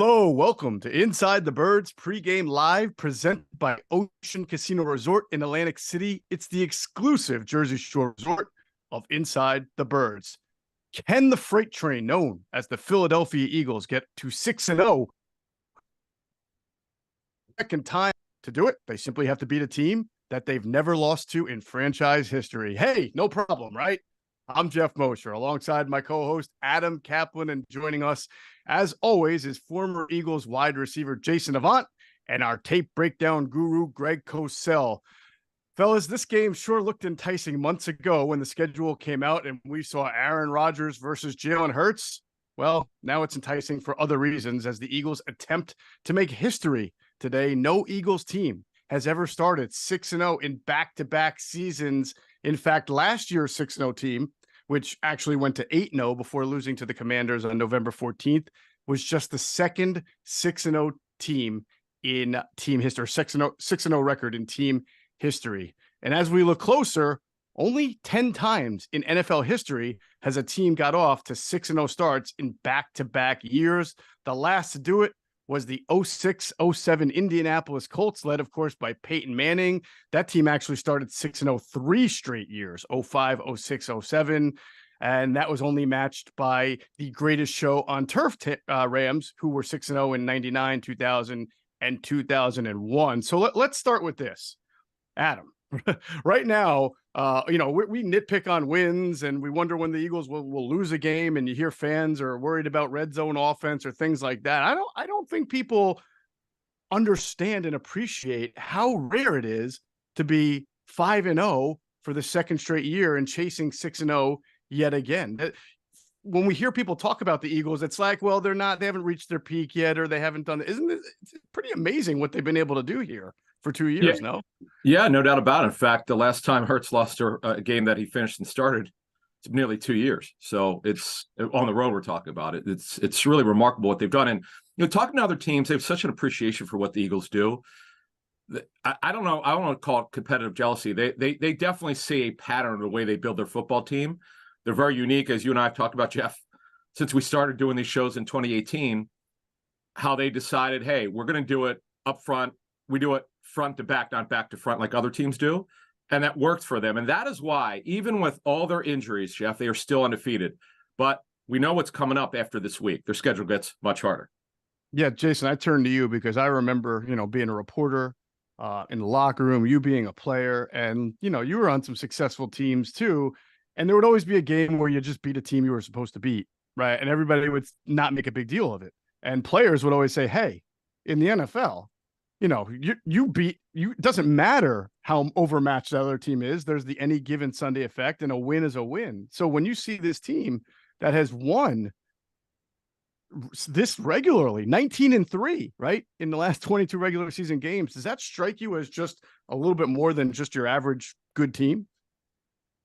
Hello, welcome to Inside the Birds pregame live, presented by Ocean Casino Resort in Atlantic City. It's the exclusive Jersey Shore resort of Inside the Birds. Can the freight train known as the Philadelphia Eagles get to 6-0? Second time to do it, they simply have to beat a team that they've never lost to in franchise history. Hey, no problem, right? I'm Geoff Mosher, alongside my co-host Adam Caplan, and joining us, as always, is former Eagles wide receiver Jason Avant and our tape breakdown guru Greg Cosell. Fellas, this game sure looked enticing months ago when the schedule came out and we saw Aaron Rodgers versus Jalen Hurts. Well, now it's enticing for other reasons as the Eagles attempt to make history today. No Eagles team has ever started 6-0 in back-to-back seasons. In fact, last year's 6-0 team, which actually went to 8-0 before losing to the Commanders on November 14th, was just the second 6-0 team in team history, 6-0 record in team history. And as we look closer, only 10 times in NFL history has a team got off to 6-0 starts in back-to-back years. The last to do it was the 06-07 Indianapolis Colts, led, of course, by Peyton Manning. That team actually started 6-0 3 straight years, 05, 06, 07. And that was only matched by the greatest show on turf Rams, who were 6-0 in 99, 2000, and 2001. So let's start with this. Adam, right now, we nitpick on wins and we wonder when the Eagles will lose a game, and you hear fans are worried about red zone offense or things like that. I don't think people understand and appreciate how rare it is to be 5-0 for the second straight year and chasing 6-0 yet again. When we hear people talk about the Eagles, it's like, well, they haven't reached their peak yet, or they haven't done it. Isn't it? It's pretty amazing what they've been able to do here for 2 years, yeah. No? Yeah, no doubt about it. In fact, the last time Hurts lost a game that he finished and started, it's nearly 2 years. So it's on the road we're talking about it. It's really remarkable what they've done. And talking to other teams, they have such an appreciation for what the Eagles do. I don't know. I don't want to call it competitive jealousy. They definitely see a pattern of the way they build their football team. They're very unique, as you and I have talked about, Geoff, since we started doing these shows in 2018, how they decided, hey, we're going to do it up front. We do it front to back, not back to front like other teams do. And that worked for them. And that is why, even with all their injuries, Geoff, they are still undefeated. But we know what's coming up after this week. Their schedule gets much harder. Yeah, Jason, I turned to you because I remember, being a reporter in the locker room, you being a player, and, you were on some successful teams too. And there would always be a game where you just beat a team you were supposed to beat, right? And everybody would not make a big deal of it. And players would always say, hey, in the NFL, it doesn't matter how overmatched the other team is. There's the any given Sunday effect, and a win is a win. So when you see this team that has won this regularly, 19-3, right, in the last 22 regular season games, does that strike you as just a little bit more than just your average good team?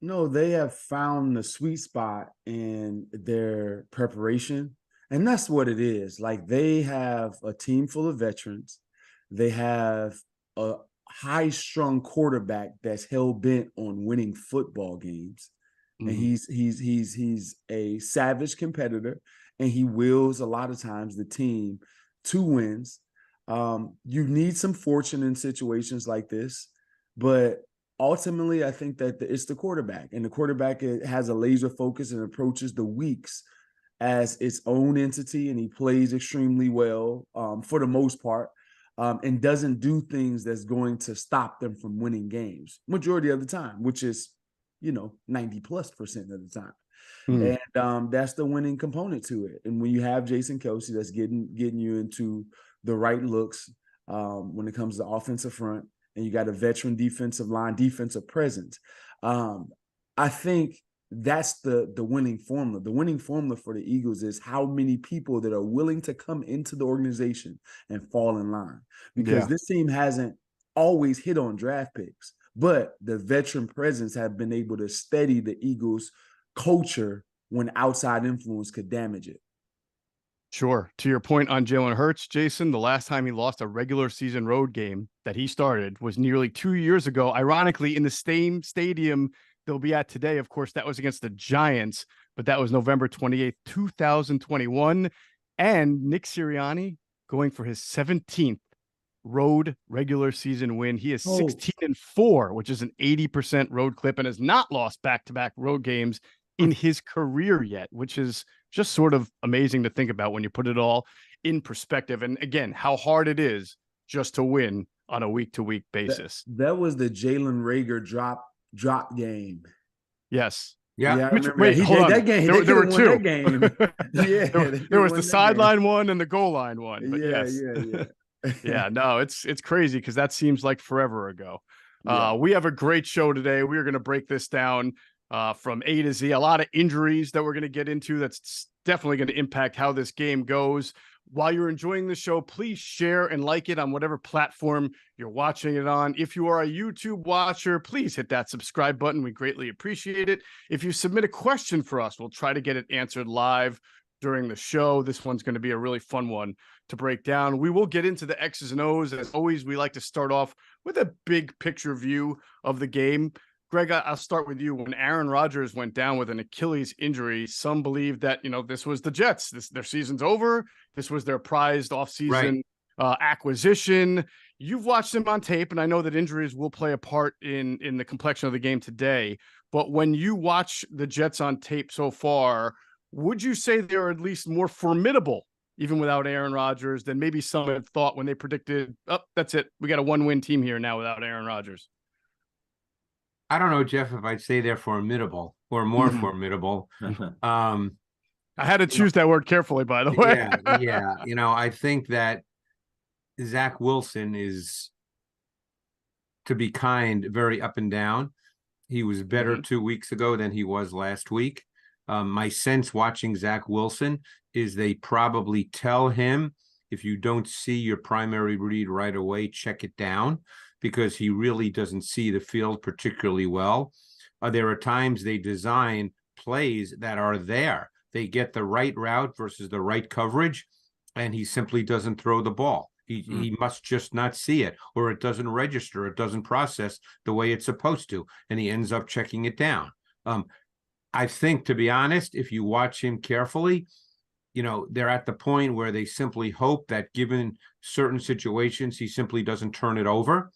No, they have found the sweet spot in their preparation. And that's what it is. Like, they have a team full of veterans. They have a high-strung quarterback that's hell-bent on winning football games. Mm-hmm. And he's a savage competitor, and he wills a lot of times the team to wins. You need some fortune in situations like this, but ultimately, I think that it's the quarterback, and the quarterback has a laser focus and approaches the weeks as its own entity, and he plays extremely well for the most part, and doesn't do things that's going to stop them from winning games majority of the time, which is 90+% of the time. And that's the winning component to it. And when you have Jason Kelce, that's getting you into the right looks when it comes to offensive front, and you got a veteran defensive line, defensive presence. I think that's the winning formula. The winning formula for the Eagles is how many people that are willing to come into the organization and fall in line. Because this team hasn't always hit on draft picks, but the veteran presence have been able to steady the Eagles' culture when outside influence could damage it. Sure. To your point on Jalen Hurts, Jason, the last time he lost a regular season road game that he started was nearly 2 years ago. Ironically, in the same stadium they'll be at today. Of course, that was against the Giants, but that was November 28th, 2021. And Nick Sirianni going for his 17th road regular season win. He is 16-4, which is an 80% road clip, and has not lost back-to-back road games in his career yet, which is just sort of amazing to think about when you put it all in perspective. And again, how hard it is just to win on a week-to-week basis. That was the Jalen Reagor drop game. Yes. Yeah. Wait, hold on. That game. There were two. That game. Yeah. there was the sideline one and the goal line one. But yeah, yes. yeah. Yeah, no, it's crazy because that seems like forever ago. We have a great show today. We are going to break this down from A to Z. A lot of injuries that we're going to get into. That's definitely going to impact how this game goes. While you're enjoying the show, please share and like it on whatever platform you're watching it on. If you are a YouTube watcher, please hit that subscribe button. We greatly appreciate it. If you submit a question for us, we'll try to get it answered live during the show. This one's going to be a really fun one to break down. We will get into the X's and O's. As always, we like to start off with a big picture view of the game. Greg, I'll start with you. When Aaron Rodgers went down with an Achilles injury, some believe that, this was the Jets. Their season's over. This was their prized offseason acquisition. You've watched them on tape, and I know that injuries will play a part in the complexion of the game today. But when you watch the Jets on tape so far, would you say they're at least more formidable, even without Aaron Rodgers, than maybe some had thought when they predicted, that's it, we got a one-win team here now without Aaron Rodgers? I don't know, Jeff, if I'd say they're formidable or more formidable. I had to choose that word carefully, by the way. Yeah. I think that Zack Wilson is, to be kind, very up and down. He was better 2 weeks ago than he was last week. My sense watching Zack Wilson is they probably tell him, if you don't see your primary read right away, check it down, because he really doesn't see the field particularly well. There are times they design plays that are there. They get the right route versus the right coverage, and he simply doesn't throw the ball. He must just not see it, or it doesn't register, it doesn't process the way it's supposed to, and he ends up checking it down. I think, to be honest, if you watch him carefully, they're at the point where they simply hope that given certain situations, he simply doesn't turn it over.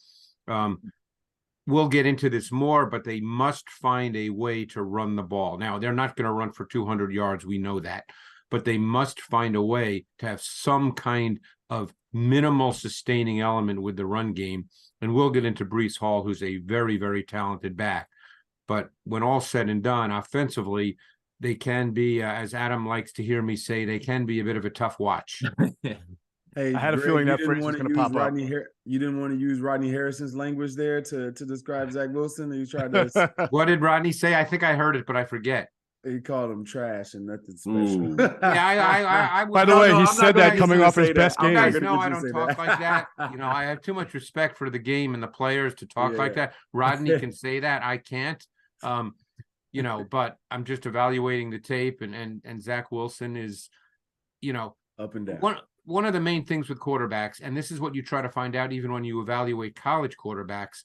We'll get into this more, but they must find a way to run the ball. Now, they're not going to run for 200 yards. We know that, but they must find a way to have some kind of minimal sustaining element with the run game. And we'll get into Breece Hall, who's a very, very talented back. But when all's said and done, offensively, they can be, as Adam likes to hear me say, they can be a bit of a tough watch. Hey, I had a feeling that phrase was going to pop up. You didn't want to use Rodney Harrison's language there to describe Zack Wilson? You tried to. What did Rodney say? I think I heard it, but I forget. He called him trash and nothing special. I By the way, he said that coming off his best game. You guys know I don't talk like that. I have too much respect for the game and the players to talk like that. Rodney can say that. I can't. But I'm just evaluating the tape, and Zack Wilson is, up and down. One of the main things with quarterbacks, and this is what you try to find out even when you evaluate college quarterbacks,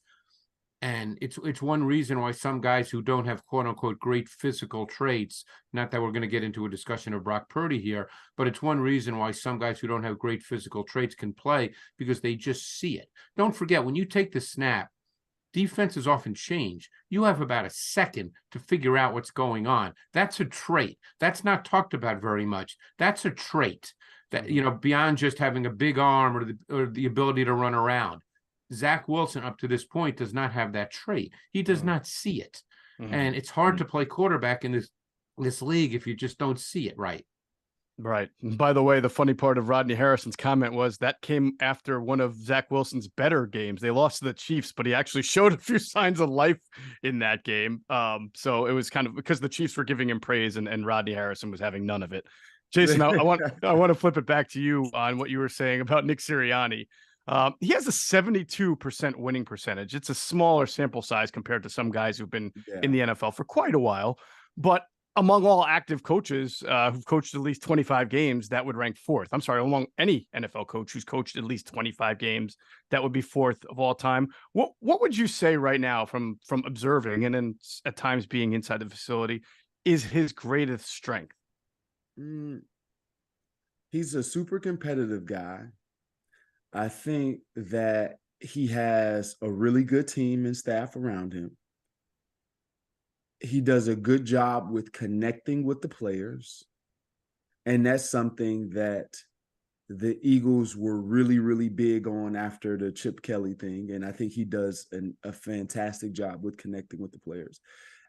and it's one reason why some guys who don't have quote unquote great physical traits, not that we're going to get into a discussion of Brock Purdy here, but it's one reason why some guys who don't have great physical traits can play, because they just see it. Don't forget, when you take the snap, defenses often change. You have about a second to figure out what's going on. That's a trait. That's not talked about very much. That's a trait that, beyond just having a big arm or the ability to run around. Zack Wilson, up to this point, does not have that trait. He does not see it. And it's hard to play quarterback in this league if you just don't see it right. Right. And by the way, the funny part of Rodney Harrison's comment was that came after one of Zack Wilson's better games. They lost to the Chiefs, but he actually showed a few signs of life in that game. So it was kind of because the Chiefs were giving him praise and Rodney Harrison was having none of it. Jason, I want to flip it back to you on what you were saying about Nick Sirianni. He has a 72% winning percentage. It's a smaller sample size compared to some guys who've been in the NFL for quite a while, but among all active coaches who've coached at least 25 games, that would rank fourth. I'm sorry, among any NFL coach who's coached at least 25 games, that would be fourth of all time. What would you say right now from observing and then at times being inside the facility is his greatest strength? He's a super competitive guy. I think that he has a really good team and staff around him. He does a good job with connecting with the players. And that's something that the Eagles were really, really big on after the Chip Kelly thing. And I think he does a fantastic job with connecting with the players.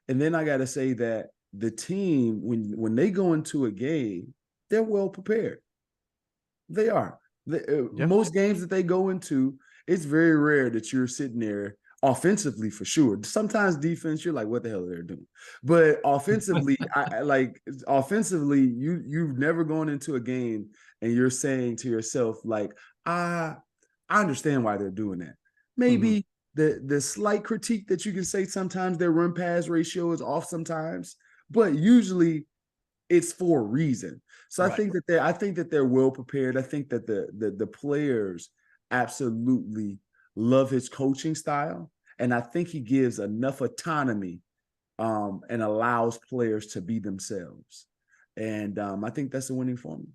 And then I got to say that the team, when they go into a game, they're well prepared. They are. Most games that they go into, it's very rare that you're sitting there offensively for sure. Sometimes defense, you're like, what the hell are they doing? But offensively, you've never gone into a game and you're saying to yourself, like, I understand why they're doing that. Maybe the slight critique that you can say sometimes their run pass ratio is off sometimes, but usually it's for a reason. So right. I think that they're well prepared. I think that the players absolutely love his coaching style. And I think he gives enough autonomy and allows players to be themselves. And I think that's a winning formula.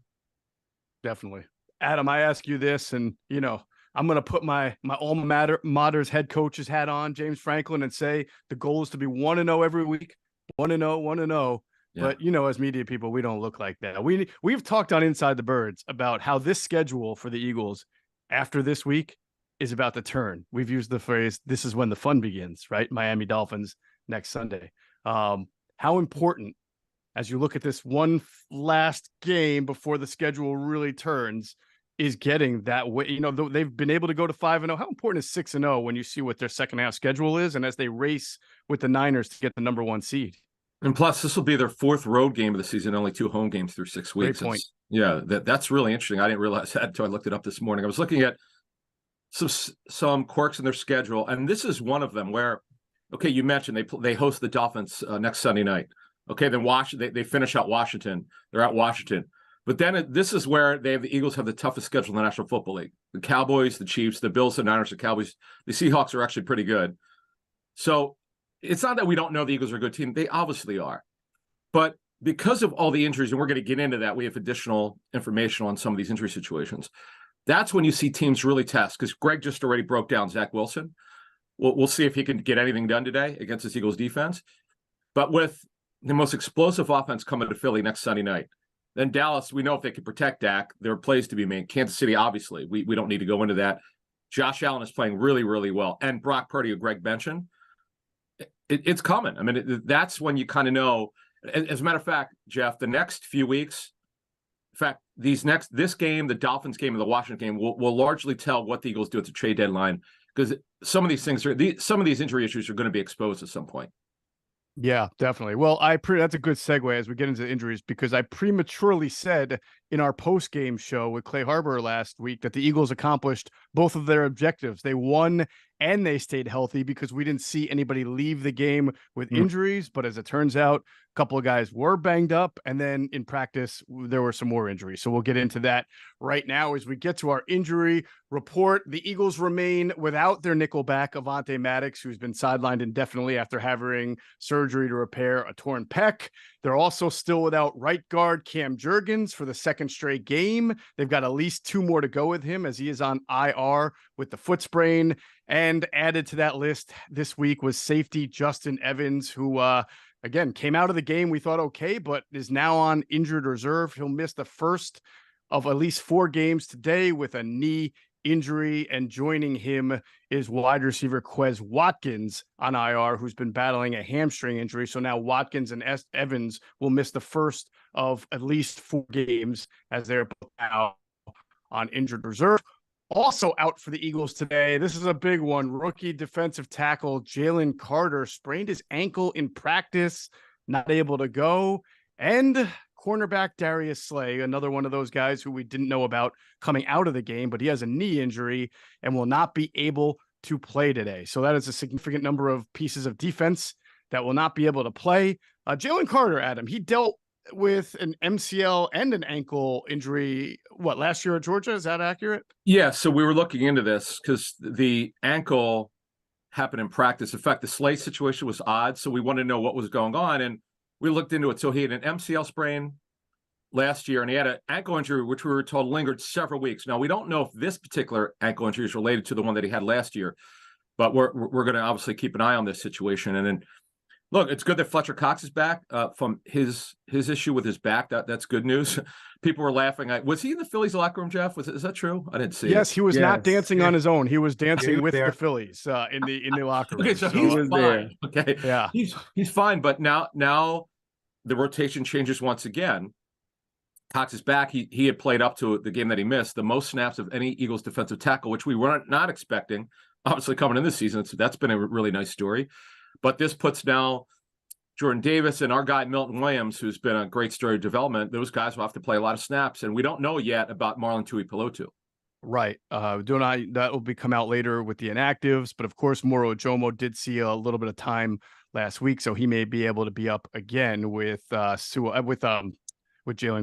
Definitely. Adam, I ask you this, and, I'm going to put my alma mater's head coach's hat on, James Franklin, and say the goal is to be 1-0 every week, 1-0, 1-0. Yeah. But, as media people, we don't look like that. We've talked on Inside the Birds about how this schedule for the Eagles after this week is about to turn. We've used the phrase, this is when the fun begins, right? Miami Dolphins next Sunday. How important, as you look at this one last game before the schedule really turns, is getting that way. They've been able to go to 5-0. How important is 6-0 when you see what their second half schedule is, and as they race with the Niners to get the number 1 seed? And plus, this will be their 4th road game of the season, only 2 home games through 6 weeks. Great point. That's really interesting. I didn't realize that until I looked it up this morning. I was looking at some quirks in their schedule, and this is one of them where, okay, you mentioned they host the Dolphins next Sunday night. Okay, then they finish out Washington. They're at Washington. But then this is where the Eagles have the toughest schedule in the National Football League. The Cowboys, the Chiefs, the Bills, the Niners, the Cowboys. The Seahawks are actually pretty good. So it's not that we don't know the Eagles are a good team. They obviously are. But because of all the injuries, and we're going to get into that, we have additional information on some of these injury situations. That's when you see teams really test, because Greg just already broke down Zack Wilson. We'll see if he can get anything done today against this Eagles defense. But with the most explosive offense coming to Philly next Sunday night, then Dallas, we know if they can protect Dak, there are plays to be made. Kansas City, obviously, we don't need to go into that. Josh Allen is playing really, really well. And Brock Purdy, who Greg mentioned, it's coming. I mean, that's when you kind of know. As a matter of fact, Geoff, the next few weeks, in fact, this game, the Dolphins game, and the Washington game will largely tell what the Eagles do at the trade deadline, because some of these injury issues are going to be exposed at some point. Yeah, definitely. Well, that's a good segue as we get into the injuries, because I prematurely said in our post-game show with Clay Harbor last week that the Eagles accomplished both of their objectives. They won and they stayed healthy, because we didn't see anybody leave the game with injuries. But as it turns out, a couple of guys were banged up, and then in practice, there were some more injuries. So we'll get into that right now as we get to our injury report. The Eagles remain without their nickelback, Avante Maddox, who's been sidelined indefinitely after having surgery to repair a torn pec. They're also still without right guard Cam Jurgens for the second straight game. They've got at least 2 more to go with him, as he is on IR with the foot sprain. And added to that list this week was safety Justin Evans, who again came out of the game, we thought okay, but is now on injured reserve. He'll miss the first of at least 4 games today with a knee injury, and joining him is wide receiver Quez Watkins on IR, who's been battling a hamstring injury. So now Watkins and Evans will miss the first of at least 4 games, as they're both out on injured reserve. Also out for the Eagles today, this is a big one. Rookie defensive tackle Jalen Carter sprained his ankle in practice, not able to go. And cornerback Darius Slay, another one of those guys who we didn't know about coming out of the game, but he has a knee injury and will not be able to play today. So that is a significant number of pieces of defense that will not be able to play. Jalen Carter, Adam, he dealt with an MCL and an ankle injury, last year at Georgia? Is that accurate? Yeah, so we were looking into this because the ankle happened in practice. In fact, the Slay situation was odd, so we wanted to know what was going on, and we looked into it. So he had an MCL sprain last year, and he had an ankle injury, which we were told lingered several weeks. Now, we don't know if this particular ankle injury is related to the one that he had last year, but we're going to obviously keep an eye on this situation. And then, look, it's good that Fletcher Cox is back from his issue with his back. That's good news. People were laughing. Was he in the Phillies locker room, Jeff? Is that true? I didn't see it. Yes, he was not dancing on his own. He was dancing with there. the Phillies in the locker room. Okay, so he he's was fine. there. Okay, yeah, he's fine. But now the rotation changes once again. Cox is back. He had played up to the game that he missed, the most snaps of any Eagles defensive tackle, which we were not expecting. Obviously, coming in this season, that's been a really nice story. But this puts now Jordan Davis and our guy Milton Williams, who's been a great story of development. Those guys will have to play a lot of snaps, and we don't know yet about Marlon Tuipulotu. right. That will come out later with the inactives, but of course, Moro Ojomo did see a little bit of time last week, so he may be able to be up again with Jalen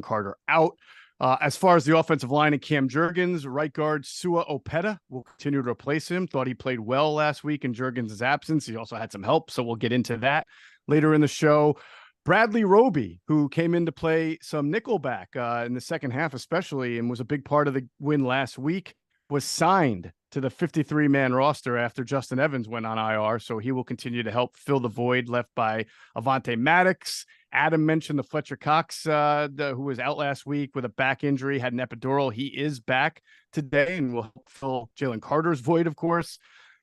Carter out. As far as the offensive line and Cam Jurgens, right guard Sua Opeta will continue to replace him. Thought he played well last week in Jurgens' absence. He also had some help, so we'll get into that later in the show. Bradley Roby, who came in to play some nickelback in the second half especially, and was a big part of the win last week, was signed to the 53-man roster after Justin Evans went on IR, so he will continue to help fill the void left by Avante Maddox. Adam mentioned the Fletcher Cox, who was out last week with a back injury, had an epidural. He is back today and will help fill Jalen Carter's void, of course.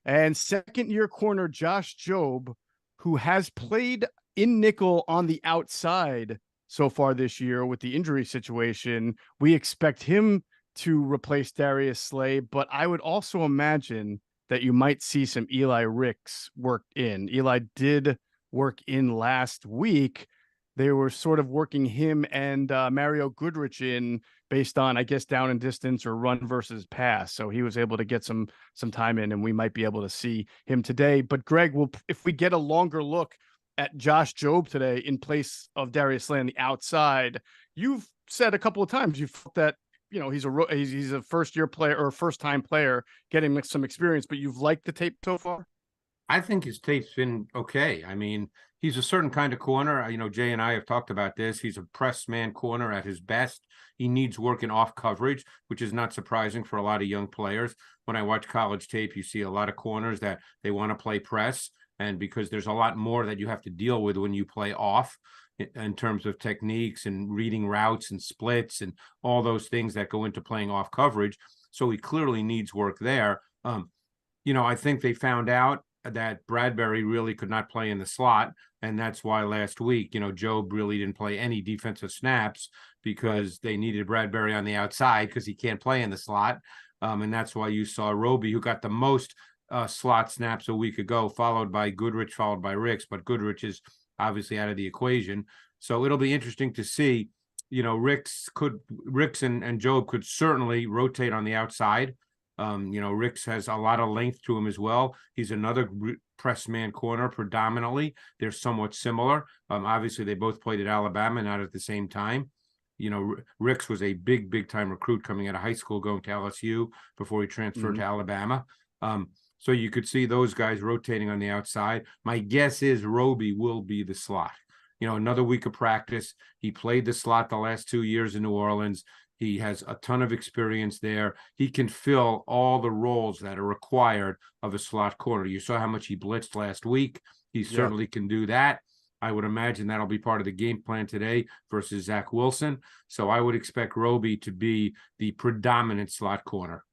And second-year corner Josh Jobe, who has played in nickel on the outside so far this year with the injury situation. We expect him to replace Darius Slay, but I would also imagine that you might see some Eli Ricks worked in. Eli did work in last week. They were sort of working him and Mario Goodrich in based on, I guess, down and distance or run versus pass. So he was able to get some time in, and we might be able to see him today. But Greg, if we get a longer look at Josh Jobe today in place of Darius Slay on the outside, you've said a couple of times you felt that, you know, he's a first-year player or a first-time player getting some experience, but you've liked the tape so far? I think his tape's been okay. I mean, he's a certain kind of corner. You know, Jay and I have talked about this. He's a press man corner at his best. He needs work in off coverage, which is not surprising for a lot of young players. When I watch college tape, you see a lot of corners that they want to play press, and because there's a lot more that you have to deal with when you play off in terms of techniques and reading routes and splits and all those things that go into playing off coverage. So he clearly needs work there. You know, I think they found out that Bradbury really could not play in the slot, and that's why last week, you know, Jobe really didn't play any defensive snaps because they needed Bradbury on the outside because he can't play in the slot, and that's why you saw Roby, who got the most slot snaps a week ago, followed by Goodrich, followed by Ricks, but Goodrich is obviously out of the equation. So it'll be interesting to see. You know, Ricks and Jobe could certainly rotate on the outside. You know, Ricks has a lot of length to him as well. He's another press man corner predominantly. They're somewhat similar. Obviously, they both played at Alabama, not at the same time. You know, Ricks was a big time recruit coming out of high school, going to LSU before he transferred to Alabama. So you could see those guys rotating on the outside. My guess is Roby will be the slot. You know, another week of practice. He played the slot the last 2 years in New Orleans. He has a ton of experience there. He can fill all the roles that are required of a slot corner. You saw how much he blitzed last week. He certainly can do that. I would imagine that'll be part of the game plan today versus Zack Wilson. So I would expect Roby to be the predominant slot corner.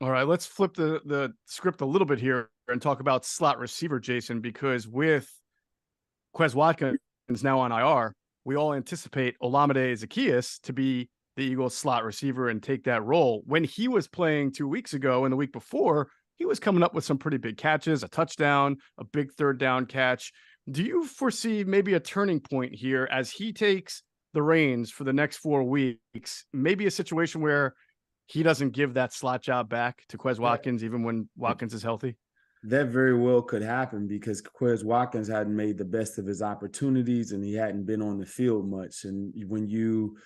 All right, let's flip the script a little bit here and talk about slot receiver, Jason, because with Quez Watkins now on IR, we all anticipate Olamide Zaccheaus to be the Eagles slot receiver and take that role. When he was playing 2 weeks ago and the week before, he was coming up with some pretty big catches, a touchdown, a big third down catch. Do you foresee maybe a turning point here as he takes the reins for the next 4 weeks? Maybe a situation where he doesn't give that slot job back to Quez Watkins, even when Watkins is healthy? That very well could happen because Quez Watkins hadn't made the best of his opportunities and he hadn't been on the field much. And when you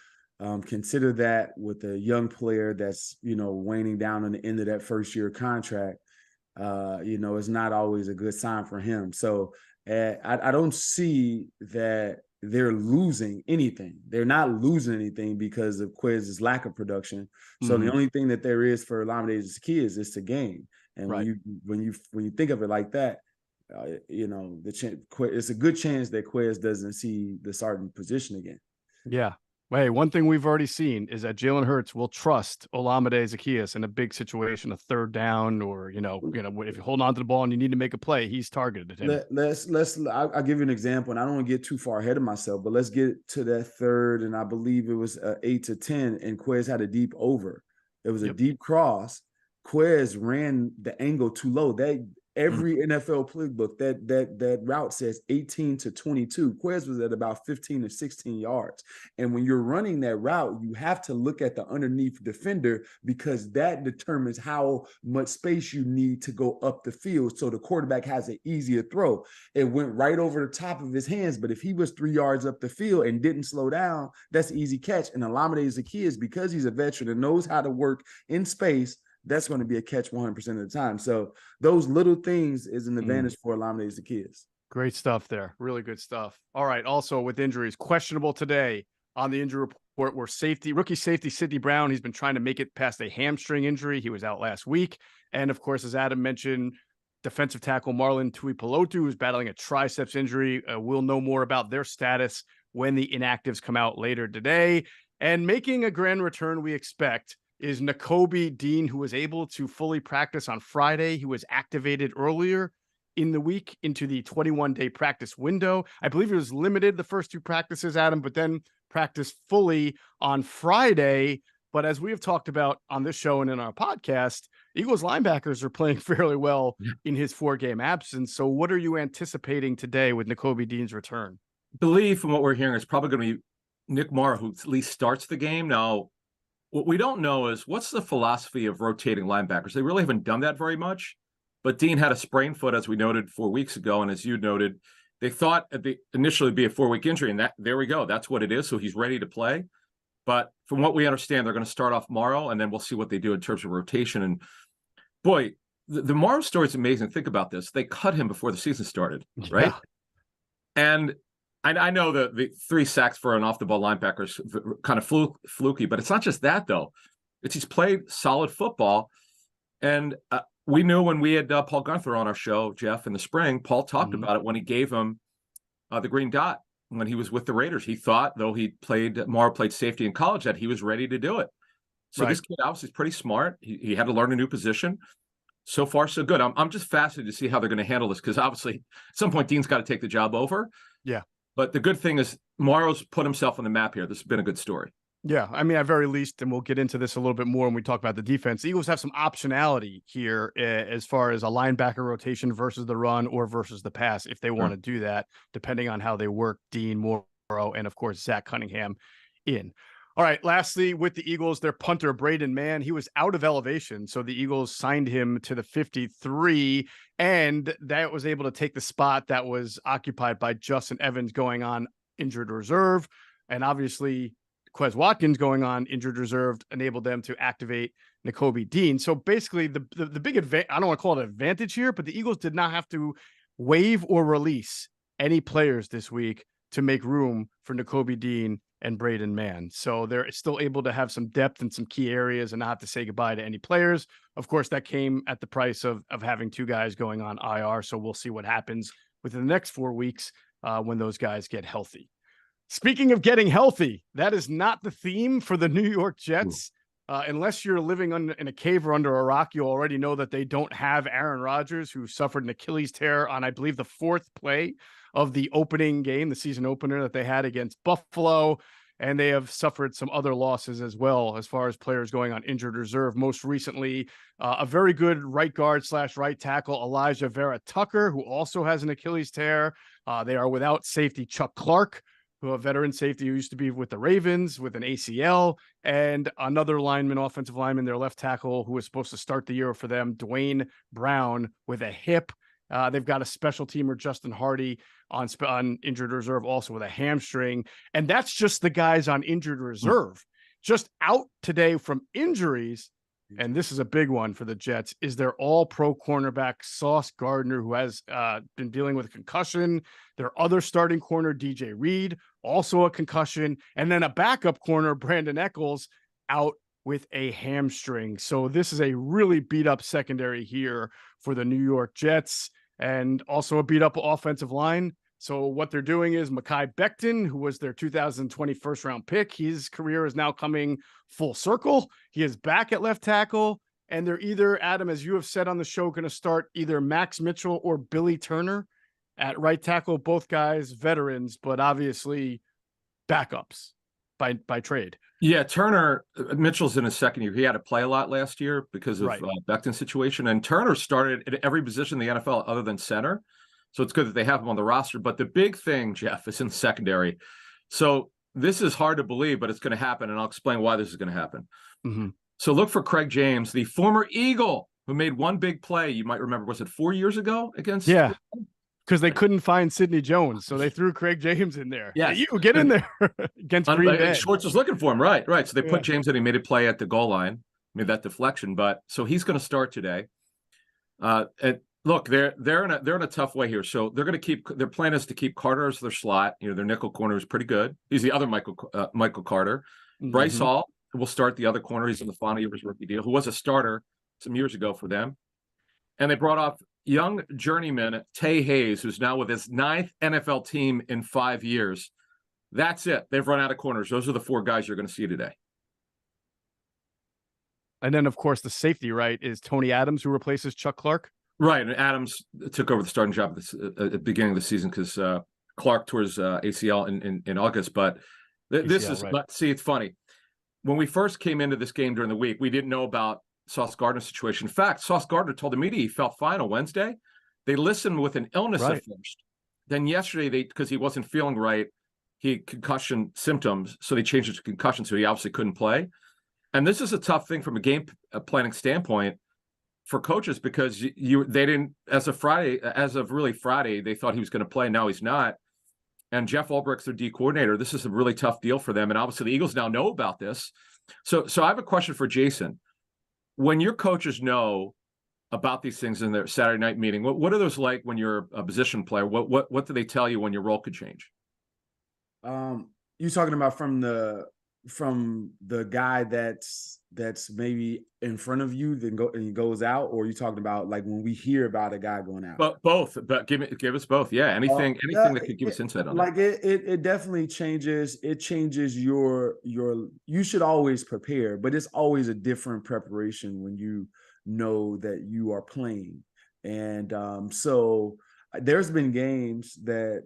consider that with a young player that's, you know, waning down on the end of that first year contract, you know, it's not always a good sign for him. So I don't see that they're losing anything. They're not losing anything because of Quez's lack of production. So the only thing that there is for Olamide Zaccheaus is to gain. And when you think of it like that, it's a good chance that Quez doesn't see the starting position again. Yeah. Hey, one thing we've already seen is that Jalen Hurts will trust Olamide Zaccheaus in a big situation, a third down, or if you hold on to the ball and you need to make a play, he's targeted at him. I'll give you an example, and I don't want to get too far ahead of myself, but let's get to that third, and I believe it was 8 to 10, and Quez had a deep over. It was a deep cross. Quez ran the angle too low. Every NFL playbook, that route says 18 to 22. Quez was at about 15 to 16 yards. And when you're running that route, you have to look at the underneath defender, because that determines how much space you need to go up the field so the quarterback has an easier throw. It went right over the top of his hands, but if he was 3 yards up the field and didn't slow down, that's an easy catch. And Olamide Zaccheaus, because he's a veteran and knows how to work in space, that's going to be a catch 100% of the time. So those little things is an advantage for Olamide Zaccheaus. Great stuff there. Really good stuff. All right. Also with injuries, questionable today on the injury report were rookie safety Sidney Brown. He's been trying to make it past a hamstring injury. He was out last week. And of course, as Adam mentioned, defensive tackle Marlon Tuipulotu, who's battling a triceps injury. We'll know more about their status when the inactives come out later today. And making a grand return, we expect, is Nakobe Dean, who was able to fully practice on Friday. He was activated earlier in the week into the 21-day practice window. I believe he was limited the first 2 practices, Adam, but then practiced fully on Friday. But as we have talked about on this show and in our podcast, Eagles linebackers are playing fairly well in his 4-game absence. So what are you anticipating today with Nakobe Dean's return? I believe from what we're hearing, it's probably going to be Nick Morrow who at least starts the game. Now, what we don't know is what's the philosophy of rotating linebackers. They really haven't done that very much. But Dean had a sprained foot, as we noted 4 weeks ago. And as you noted, they thought initially it'd be a 4-week injury. And there we go. That's what it is. So he's ready to play. But from what we understand, they're going to start off Morrow, and then we'll see what they do in terms of rotation. And boy, the Morrow story is amazing. Think about this. They cut him before the season started, right? Yeah. And I know the 3 sacks for an off-the-ball linebacker is kind of fluky, but it's not just that, though. He's played solid football. And we knew when we had Paul Gunther on our show, Jeff, in the spring, Paul talked about it when he gave him the green dot when he was with the Raiders. He thought, though Morrow played safety in college, that he was ready to do it. So This kid obviously is pretty smart. He had to learn a new position. So far, so good. I'm just fascinated to see how they're going to handle this, because obviously at some point Dean's got to take the job over. Yeah. But the good thing is Morrow's put himself on the map here. This has been a good story. Yeah, I mean, at very least, and we'll get into this a little bit more when we talk about the defense, the Eagles have some optionality here as far as a linebacker rotation versus the run or versus the pass, if they want to do that, depending on how they work Dean, Morrow, and of course, Zach Cunningham in. All right, lastly, with the Eagles, their punter, Braden Mann, he was out of elevation, so the Eagles signed him to the 53, and that was able to take the spot that was occupied by Justin Evans going on injured reserve, and obviously Quez Watkins going on injured reserve enabled them to activate Nakobe Dean. So basically, the big advantage, I don't want to call it an advantage here, but the Eagles did not have to waive or release any players this week to make room for Nakobe Dean and Braden Mann. So they're still able to have some depth in some key areas and not have to say goodbye to any players. Of course, that came at the price of having 2 guys going on IR. So we'll see what happens within the next 4 weeks when those guys get healthy. Speaking of getting healthy, that is not the theme for the New York Jets. Unless you're living in a cave or under a rock, you already know that they don't have Aaron Rodgers, who suffered an Achilles tear on, I believe, the 4th play of the opening game, the season opener that they had against Buffalo. And they have suffered some other losses as well, as far as players going on injured reserve. Most recently, a very good right guard / right tackle, Elijah Vera Tucker, who also has an Achilles tear. They are without safety Chuck Clark, who a veteran safety who used to be with the Ravens with an ACL, and another offensive lineman, their left tackle, who was supposed to start the year for them, Dwayne Brown, with a hip. They've got a special teamer, Justin Hardy, on injured reserve, also with a hamstring. And that's just the guys on injured reserve. Just out today from injuries, and this is a big one for the Jets, is their all-pro cornerback Sauce Gardner, who has been dealing with a concussion. Their other starting corner, DJ Reed, also a concussion. And then a backup corner, Brandon Eccles, out with a hamstring. So this is a really beat-up secondary here for the New York Jets, and also a beat-up offensive line. So what they're doing is Mekhi Becton, who was their 2020 first-round pick, his career is now coming full circle. He is back at left tackle, and they're either, Adam, as you have said on the show, going to start either Max Mitchell or Billy Turner at right tackle. Both guys veterans, but obviously backups by trade. Yeah, Turner, Mitchell's in his second year. He had to play a lot last year because of Becton's situation, and Turner started at every position in the NFL other than center. So it's good that they have him on the roster. But the big thing, Geoff, is in the secondary. So this is hard to believe, but it's going to happen, and I'll explain why this is going to happen. Mm-hmm. So look for Craig James, the former Eagle, who made one big play. You might remember, was it 4 years ago against? Yeah, because they couldn't find Sidney Jones, so they threw Craig James in there. Yeah, you get in there against Green Bay. Schwartz was looking for him, right? So they put James in. He made a play at the goal line, made that deflection. But so he's going to start today. And look, they're in a tough way here. So they're going to keep. Their plan is to keep Carter as their slot. You know, their nickel corner is pretty good. He's the other Michael Carter. Mm-hmm. Bryce Hall will start the other corner. He's in the final year of his rookie deal, who was a starter some years ago for them. And they brought off young journeyman Tay Hayes, who's now with his 9th NFL team in 5 years. That's it. They've run out of corners. Those are the 4 guys you're going to see today. And then, of course, the safety, right, is Tony Adams, who replaces Chuck Clark. Right, and Adams took over the starting job at the beginning of the season because Clark tore his ACL in August. But this is, right. See, it's funny. When we first came into this game during the week, we didn't know about Sauce Gardner's situation. In fact, Sauce Gardner told the media he felt fine on Wednesday. They listened with an illness at first. Then yesterday, because he wasn't feeling right, he had concussion symptoms, so they changed it to concussion, so he obviously couldn't play. And this is a tough thing from a game planning standpoint for coaches because they didn't, as of Friday, they thought he was going to play. Now he's not. And Jeff Ulbricht's their D coordinator. This is a really tough deal for them. And obviously the Eagles now know about this. So I have a question for Jason. When your coaches know about these things in their Saturday night meeting, what are those like when you're a position player? What do they tell you when your role could change? You talking about from the guy that's maybe in front of you and he goes out, or are you talking about like when we hear about a guy going out? But both. But give us both. Yeah, anything that could give us insight on like that. It definitely changes. It changes your. You should always prepare, but it's always a different preparation when you know that you are playing. And so there's been games that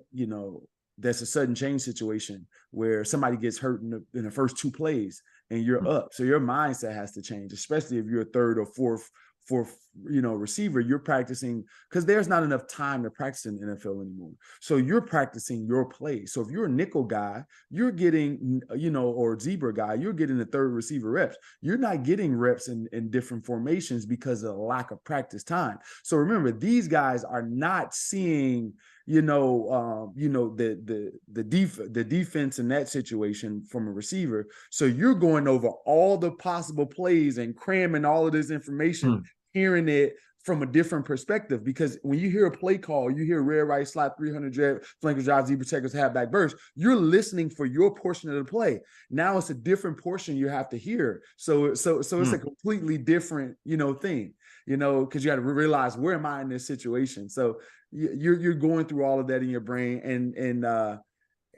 that's a sudden change situation where somebody gets hurt in the first 2 plays and you're up. So your mindset has to change, especially if you're a third or fourth, receiver. You're practicing because there's not enough time to practice in the NFL anymore. So you're practicing your play. So if you're a nickel guy, you're getting, or zebra guy, you're getting the third receiver reps. You're not getting reps in different formations because of the lack of practice time. So remember, these guys are not seeing the defense in that situation from a receiver. So you're going over all the possible plays and cramming all of this information, hearing it from a different perspective. Because when you hear a play call, you hear red right slot, 300 flanker drive, zebra checkers, halfback burst. You're listening for your portion of the play. Now it's a different portion you have to hear. So it's a completely different thing. Because you got to realize, where am I in this situation? So you're going through all of that in your brain,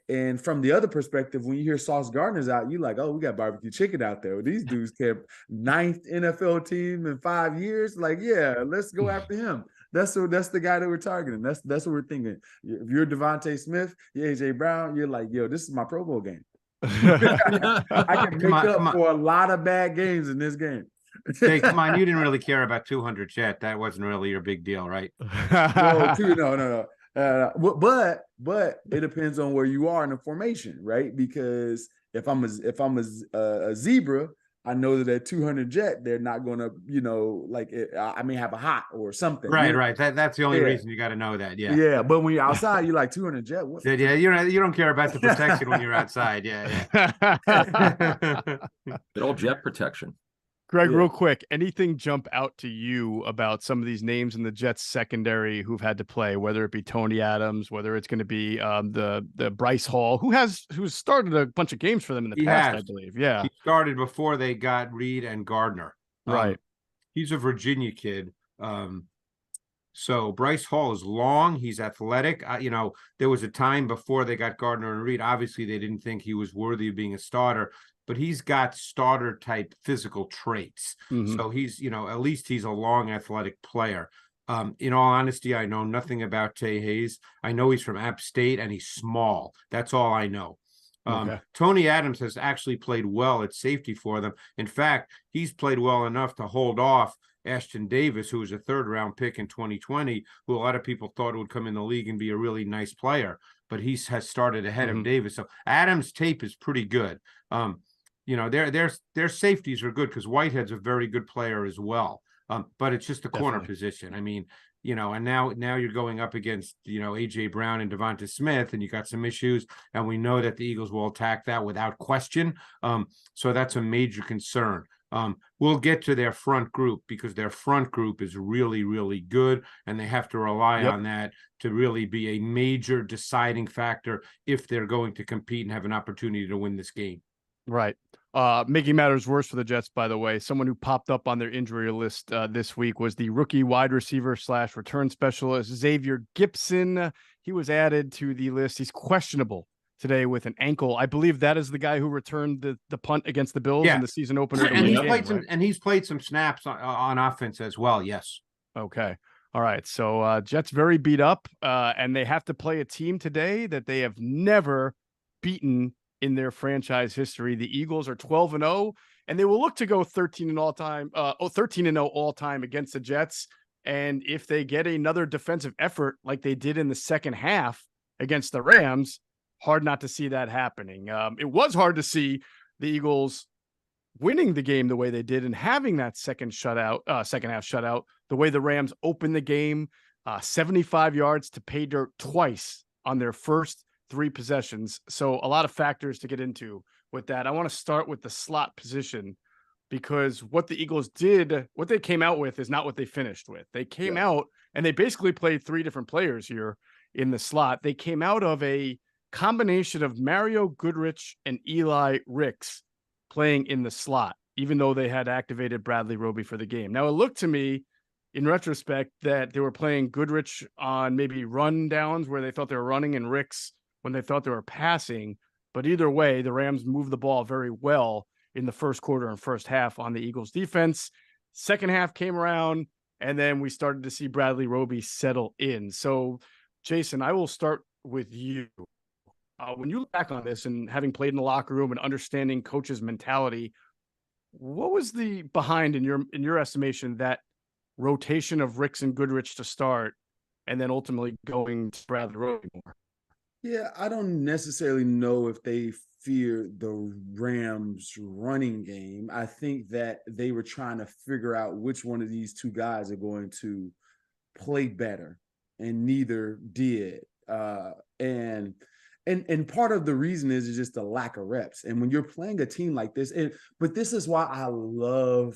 and from the other perspective, when you hear Sauce Gardner's out, you're like, oh, we got barbecue chicken out there. These dudes kept 9th NFL team in 5 years. Like, yeah, let's go after him. That's the guy that we're targeting. That's what we're thinking. If you're Devontae Smith, you're AJ Brown, you're like, yo, this is my Pro Bowl game. I can make up for a lot of bad games in this game. Hey, come on, you didn't really care about 200 yet. That wasn't really your big deal, right? No. But it depends on where you are in the formation, right? Because if I'm a zebra, I know that at 200 jet, they're not going to, I may have a hot or something. Right. That's the only reason you got to know that. Yeah. Yeah. But when you're outside, you're like 200 jet. What? Yeah. You don't care about the protection when you're outside. Yeah. Good old jet protection. Greg, real quick, anything jump out to you about some of these names in the Jets secondary who've had to play, whether it be Tony Adams, whether it's going to be the Bryce Hall, who's started a bunch of games for them in the past, I believe. Yeah. He started before they got Reed and Gardner. Right. He's a Virginia kid. So Bryce Hall is long. He's athletic. There was a time before they got Gardner and Reed. Obviously, they didn't think he was worthy of being a starter, but he's got starter type physical traits. Mm-hmm. So he's, at least he's a long athletic player. In all honesty, I know nothing about Tay Hayes. I know he's from App State and he's small. That's all I know. Okay. Tony Adams has actually played well at safety for them. In fact, he's played well enough to hold off Ashton Davis, who was a third-round pick in 2020, who a lot of people thought would come in the league and be a really nice player, but he has started ahead of Davis. So Adams' tape is pretty good. Their safeties are good because Whitehead's a very good player as well. But it's just the corner position. I mean, and now you're going up against, A.J. Brown and Devonta Smith, and you got some issues, and we know that the Eagles will attack that without question. So that's a major concern. We'll get to their front group because their front group is really, really good, and they have to rely on that to really be a major deciding factor if they're going to compete and have an opportunity to win this game. Right. Making matters worse for the Jets, by the way, someone who popped up on their injury list this week was the rookie wide receiver / return specialist, Xavier Gipson. He was added to the list. He's questionable today with an ankle. I believe that is the guy who returned the punt against the Bills in the season opener. And he's played some snaps on offense as well. Yes. Okay. All right. So Jets very beat up, and they have to play a team today that they have never beaten in their franchise history. The Eagles are 12-0, and they will look to go 13-0 all time against the Jets. And if they get another defensive effort like they did in the second half against the Rams, hard not to see that happening. It was hard to see the Eagles winning the game the way they did and having that second half shutout, the way the Rams opened the game, 75 yards to pay dirt twice on their first 3 possessions. So a lot of factors to get into with that. I want to start with the slot position because what the Eagles did, what they came out with is not what they finished with. They came out and they basically played 3 different players here in the slot. They came out of a combination of Mario Goodrich and Eli Ricks playing in the slot, even though they had activated Bradley Roby for the game. Now, it looked to me in retrospect that they were playing Goodrich on maybe run downs where they thought they were running and Ricks when they thought they were passing. But either way, the Rams moved the ball very well in the first quarter and first half on the Eagles defense. Second half came around, and then we started to see Bradley Roby settle in. So, Jason, I will start with you. When you look back on this and having played in the locker room and understanding coach's mentality, what was the behind in your estimation that rotation of Ricks and Goodrich to start and then ultimately going to Bradley Roby more? Yeah, I don't necessarily know if they fear the Rams running game. I think that they were trying to figure out which one of these 2 guys are going to play better, and neither did. And part of the reason is just the lack of reps. And when you're playing a team like this, but this is why I love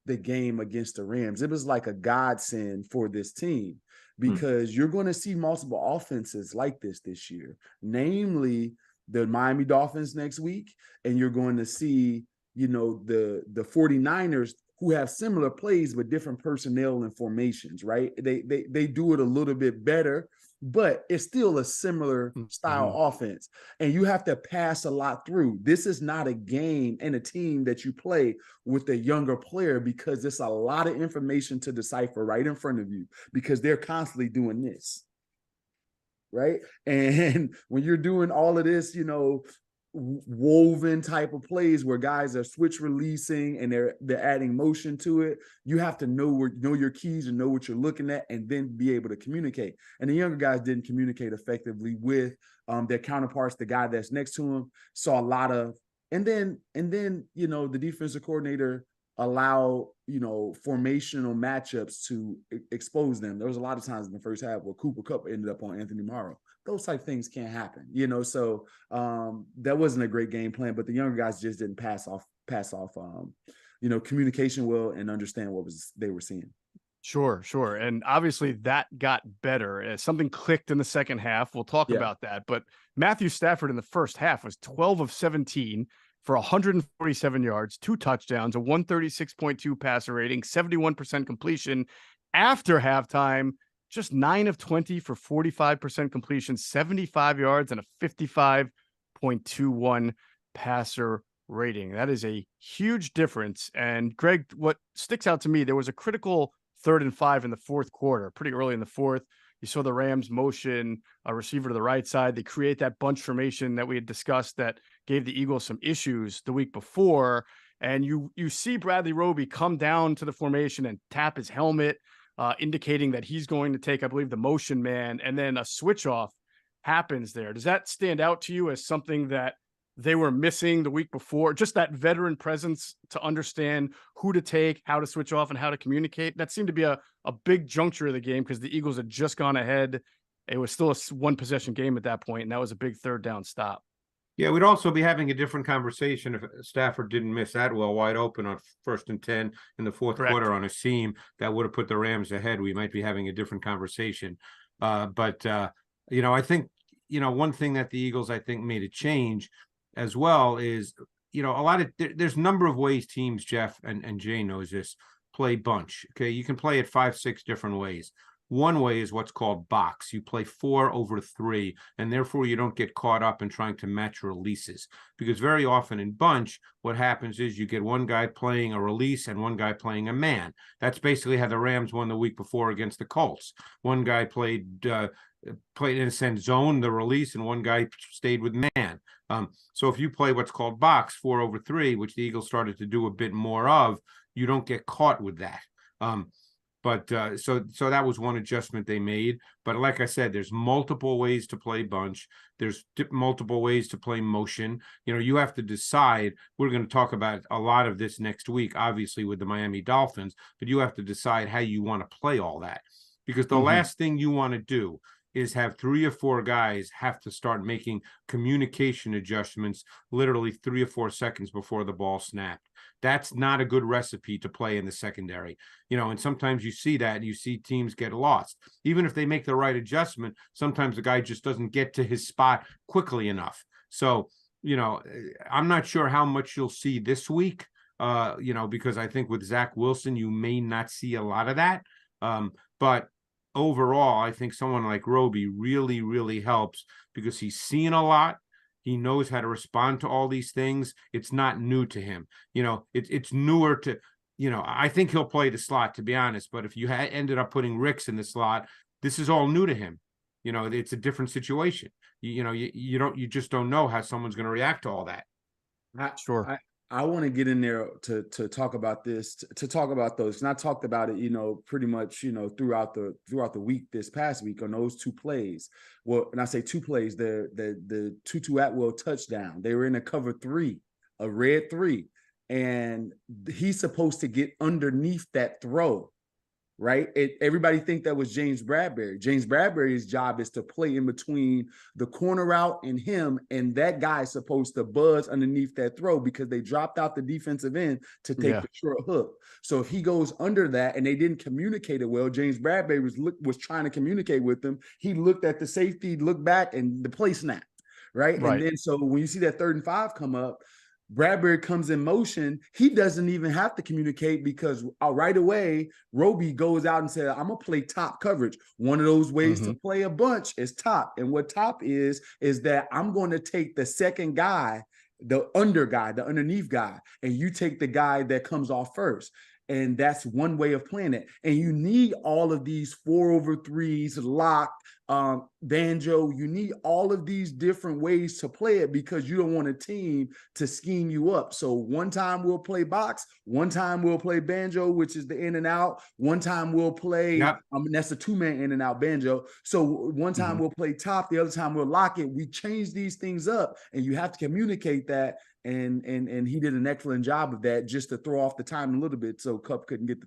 the game against the Rams. It was like a godsend for this team because you're going to see multiple offenses like this year, namely the Miami Dolphins next week. And you're going to see, the 49ers who have similar plays, but different personnel and formations, right? They do it a little bit better, but it's still a similar style offense. And you have to pass a lot through. This is not a game and a team that you play with a younger player because it's a lot of information to decipher right in front of you because they're constantly doing this, right? And when you're doing all of this, woven type of plays where guys are switch releasing and they're adding motion to it, you have to know your keys and know what you're looking at and then be able to communicate. And the younger guys didn't communicate effectively with their counterparts. The guy that's next to him saw a lot of, and then the defensive coordinator allow formational matchups to expose them. There was a lot of times in the first half where Cooper Kupp ended up on Anthony Morrow. Those type of things can't happen, that wasn't a great game plan, but the younger guys just didn't pass off communication well and understand what they were seeing. Sure. And obviously that got better. Something clicked in the second half. We'll talk about that. But Matthew Stafford in the first half was 12 of 17 for 147 yards, 2 touchdowns, a 136.2 passer rating, 71% completion. After halftime, just 9 of 20 for 45% completion, 75 yards, and a 55.21 passer rating. That is a huge difference. And Greg, what sticks out to me, there was a critical 3rd and 5 in the fourth quarter, pretty early in the fourth. You saw the Rams motion a receiver to the right side. They create that bunch formation that we had discussed that gave the Eagles some issues the week before. And you see Bradley Roby come down to the formation and tap his helmet, indicating that he's going to take, I believe, the motion man, and then a switch off happens there. Does that stand out to you as something that they were missing the week before? Just that veteran presence to understand who to take, how to switch off, and how to communicate. That seemed to be a big juncture of the game because the Eagles had just gone ahead. It was still a 1-possession game at that point, and that was a big 3rd down stop. Yeah, we'd also be having a different conversation if Stafford didn't miss Atwell wide open on 1st and 10 in the fourth quarter on a seam that would have put the Rams ahead. We might be having a different conversation. But I think, one thing that the Eagles, I think, made a change as well is, there's a number of ways teams, Jeff and Jay knows this, play bunch. Okay, you can play it 5-6 different ways. One way is what's called box. You play 4 over 3, and therefore you don't get caught up in trying to match releases. Because very often in bunch, what happens is you get one guy playing a release and one guy playing a man. That's basically how the Rams won the week before against the Colts. One guy played in a sense zone, the release, and one guy stayed with man. So if you play what's called box 4 over 3, which the Eagles started to do a bit more of, you don't get caught with that. But so that was one adjustment they made. But like I said, there's multiple ways to play bunch. There's multiple ways to play motion. You have to decide. We're going to talk about a lot of this next week, obviously, with the Miami Dolphins. But you have to decide how you want to play all that. Because the last thing you want to do is have 3 or 4 guys have to start making communication adjustments literally 3 or 4 seconds before the ball snapped. That's not a good recipe to play in the secondary. And sometimes you see that, and you see teams get lost. Even if they make the right adjustment, sometimes the guy just doesn't get to his spot quickly enough. So, I'm not sure how much you'll see this week, because I think with Zack Wilson, you may not see a lot of that. But overall, I think someone like Roby really, really helps because he's seen a lot. He knows how to respond to all these things. It's not new to him. It's newer to, I think he'll play the slot, to be honest. But if you ended up putting Ricks in the slot, this is all new to him. It's a different situation. You just don't know how someone's going to react to all that. Sure. I want to get in there to talk about this, to talk about those. And I talked about it, pretty much, throughout the week, this past week, on those 2 plays. Well, and I say 2 plays, the Tutu Atwell touchdown. They were in a cover 3, a red 3, and he's supposed to get underneath that throw. Right? Everybody think that was James Bradbury. James Bradbury's job is to play in between the corner route and him, and that guy's supposed to buzz underneath that throw because they dropped out the defensive end to take the short hook. So if he goes under that and they didn't communicate it well, James Bradbury was trying to communicate with them. He looked at the safety, looked back, and the play snapped. Right? And then so when you see that 3rd and 5 come up, Bradbury comes in motion. He doesn't even have to communicate because right away, Roby goes out and says, I'm going to play top coverage. One of those ways to play a bunch is top. And what top is that I'm going to take the second guy, the underneath guy, and you take the guy that comes off first. And that's one way of playing it. And you need all of these 4 over 3s, locked, banjo. You need all of these different ways to play it because you don't want a team to scheme you up. So one time we'll play box, one time we'll play banjo, which is the in and out. One time we'll play, that's a 2-man in and out banjo. So one time we'll play top, the other time we'll lock it. We change these things up, and you have to communicate that. And he did an excellent job of that, just to throw off the time a little bit so Kupp couldn't get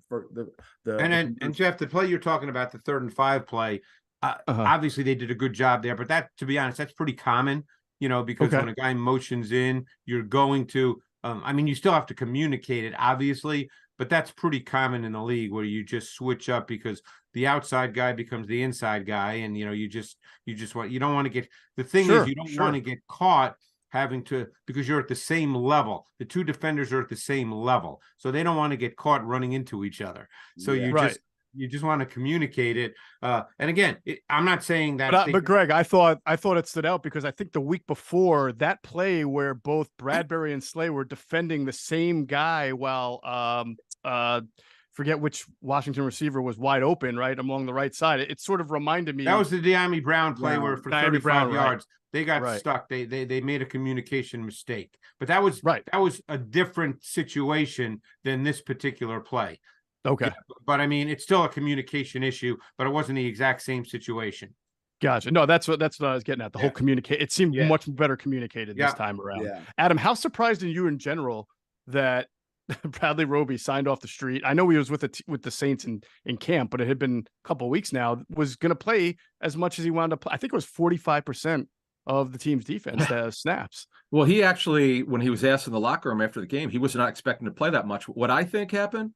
And Jeff, the play you're talking about, the 3rd and 5 play, obviously they did a good job there, but that, to be honest, that's pretty common, because when a guy motions in, you're going to, I mean, you still have to communicate it, obviously, but that's pretty common in the league where you just switch up because the outside guy becomes the inside guy, and you don't want to get, the thing is, you don't want to get caught having to, because you're at the same level. The two defenders are at the same level, so they don't want to get caught running into each other. So you just want to communicate it. And again, I'm not saying that. But Greg, I thought it stood out because I think the week before, that play where both Bradbury and Slay were defending the same guy while forget which Washington receiver was wide open, right along the right side. It sort of reminded me. That was the Dyami Brown play where for 35 yards they got stuck. They made a communication mistake. But that was a different situation than this particular play. Okay. Yeah, but I mean, it's still a communication issue, but it wasn't the exact same situation. Gotcha. No, that's what I was getting at. The whole communicate. It seemed much better communicated this time around. Yeah. Adam, how surprised are you in general that Bradley Roby signed off the street? I know he was with the Saints in camp, but it had been a couple of weeks now. Was going to play as much as he wound up. I think it was 45% of the team's defense snaps. Well, he actually, when he was asked in the locker room after the game, he was not expecting to play that much. What I think happened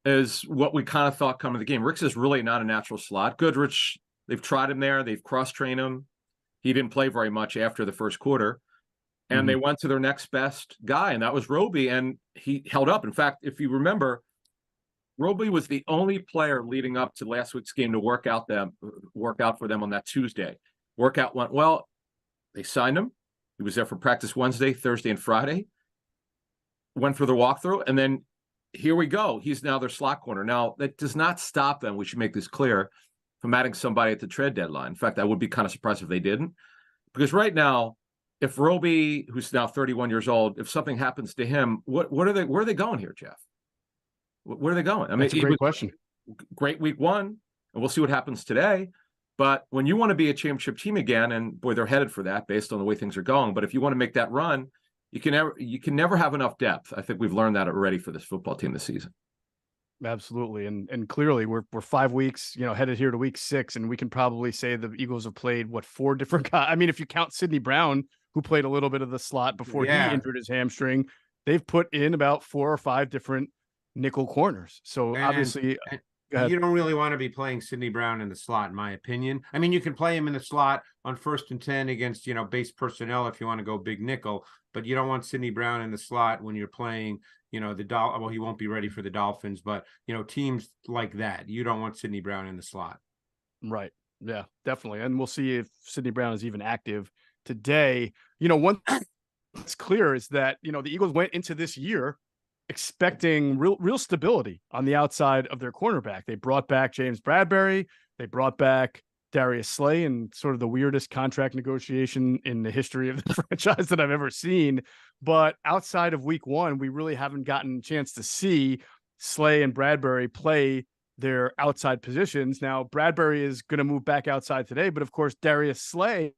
is what we kind of thought coming to the game. Ricks is really not a natural slot. Goodrich, they've tried him there. They've cross-trained him. He didn't play very much after the first quarter. And they went to their next best guy, and that was Roby, and he held up. In fact, if you remember, Roby was the only player leading up to last week's game to work out for them on that Tuesday. Workout went well. They signed him. He was there for practice Wednesday, Thursday, and Friday. Went for the walkthrough, and then here we go. He's now their slot corner. Now, that does not stop them, we should make this clear, from adding somebody at the trade deadline. In fact, I would be kind of surprised if they didn't. Because right now, if Roby, who's now 31 years old, if something happens to him, where are they going here, Jeff? Where are they going? I mean, that's a great question. Great week one, and we'll see what happens today. But when you want to be a championship team again, and boy, they're headed for that based on the way things are going. But if you want to make that run, you can never have enough depth. I think we've learned that already for this football team this season. Absolutely. And clearly we're 5 weeks, headed here to week 6, and we can probably say the Eagles have played 4 different guys. I mean, if you count Sidney Brown, who played a little bit of the slot before he injured his hamstring, they've put in about 4 or 5 different nickel corners. So obviously you don't really want to be playing Sidney Brown in the slot, in my opinion. I mean, you can play him in the slot on 1st and 10 against, base personnel if you want to go big nickel, but you don't want Sidney Brown in the slot when you're playing, well, he won't be ready for the Dolphins, but, teams like that, you don't want Sidney Brown in the slot. Right. Yeah, definitely. And we'll see if Sidney Brown is even active today. One thing that's clear is that, the Eagles went into this year expecting real stability on the outside of their cornerback. They brought back James Bradbury. They brought back Darius Slay in sort of the weirdest contract negotiation in the history of the franchise that I've ever seen. But outside of week 1, we really haven't gotten a chance to see Slay and Bradbury play their outside positions. Now, Bradbury is going to move back outside today, but of course, Darius Slay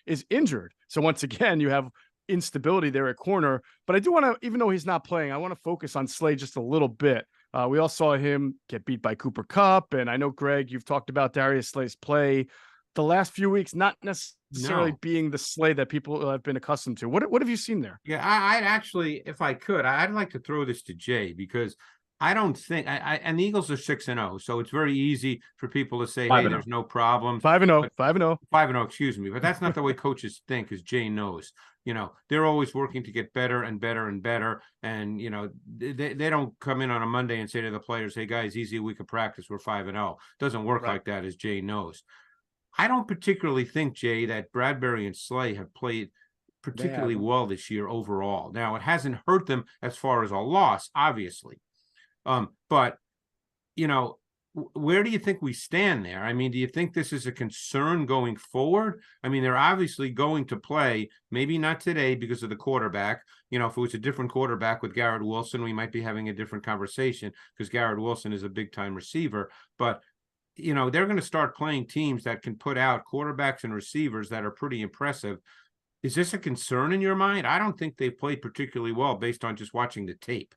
is injured. So once again, you have instability there at corner. But I do want to, even though he's not playing, I want to focus on Slay just a little bit. We all saw him get beat by Cooper Kupp. And I know, Greg, you've talked about Darius Slay's play the last few weeks, not necessarily being the Slay that people have been accustomed to. What have you seen there? Yeah, I'd actually, if I could, I'd like to throw this to Jay, because I don't think and the Eagles are 6-0, so it's very easy for people to say, hey, there's no problem. 5-0, 5-0. 5-0, excuse me. But that's not the way coaches think, as Jay knows. They're always working to get better and better and better. And, they don't come in on a Monday and say to the players, hey, guys, easy week of practice, we're 5-0. It doesn't work like that, as Jay knows. I don't particularly think, Jay, that Bradbury and Slay have played particularly well this year overall. Now, it hasn't hurt them as far as a loss, obviously. But, where do you think we stand there? I mean, do you think this is a concern going forward? I mean, they're obviously going to play, maybe not today because of the quarterback. If it was a different quarterback with Garrett Wilson, we might be having a different conversation, because Garrett Wilson is a big-time receiver. But, they're going to start playing teams that can put out quarterbacks and receivers that are pretty impressive. Is this a concern in your mind? I don't think they've played particularly well based on just watching the tape.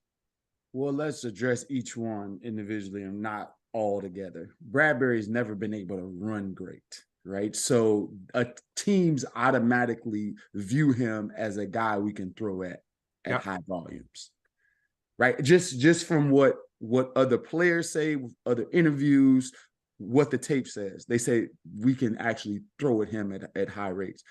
Well, let's address each one individually and not all together. Bradbury's never been able to run great, right? So teams automatically view him as a guy we can throw at. at high volumes, right? Just from what other players say, other interviews, what the tape says. They say we can actually throw at him at high rates.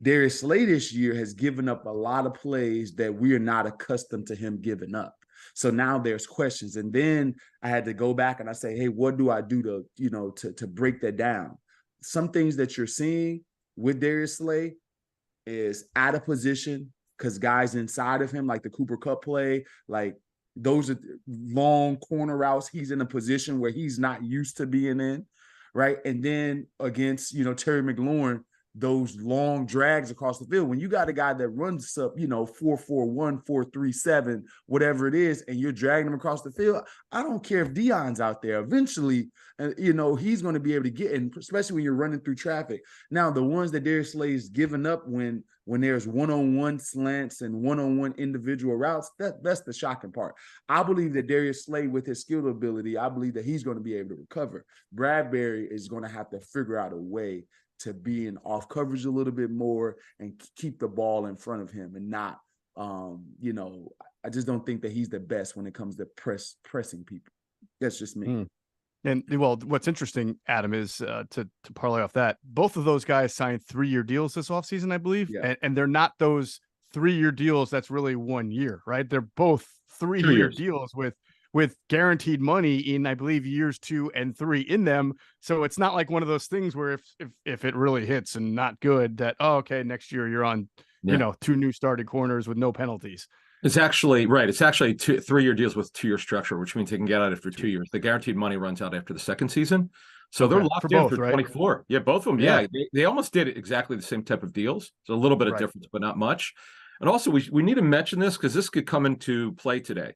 Darius Slay this year has given up a lot of plays that we are not accustomed to him giving up. So now there's questions. And then I had to go back and I say, hey, what do I do to break that down? Some things that you're seeing with Darius Slay is out of position because guys inside of him, like the Cooper Kupp play, like those are long corner routes. He's in a position where he's not used to being in, right? And then against, Terry McLaurin, those long drags across the field. When you got a guy that runs up, 4.41, 4.37, whatever it is, and you're dragging him across the field, I don't care if Deion's out there. Eventually, he's going to be able to get in, especially when you're running through traffic. Now, the ones that Darius Slay is giving up when there's one-on-one slants and one-on-one individual routes, that's the shocking part. I believe that Darius Slay, with his skill ability, I believe that he's going to be able to recover. Bradbury is going to have to figure out a way to be in off coverage a little bit more and keep the ball in front of him and not, I just don't think that he's the best when it comes to pressing people. That's just me. And well, what's interesting, Adam, is to parlay off that, both of those guys signed 3-year deals this offseason, I believe. Yeah. And they're not those 3-year deals that's really 1 year, right? They're both 3-year deals with guaranteed money in, I believe, years 2 and 3 in them. So it's not like one of those things where if it really hits and not good, that, okay, next year you're on, 2 new started corners with no penalties. It's actually right. It's actually 3-year deals with 2-year structure, which means they can get out after 2 years. The guaranteed money runs out after the second season. So they're locked in both, for right? 24. Yeah, both of them. Yeah. They almost did exactly the same type of deals. So a little bit of difference, but not much. And also we need to mention this because this could come into play today.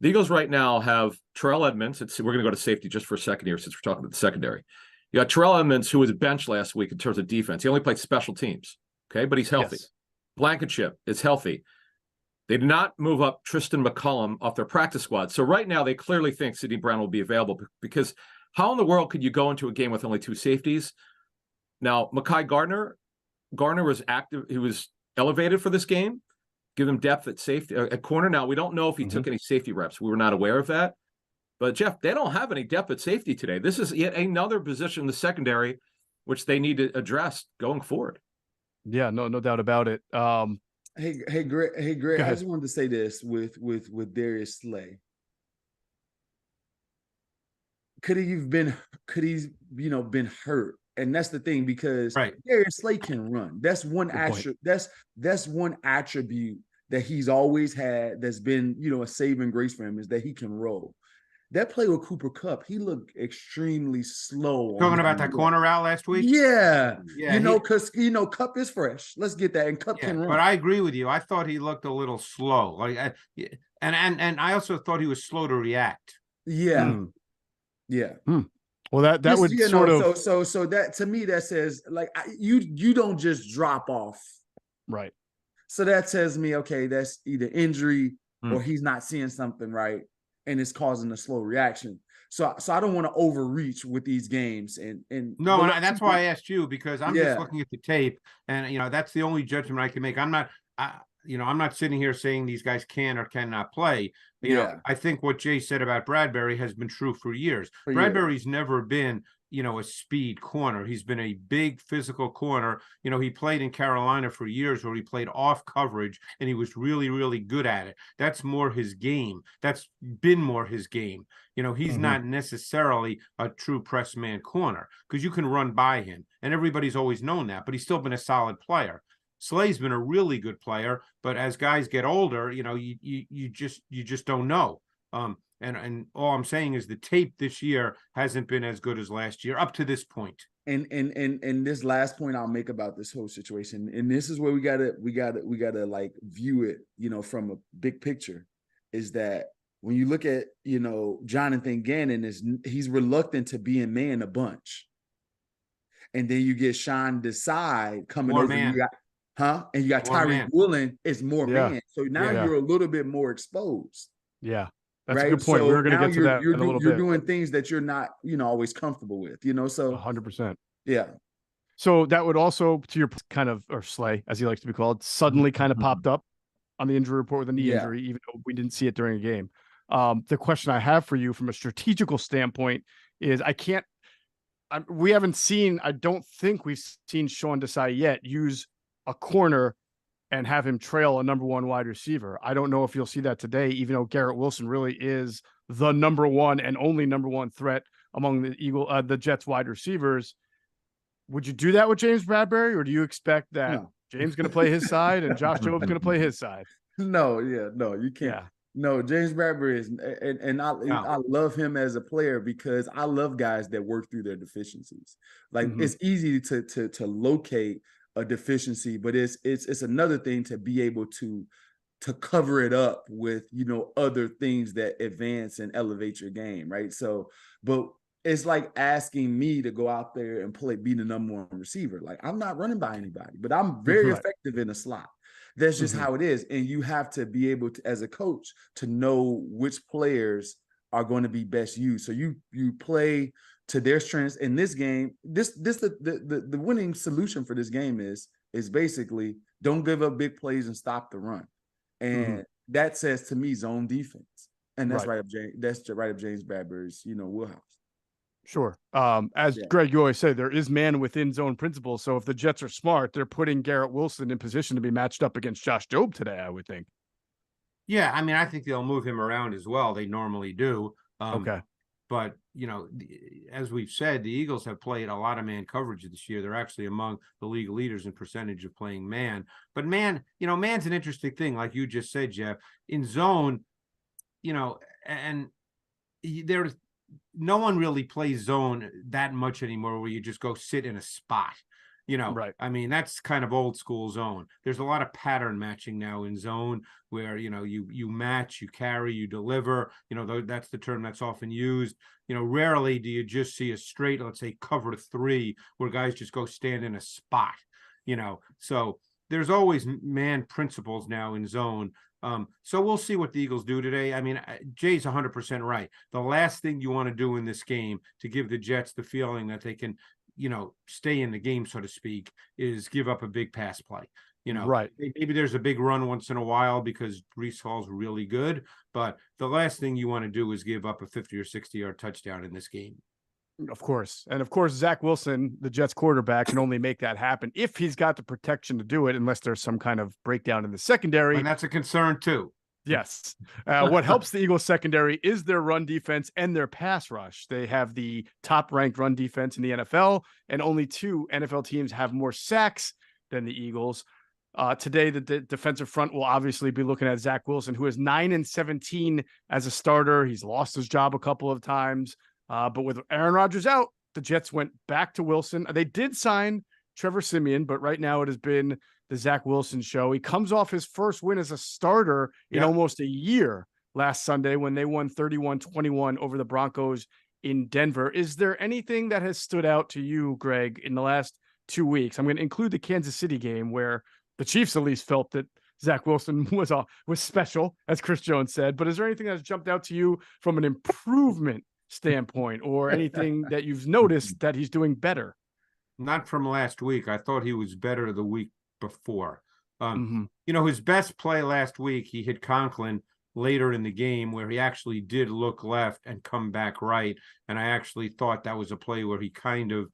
The Eagles right now have Terrell Edmonds. We're going to go to safety just for a second here since we're talking about the secondary. You got Terrell Edmonds, who was benched last week in terms of defense. He only played special teams, okay, but he's healthy. Yes. Blankenship is healthy. They did not move up Tristan McCullum off their practice squad. So right now they clearly think Sidney Brown will be available because how in the world could you go into a game with only 2 safeties? Now, Mekhi Gardner was active. He was elevated for this game. Give him depth at safety at corner. Now, we don't know if he took any safety reps. We were not aware of that. But, Jeff, they don't have any depth at safety today. This is yet another position in the secondary which they need to address going forward. Yeah, no doubt about it. Hey, Greg. I just wanted to say this with Darius Slay. Could he been hurt? And that's the thing, because Darius Slay can run. That's one that's one attribute that he's always had that's been, a saving grace for him, is that he can roll. That play with Cooper Kupp, he looked extremely slow. Talking about that corner route last week? Yeah. Because Kupp is fresh. Let's get that. And Kupp can run. But I agree with you. I thought he looked a little slow. And I also thought he was slow to react. Yeah. Yeah. Well, that would sort of so that, to me, that says, like, you don't just drop off, right? So that says me, okay, that's either injury or he's not seeing something right, and it's causing a slow reaction. So I don't want to overreach with these games, and that's why I asked you, because I'm just looking at the tape, and that's the only judgment I can make. I'm not sitting here saying these guys can or cannot play. I think what Jay said about Bradbury has been true for years. Bradbury's never been, a speed corner. He's been a big physical corner. He played in Carolina for years where he played off coverage and he was really, really good at it. That's more his game. That's been more his game. He's not necessarily a true press man corner because you can run by him, and everybody's always known that, but he's still been a solid player. Slay's been a really good player, but as guys get older, you just don't know. And all I'm saying is the tape this year hasn't been as good as last year up to this point. And this last point I'll make about this whole situation, and this is where we gotta like view it, from a big picture, is that when you look at, Jonathan Gannon, he's reluctant to be in man a bunch. And then you get Sean Desai coming over. And you got Tyreek Woolen is more man. So now you're a little bit more exposed. Yeah. That's a good point. We're going to get to that in a little bit. You're doing things that you're not, always comfortable with, so 100%. Yeah. So that would also, to your kind of, or Slay, as he likes to be called, suddenly kind of popped up on the injury report with a knee injury, even though we didn't see it during a game. The question I have for you from a strategical standpoint is we haven't seen, I don't think we've seen Sean Desai yet use a corner and have him trail a number one wide receiver. I don't know if you'll see that today, even though Garrett Wilson really is the number one and only number one threat among the Jets wide receivers. Would you do that with James Bradbury, or do you expect that James is going to play his side and Josh Jacobs going to play his side? No, you can't. Yeah. No, James Bradbury is, and I love him as a player because I love guys that work through their deficiencies. Like it's easy to locate a deficiency, but it's another thing to be able to cover it up with, other things that advance and elevate your game, right? So, but it's like asking me to go out there and be the number one receiver. Like, I'm not running by anybody, but I'm very effective in the slot. That's just how it is. And you have to be able to, as a coach, to know which players are going to be best used. So you play to their strengths. In this game, the winning solution for this game is basically don't give up big plays and stop the run. And that says to me zone defense. And that's right up James Bradbury's, wheelhouse. Sure. Greg, you always say, there is man within zone principles. So if the Jets are smart, they're putting Garrett Wilson in position to be matched up against Josh Jobe today, I would think. Yeah, I mean, I think they'll move him around as well. They normally do. Okay. But, as we've said, the Eagles have played a lot of man coverage this year. They're actually among the league leaders in percentage of playing man. But man's an interesting thing, like you just said, Jeff. In zone, and there's no one really plays zone that much anymore where you just go sit in a spot. Right. I mean, that's kind of old school zone. There's a lot of pattern matching now in zone where, you match, you carry, you deliver, that's the term that's often used. Rarely do you just see a straight, let's say, cover 3 where guys just go stand in a spot, so there's always man principles now in zone. So we'll see what the Eagles do today. I mean, Jay's 100% right. The last thing you want to do in this game to give the Jets the feeling that they can, stay in the game, so to speak, is give up a big pass play. Right. Maybe there's a big run once in a while because Breece Hall's really good, but the last thing you want to do is give up a 50 or 60-yard touchdown in this game. Of course. And of course, Zack Wilson, the Jets quarterback, can only make that happen if he's got the protection to do it, unless there's some kind of breakdown in the secondary. And that's a concern too. Yes. What helps the Eagles secondary is their run defense and their pass rush. They have the top ranked run defense in the NFL, and only 2 NFL teams have more sacks than the Eagles. Today, the defensive front will obviously be looking at Zack Wilson, who is 9-17 as a starter. He's lost his job a couple of times. But with Aaron Rodgers out, the Jets went back to Wilson. They did sign Trevor Siemian, but right now it has been the Zack Wilson show. He comes off his first win as a starter in almost a year last Sunday when they won 31-21 over the Broncos in Denver. Is there anything that has stood out to you, Greg, in the last 2 weeks? I'm going to include the Kansas City game where the Chiefs at least felt that Zack Wilson was special, as Chris Jones said. But is there anything that's jumped out to you from an improvement standpoint, or anything that you've noticed that he's doing better? Not from last week. I thought he was better the week before. His best play last week, he hit Conklin later in the game where he actually did look left and come back right. And I actually thought that was a play where he kind of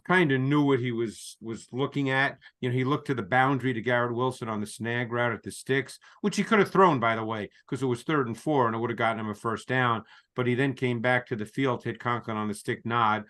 knew what he was looking at. He looked to the boundary to Garrett Wilson on the snag route at the sticks, which he could have thrown, by the way, because it was 3rd and 4 and it would have gotten him a first down. But he then came back to the field, hit Conklin on the stick nod.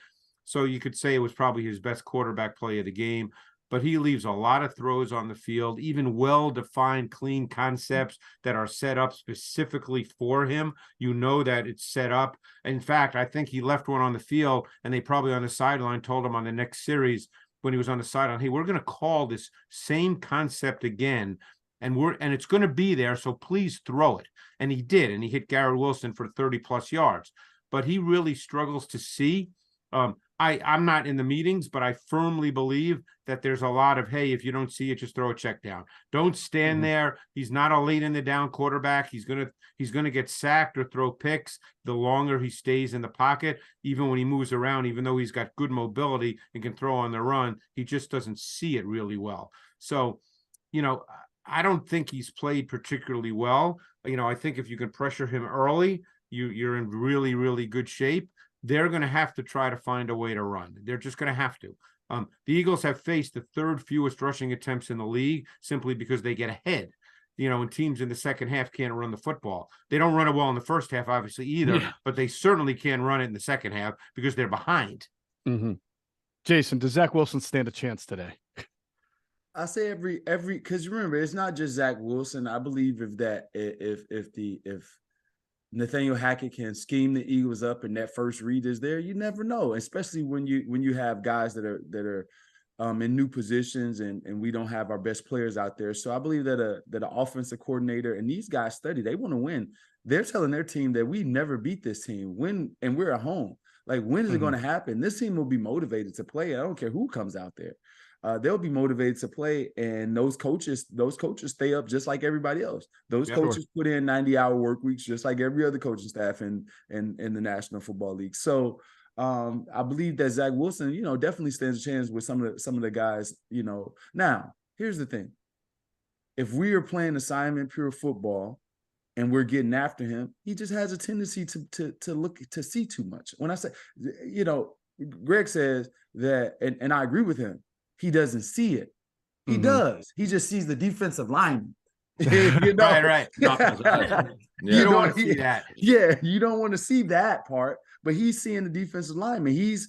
So you could say it was probably his best quarterback play of the game. But he leaves a lot of throws on the field, even well-defined, clean concepts that are set up specifically for him. That it's set up. In fact, I think he left one on the field, and they probably on the sideline told him on the next series when he was on the sideline, hey, we're going to call this same concept again, and it's going to be there, so please throw it. And he did, and he hit Garrett Wilson for 30-plus yards. But he really struggles to see. I'm not in the meetings, but I firmly believe that there's a lot of, hey, if you don't see it, just throw a check down. Don't stand there. He's not a late in the down quarterback. He's gonna get sacked or throw picks the longer he stays in the pocket. Even when he moves around, even though he's got good mobility and can throw on the run, he just doesn't see it really well. So, I don't think he's played particularly well. I think if you can pressure him early, you're in really, really good shape. They're going to have to try to find a way to run. They're just going to have to. The Eagles have faced the third fewest rushing attempts in the league simply because they get ahead. And teams in the second half can't run the football. They don't run it well in the first half, obviously, either, but they certainly can run it in the second half because they're behind. Mm-hmm. Jason, does Zack Wilson stand a chance today? I say every because remember, it's not just Zack Wilson. I believe if Nathaniel Hackett can scheme the Eagles up and that first read is there, you never know, especially when you have guys that are in new positions and we don't have our best players out there. So I believe that an offensive coordinator and these guys study, they want to win. They're telling their team that we never beat this team and we're at home. Like, when is it going to happen? This team will be motivated to play. I don't care who comes out there. They'll be motivated to play, and those coaches stay up just like everybody else. Those coaches put in 90-hour work weeks just like every other coaching staff in the National Football League. So I believe that Zack Wilson, definitely stands a chance with some of the guys. Now here's the thing: if we are playing assignment pure football and we're getting after him, he just has a tendency to see too much. When I say, Greg says that, and I agree with him. He doesn't see it. He does. He just sees the defensive lineman. Right. You don't want to see that. Yeah, you don't want to see that part. But he's seeing the defensive lineman. He's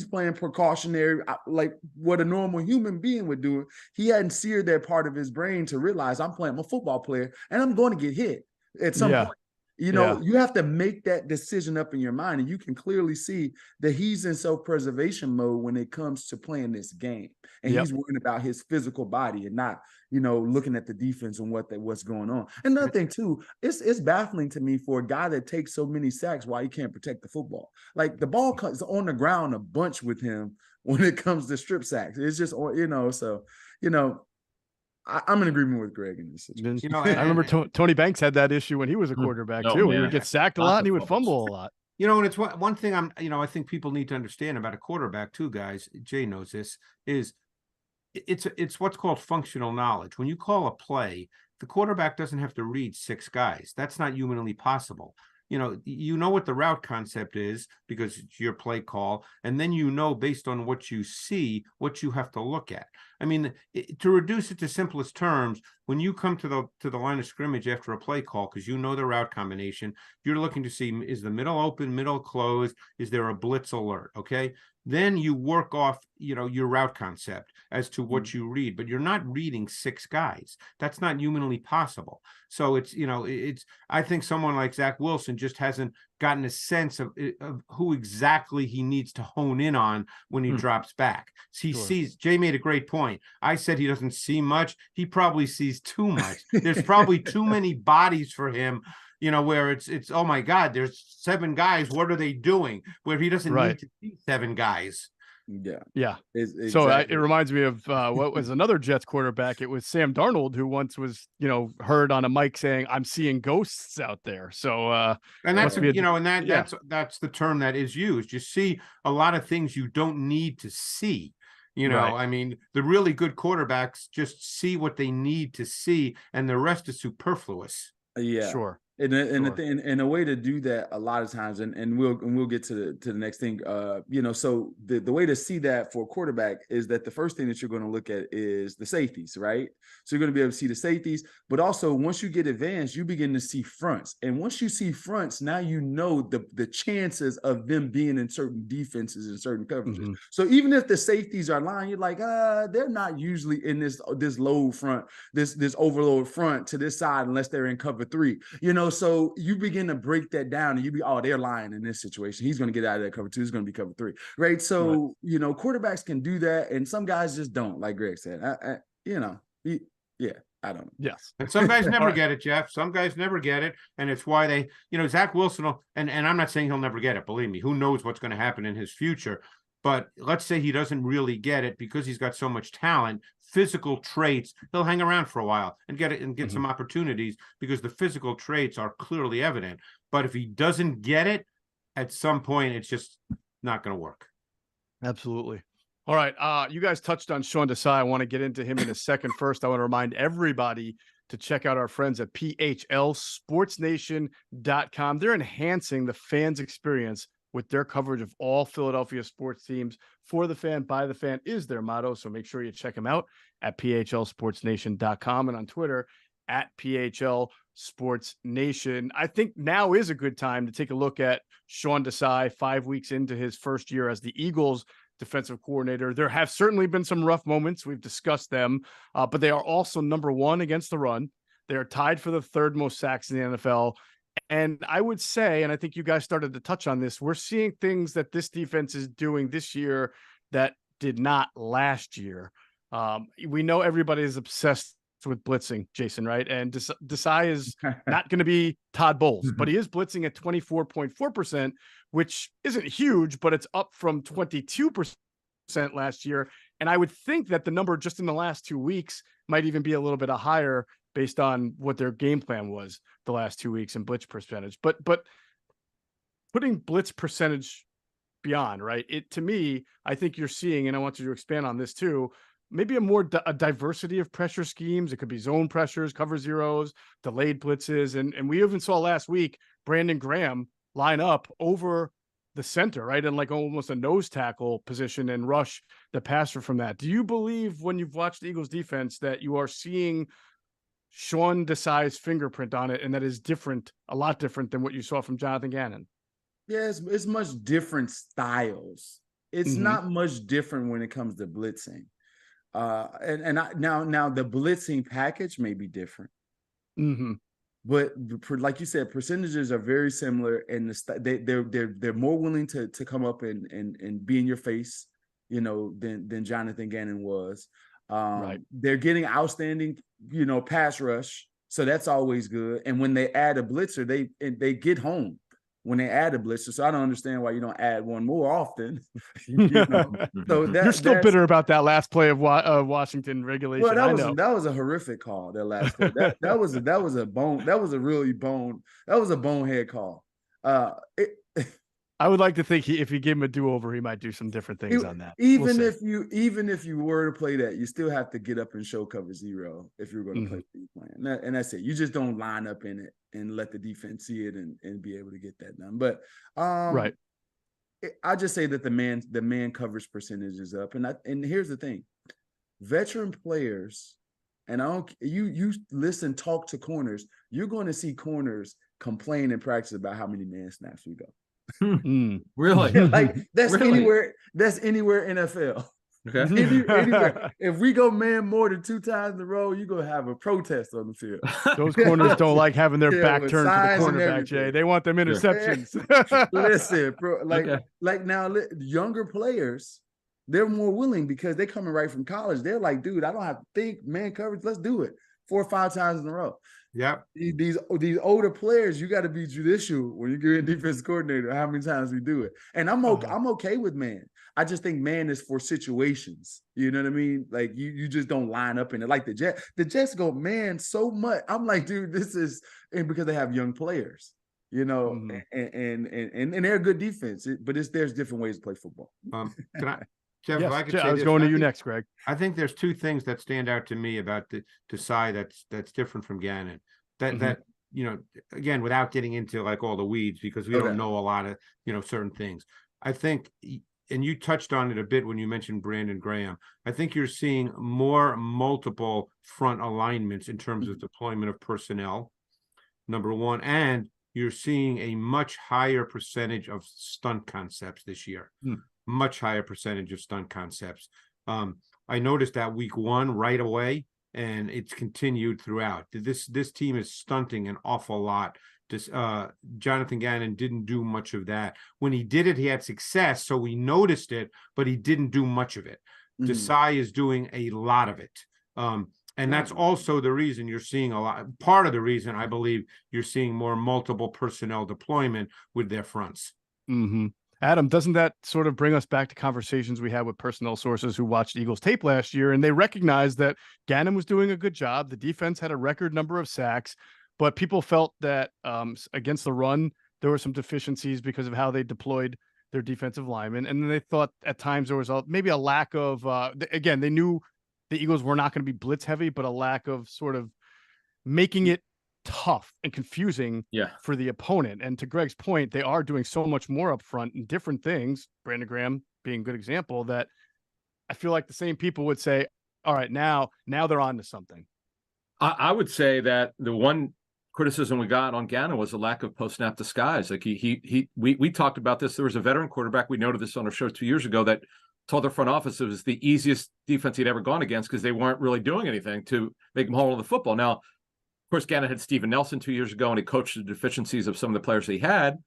playing precautionary, like what a normal human being would do. He hadn't seared that part of his brain to realize I'm a football player and I'm going to get hit at some point. You have to make that decision up in your mind, and you can clearly see that he's in self-preservation mode when it comes to playing this game. And he's worrying about his physical body and not, looking at the defense and what's going on. Another thing too, it's baffling to me for a guy that takes so many sacks why he can't protect the football. Like, the ball is on the ground a bunch with him when it comes to strip sacks. It's just, I'm in agreement with Greg in this situation. I remember Tony Banks had that issue when he was a quarterback too. Man. He would get sacked a lot and he would fumble a lot. And it's one thing I think people need to understand about a quarterback too, guys. Jay knows this, is it's what's called functional knowledge. When you call a play, the quarterback doesn't have to read 6 guys. That's not humanly possible. You know what the route concept is because it's your play call, and then based on what you see, what you have to look at. I mean, to reduce it to simplest terms, when you come to the line of scrimmage after a play call, because the route combination, you're looking to see, is the middle open, middle closed, is there a blitz alert? Okay. Then you work off, your route concept as to what you read, but you're not reading 6 guys. That's not humanly possible. So I think someone like Zack Wilson just hasn't gotten a sense of who exactly he needs to hone in on when he drops back. He sees, Jay made a great point. I said he doesn't see much. He probably sees too much. There's probably too many bodies for him, where it's, oh my God, there's 7 guys. What are they doing? Where he doesn't need to see 7 guys. Yeah. Exactly. So it reminds me of what was another Jets quarterback. It was Sam Darnold, who once was, heard on a mic saying, "I'm seeing ghosts out there." So, and that's that's the term that is used. You see a lot of things you don't need to see. I mean, the really good quarterbacks just see what they need to see, and the rest is superfluous. Yeah, sure. And a way to do that a lot of times, and we'll get to the next thing. So the way to see that for a quarterback is that the first thing that you're going to look at is the safeties, right? So you're going to be able to see the safeties, but also once you get advanced, you begin to see fronts. And once you see fronts, now the chances of them being in certain defenses and certain coverages. So even if the safeties are lying, you're like, they're not usually in this low front, this overload front to this side unless they're in cover 3. So you begin to break that down and they're lying in this situation. He's going to get out of that cover 2. It's going to be cover 3, right? So, quarterbacks can do that, and some guys just don't, like Greg said. I don't know. Yes. And some guys never get it, Jeff. Some guys never get it, and it's why they, Zack Wilson, and I'm not saying he'll never get it. Believe me, who knows what's going to happen in his future. But let's say he doesn't really get it because he's got so much talent, physical traits, he'll hang around for a while and get some opportunities because the physical traits are clearly evident. But if he doesn't get it, at some point, it's just not going to work. Absolutely. All right. You guys touched on Sean Desai. I want to get into him in a second. First, I want to remind everybody to check out our friends at PHLSportsNation.com. They're enhancing the fans' experience with their coverage of all Philadelphia sports teams. For the fan, by the fan is their motto. So make sure you check them out at PHLSportsNation.com and on Twitter at PHLSportsNation. I think now is a good time to take a look at Sean Desai 5 weeks into his first year as the Eagles defensive coordinator. There have certainly been some rough moments. We've discussed them, but they are also number one against the run. They are tied for the third most sacks in the NFL. And I would say, and I think you guys started to touch on this, we're seeing things that this defense is doing this year that did not last year. We know everybody is obsessed with blitzing, Jason, right? And Desai is not going to be Todd Bowles, but he is blitzing at 24.4%, which isn't huge, but it's up from 22% last year. And I would think that the number just in the last 2 weeks might even be a little bit higher based on what their game plan was the last 2 weeks in blitz percentage. But putting blitz percentage beyond, right? To me, I think you're seeing, and I want you to expand on this too, maybe a diversity of pressure schemes. It could be zone pressures, cover zeros, delayed blitzes. And we even saw last week, Brandon Graham line up over the center, right? And like almost a nose tackle position and rush the passer from that. Do you believe when you've watched the Eagles defense that you are seeing Sean Desai's fingerprint on it and that is different, a lot different than what you saw from Jonathan Gannon? Yeah, it's much different styles. It's not much different when it comes to blitzing. Now the blitzing package may be different, but like you said, percentages are very similar, and they're more willing to come up and be in your face, than Jonathan Gannon was. Right. They're getting outstanding, pass rush, so that's always good. And when they add a blitzer, they get home when they add a blitzer. So I don't understand why you don't add one more often. So you're still bitter about that last play of Washington regulation. Well, that was a horrific call. That last play. that was a bonehead call. I would like to think if he gave him a do-over, he might do some different things on that. Even if you were to play that, you still have to get up and show cover zero if you're going to play the plan. And that's it. You just don't line up in it and let the defense see it and be able to get that done. But right. I just say that the man coverage percentage is up. And here's the thing. Veteran players, and you listen, talk to corners, you're going to see corners complain in practice about how many man snaps we go. Really? Like that's anywhere NFL. Okay. Anywhere. If we go man more than 2 times in a row, you're gonna have a protest on the field. Those corners don't like having their back turned to the cornerback, Jay. They want them interceptions. Listen, bro, like now younger players, they're more willing because they're coming right from college. They're like, dude, I don't have to think man coverage. Let's do it 4 or 5 times in a row. Yep. These older players, you got to be judicial when you get a defensive coordinator, how many times we do it. And I'm okay with man. I just think man is for situations. You know what I mean? Like you just don't line up in it. Like the Jets go man so much. I'm like, dude, this is because they have young players, and they're a good defense. But there's different ways to play football. Can I? Jeff, yes, if I could say I was going to you next, Greg. I think there's 2 things that stand out to me about the Desai that's different from Gannon. That again, without getting into like all the weeds, because we don't know a lot of certain things. I think, and you touched on it a bit when you mentioned Brandon Graham. I think you're seeing more multiple front alignments in terms of deployment of personnel. Number one, and you're seeing a much higher percentage of stunt concepts this year. Much higher percentage of stunt concepts. I noticed that week 1 right away, and it's continued throughout. This team is stunting an awful lot. Jonathan Gannon didn't do much of that. When he did it, he had success, so we noticed it, but he didn't do much of it. Desai is doing a lot of it. And that's also the reason you're seeing part of the reason I believe you're seeing more multiple personnel deployment with their fronts. Adam, doesn't that sort of bring us back to conversations we had with personnel sources who watched Eagles tape last year, and they recognized that Gannon was doing a good job. The defense had a record number of sacks, but people felt that against the run, there were some deficiencies because of how they deployed their defensive linemen. And then they thought at times there was maybe a lack of, again, they knew the Eagles were not going to be blitz heavy, but a lack of sort of making it tough and confusing for the opponent. And to Greg's point, they are doing so much more up front and different things, Brandon Graham being a good example, that I feel like the same people would say, all right, now they're on to something. I would say that the one criticism we got on Gannon was a lack of post-snap disguise. Like we talked about this. There was a veteran quarterback. We noted this on our show 2 years ago that told their front office it was the easiest defense he'd ever gone against because they weren't really doing anything to make him hold on the football. Now, of course, Gannon had Steven Nelson 2 years ago, and he coached the deficiencies of some of the players he had.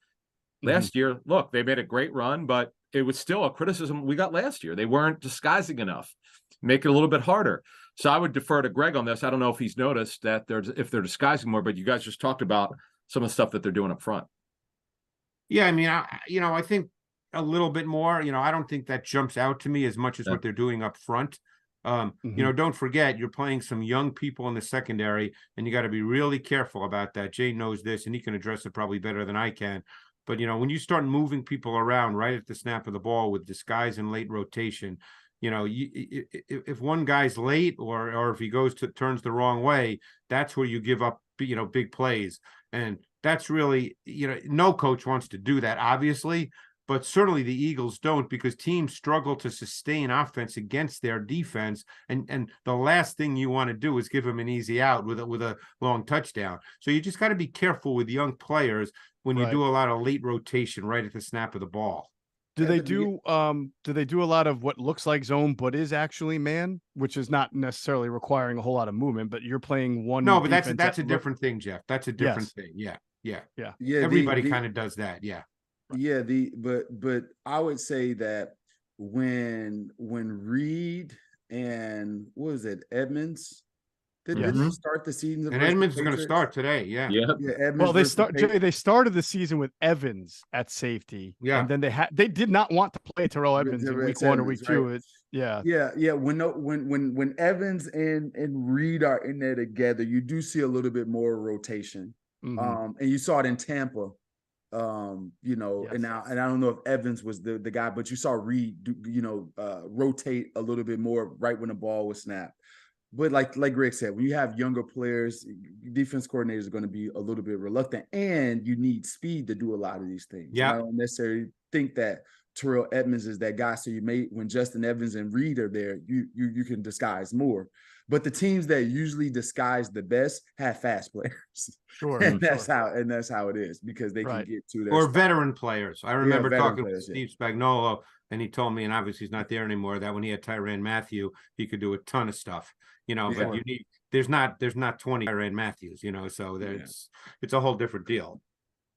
Last year, look, they made a great run, but it was still a criticism we got last year. They weren't disguising enough. Make it a little bit harder. So I would defer to Greg on this. I don't know if he's noticed that if they're disguising more, but you guys just talked about some of the stuff that they're doing up front. Yeah, I mean, I think a little bit more. I don't think that jumps out to me as much as what they're doing up front. Don't forget you're playing some young people in the secondary, and you got to be really careful about that. Jay knows this, and he can address it probably better than I can. But when you start moving people around right at the snap of the ball with disguise and late rotation, if one guy's late or if he turns the wrong way, that's where you give up, big plays. And that's really, no coach wants to do that, obviously, but certainly the Eagles don't, because teams struggle to sustain offense against their defense. And the last thing you want to do is give them an easy out with a long touchdown. So you just got to be careful with young players when you do a lot of late rotation right at the snap of the ball. Do they do a lot of what looks like zone but is actually man, which is not necessarily requiring a whole lot of movement, but you're playing one? No, but that's a different thing, Jeff. That's a different thing. Yeah. Everybody kind of does that. Yeah. Yeah. But I would say that when Reed and what was it, Edmonds? Did they start the season? And Edmonds is going to start today. Yeah. Well, they started the season with Evans at safety. Yeah. And then they did not want to play Terrell Evans in week 1 or week 2. Right? Yeah. When Evans and Reed are in there together, you do see a little bit more rotation. And you saw it in Tampa. And I don't know if Evans was the guy, but you saw Reed rotate a little bit more right when the ball was snapped. But like Greg said, when you have younger players, defense coordinators are going to be a little bit reluctant, and you need speed to do a lot of these things. Yeah. I don't necessarily think that Terrell Edmonds is that guy. So when Justin Evans and Reed are there, you can disguise more. But the teams that usually disguise the best have fast players. Sure. And that's how it is, because they can get to their or veteran players. I remember talking to Steve Spagnuolo, and he told me, and obviously he's not there anymore, that when he had Tyrann Mathieu, he could do a ton of stuff. But there's not 20 Tyrann Matthews, so it's a whole different deal.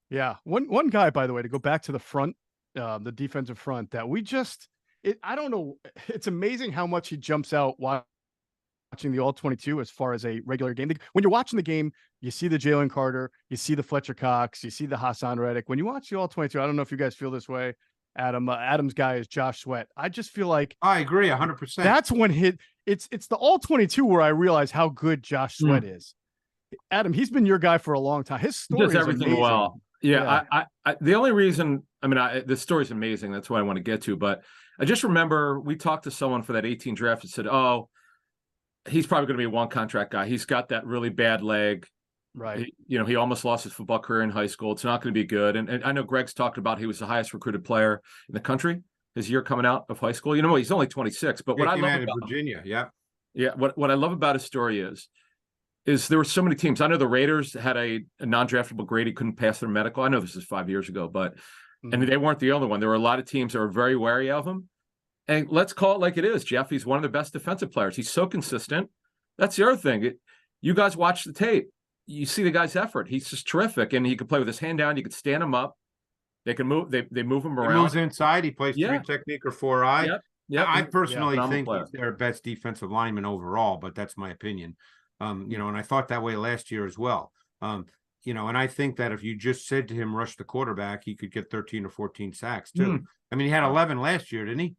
Yeah. One guy, by the way, to go back to the front, the defensive front, that I don't know. It's amazing how much he jumps out watching the All-22 as far as a regular game. When you're watching the game, you see the Jalen Carter, you see the Fletcher Cox, you see the Hassan Reddick. When you watch the All-22, I don't know if you guys feel this way, Adam. Adam's guy is Josh Sweat. I just feel like I agree 100%. That's when it's the All-22 where I realize how good Josh Sweat is. Adam, he's been your guy for a long time. His story does everything amazing. Well. Yeah. I the only reason, this story's amazing. That's what I want to get to. But I just remember we talked to someone for that 18 draft and said, "Oh, he's probably going to be a one contract guy. He's got that really bad leg. Right. He almost lost his football career in high school. It's not going to be good." And I know Greg's talked about he was the highest recruited player in the country his year coming out of high school. He's only 26. But what I love about Virginia, what I love about his story is there were so many teams. I know the Raiders had a non-draftable grade. He couldn't pass their medical. I know this is 5 years ago, but and they weren't the only one. There were a lot of teams that were very wary of him. And let's call it like it is, Jeff. He's one of the best defensive players. He's so consistent. That's the other thing. You guys watch the tape. You see the guy's effort. He's just terrific, and he could play with his hand down. You could stand him up. They can move. They move him around. He moves inside. He plays 3 technique or 4-eye. Yep. I personally think he's their best defensive lineman overall, but that's my opinion. And I thought that way last year as well. And I think that if you just said to him, rush the quarterback, he could get 13 or 14 sacks too. He had 11 last year, didn't he?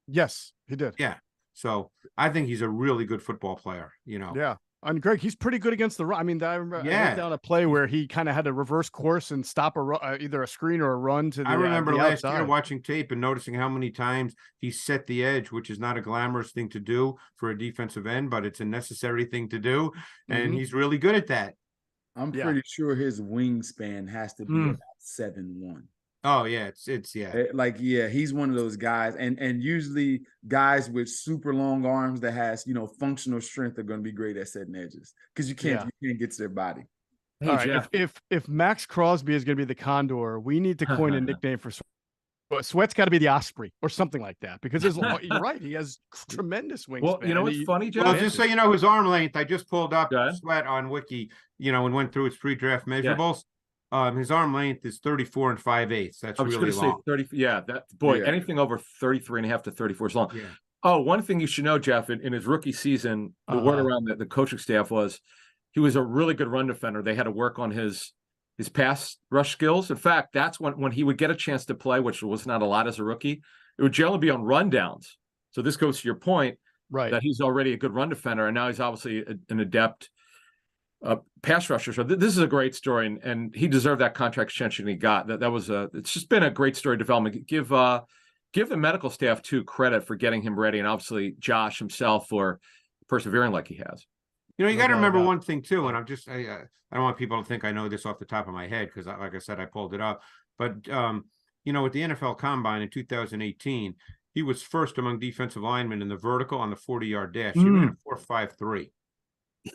Yes, he did. Yeah. So I think he's a really good football player, Yeah. And Greg, he's pretty good against the run. I mean, I remember I wrote down a play where he kind of had to reverse course and stop either a screen or a run to the I remember the last outside. year watching tape and noticing how many times he set the edge, which is not a glamorous thing to do for a defensive end, but it's a necessary thing to do. And he's really good at that. I'm pretty sure his wingspan has to be about 7'1". Oh yeah, it's he's one of those guys, and usually guys with super long arms that has functional strength are going to be great at setting edges because you can't get to their body. Hey, all right, Jeff. if Max Crosby is going to be the Condor, we need to coin a nickname for Sweat's got to be the Osprey or something like that because you're right, he has tremendous wingspan. Well, you know what's funny, Jeff? Well, just so you know, his arm length, I just pulled up Sweat on Wiki, and went through his pre-draft measurables. Yeah. His arm length is 34 5/8. That's really long. I was going to say 30. Yeah, anything over 33 and a half to 34 is long. Yeah. Oh, one thing you should know, Jeff, in his rookie season, the word around the coaching staff was he was a really good run defender. They had to work on his pass rush skills. In fact, that's when he would get a chance to play, which was not a lot as a rookie, it would generally be on rundowns. So this goes to your point, right? That he's already a good run defender, and now he's obviously an adept pass rusher. So this is a great story, and he deserved that contract extension he got. It's just been a great story development. Give the medical staff too credit for getting him ready, and obviously Josh himself for persevering like he has. You got to remember one thing too, and I don't want people to think I know this off the top of my head because, like I said, I pulled it up. But at the NFL Combine in 2018, he was first among defensive linemen in the vertical on the 40-yard dash. He ran a 4.53.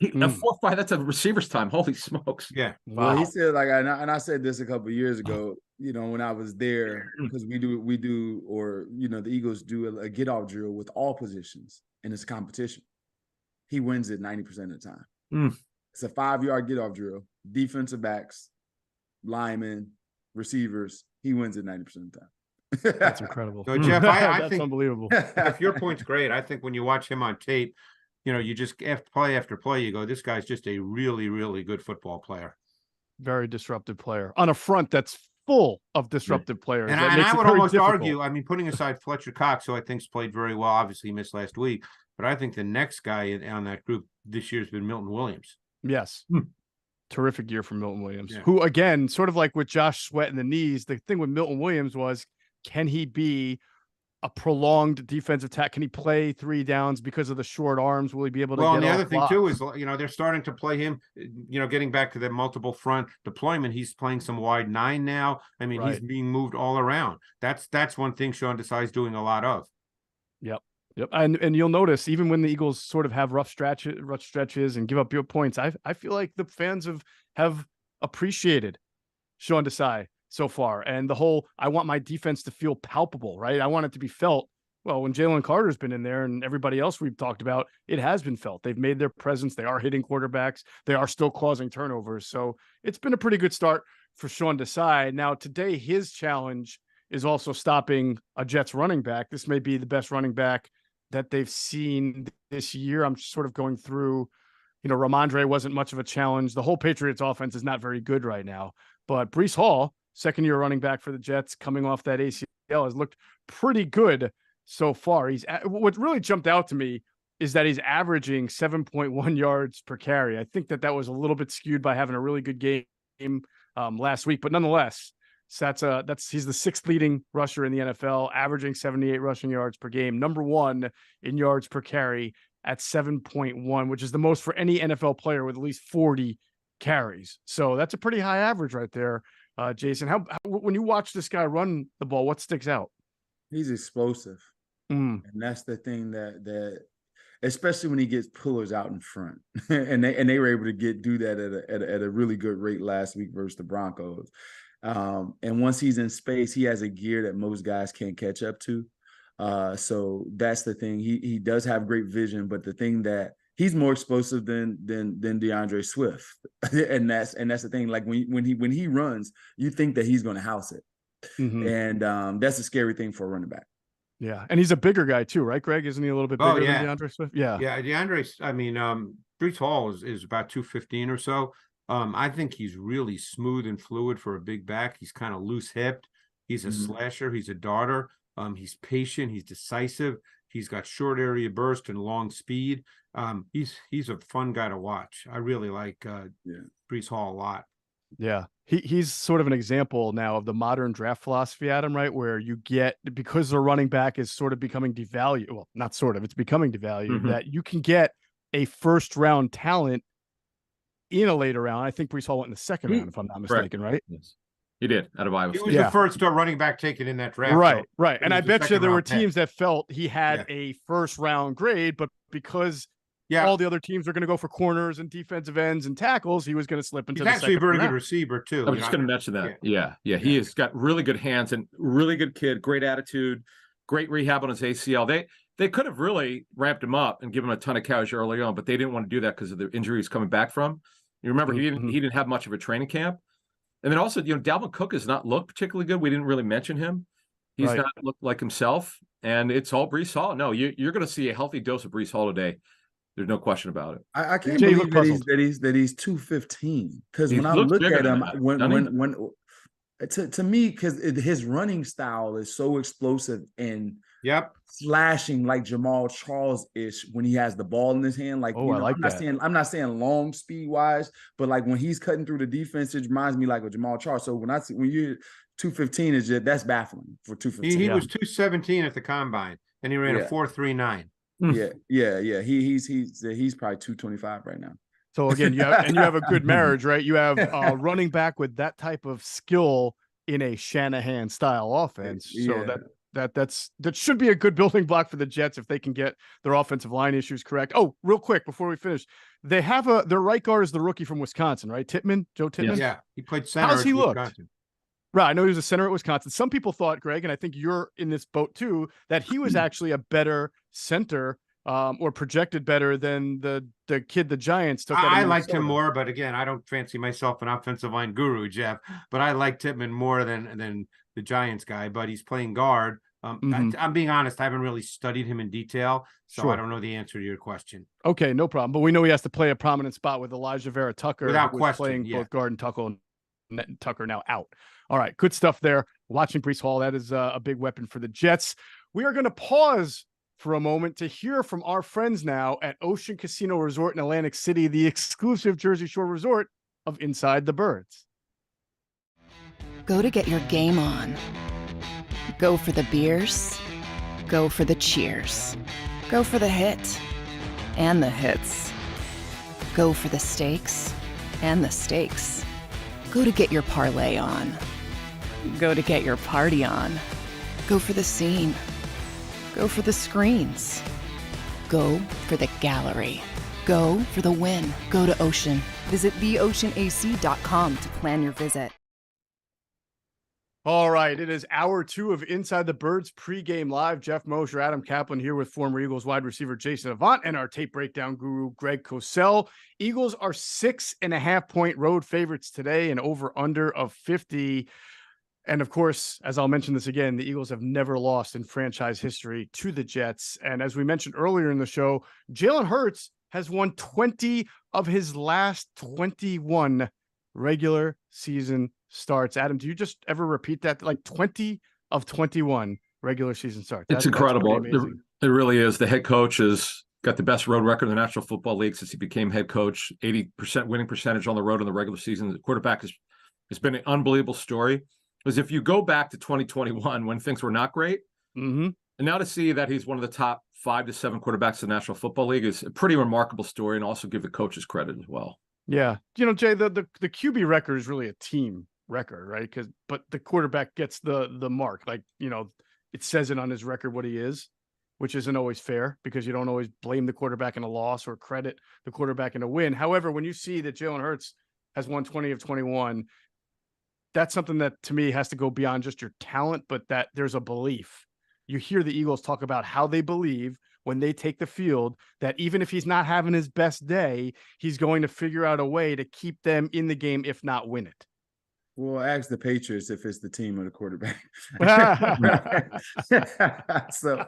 A 4.5, that's a receiver's time. Holy smokes. Yeah. Wow. Well, he said, and I said this a couple of years ago, when I was there, because the Eagles do a get-off drill with all positions in this competition. He wins it 90% of the time. It's a 5-yard get-off drill. Defensive backs, linemen, receivers. He wins it 90% of the time. That's incredible. So, Jeff, I that's think unbelievable. If your point's great, I think when you watch him on tape, you just play after play, you go, this guy's just a really, really good football player. Very disruptive player on a front that's full of disruptive players. And I would almost argue, putting aside Fletcher Cox, who I think's played very well, obviously he missed last week, but I think the next guy on that group this year has been Milton Williams. Yes. Terrific year for Milton Williams, who, again, sort of like with Josh Sweat in the knees, the thing with Milton Williams was, can he be a prolonged defensive attack? Can he play 3 downs because of the short arms? Will he be able to? Well, and the other thing too is, they're starting to play him. Getting back to the multiple front deployment, he's playing some wide 9 now. He's being moved all around. That's one thing Sean Desai's doing a lot of. Yep. And you'll notice even when the Eagles sort of have rough stretches and give up your points, I feel like the fans have appreciated Sean Desai so far. And the whole, I want my defense to feel palpable, right? I want it to be felt. Well, when Jalen Carter's been in there and everybody else we've talked about, it has been felt. They've made their presence. They are hitting quarterbacks. They are still causing turnovers. So it's been a pretty good start for Sean Desai. Now, today, his challenge is also stopping a Jets running back. This may be the best running back that they've seen this year. I'm sort of going through, Ramondre wasn't much of a challenge. The whole Patriots offense is not very good right now, but Breece Hall, second-year running back for the Jets, coming off that ACL, has looked pretty good so far. What really jumped out to me is that he's averaging 7.1 yards per carry. I think that was a little bit skewed by having a really good game last week, but nonetheless, so he's the 6th leading rusher in the NFL, averaging 78 rushing yards per game, number 1 in yards per carry at 7.1, which is the most for any NFL player with at least 40 carries. So that's a pretty high average right there. Jason, how when you watch this guy run the ball, what sticks out? He's explosive, and that's the thing that especially when he gets pullers out in front, and they were able to do that at a really good rate last week versus the Broncos. And once he's in space, he has a gear that most guys can't catch up to. So that's the thing. He does have great vision, but the thing that he's more explosive than DeAndre Swift, and that's the thing. Like when he runs, you think that he's going to house it, and that's a scary thing for a running back. Yeah, and he's a bigger guy too, right, Greg? Isn't he a little bit bigger than DeAndre Swift? Yeah, DeAndre. Breece Hall is about 215 or so. I think he's really smooth and fluid for a big back. He's kind of loose hipped. He's a slasher. He's a darter. He's patient. He's decisive. He's got short area burst and long speed. He's a fun guy to watch. I really like Breece Hall a lot. Yeah. He's sort of an example now of the modern draft philosophy, Adam, right? Where you get, because the running back is sort of becoming devalued. Well, not sort of, it's becoming devalued, that you can get a first round talent in a later round. I think Breece Hall went in the second round, if I'm not mistaken, right? Yes. He did, out of Iowa He State. was the first running back taken in that draft. Right, though. right. And I bet you there were teams that felt he had Yeah. a first round grade, but because all the other teams are going to go for corners and defensive ends and tackles, he was going to slip into He's the actually a second very round. good receiver, too. I was just going to mention that. Yeah. He has got really good hands and really good kid, great attitude, great rehab on his ACL. They could have really ramped him up and given him a ton of carries early on, but they didn't want to do that because of the injury he's coming back from. You remember, he didn't have much of a training camp. And then also, Dalvin Cook has not looked particularly good. We didn't really mention him. He's not looked like himself. And it's all Breece Hall. No, you're going to see a healthy dose of Breece Hall today. There's no question about it. I can't believe that he's 215. Because when I look at him, to me, because his running style is so explosive and slashing like Jamal Charles-ish when he has the ball in his hand. Like, I'm not saying long speed wise, but like when he's cutting through the defense, it reminds me like of Jamal Charles. So when you're 215, that's baffling for 215. He was 217 at the combine, and he ran a 4.39. Yeah. He's probably 225 right now. So again, you have a good marriage, right? You have a running back with that type of skill in a Shanahan style offense. So that should be a good building block for the Jets if they can get their offensive line issues correct. Oh, real quick before we finish, they have their right guard is the rookie from Wisconsin, right? Joe Tittman. Yeah, he played center. How's he looked? Wisconsin. Right, I know he was a center at Wisconsin. Some people thought, Greg, and I think you're in this boat too, that he was actually a better center or projected better than the kid the Giants took. I liked him more, but again, I don't fancy myself an offensive line guru, Jeff. But I like Tittman more than the Giants guy. But he's playing guard. I'm being honest. I haven't really studied him in detail, so I don't know the answer to your question. Okay, no problem. But we know he has to play a prominent spot with Elijah Vera Tucker, without question, playing both guard and Tucker now out. All right, good stuff there. Watching Breece Hall, that is a big weapon for the Jets. We are going to pause for a moment to hear from our friends now at Ocean Casino Resort in Atlantic City, the exclusive Jersey Shore resort of Inside the Birds. Go to get your game on. Go for the beers. Go for the cheers. Go for the hit and the hits. Go for the stakes and the stakes. Go to get your parlay on. Go to get your party on. Go for the scene. Go for the screens. Go for the gallery. Go for the win. Go to Ocean. Visit theoceanac.com to plan your visit. All right, it is hour 2 of Inside the Birds pregame live. Geoff Mosher, Adam Caplan here with former Eagles wide receiver Jason Avant and our tape breakdown guru Greg Cosell. Eagles are 6.5-point road favorites today, and over under of 50. And of course, as I'll mention this again, the Eagles have never lost in franchise history to the Jets. And as we mentioned earlier in the show, Jalen Hurts has won 20 of his last 21 regular season starts. Adam, do you just ever repeat that? Like 20 of 21 regular season starts. It's incredible. It really is. The head coach has got the best road record in the National Football League since he became head coach. 80% winning percentage on the road in the regular season. The quarterback has been an unbelievable story. Because if you go back to 2021 when things were not great, and now to see that he's one of the top 5 to 7 quarterbacks in the National Football League is a pretty remarkable story, and also give the coaches credit as well. Yeah. Jay, the QB record is really a team record, right? But the quarterback gets the mark. Like, it says it on his record what he is, which isn't always fair because you don't always blame the quarterback in a loss or credit the quarterback in a win. However, when you see that Jalen Hurts has won 20 of 21, that's something that to me has to go beyond just your talent, but that there's a belief. You hear the Eagles talk about how they believe when they take the field that even if he's not having his best day, he's going to figure out a way to keep them in the game, if not win it. Well, ask the Patriots if it's the team or the quarterback. so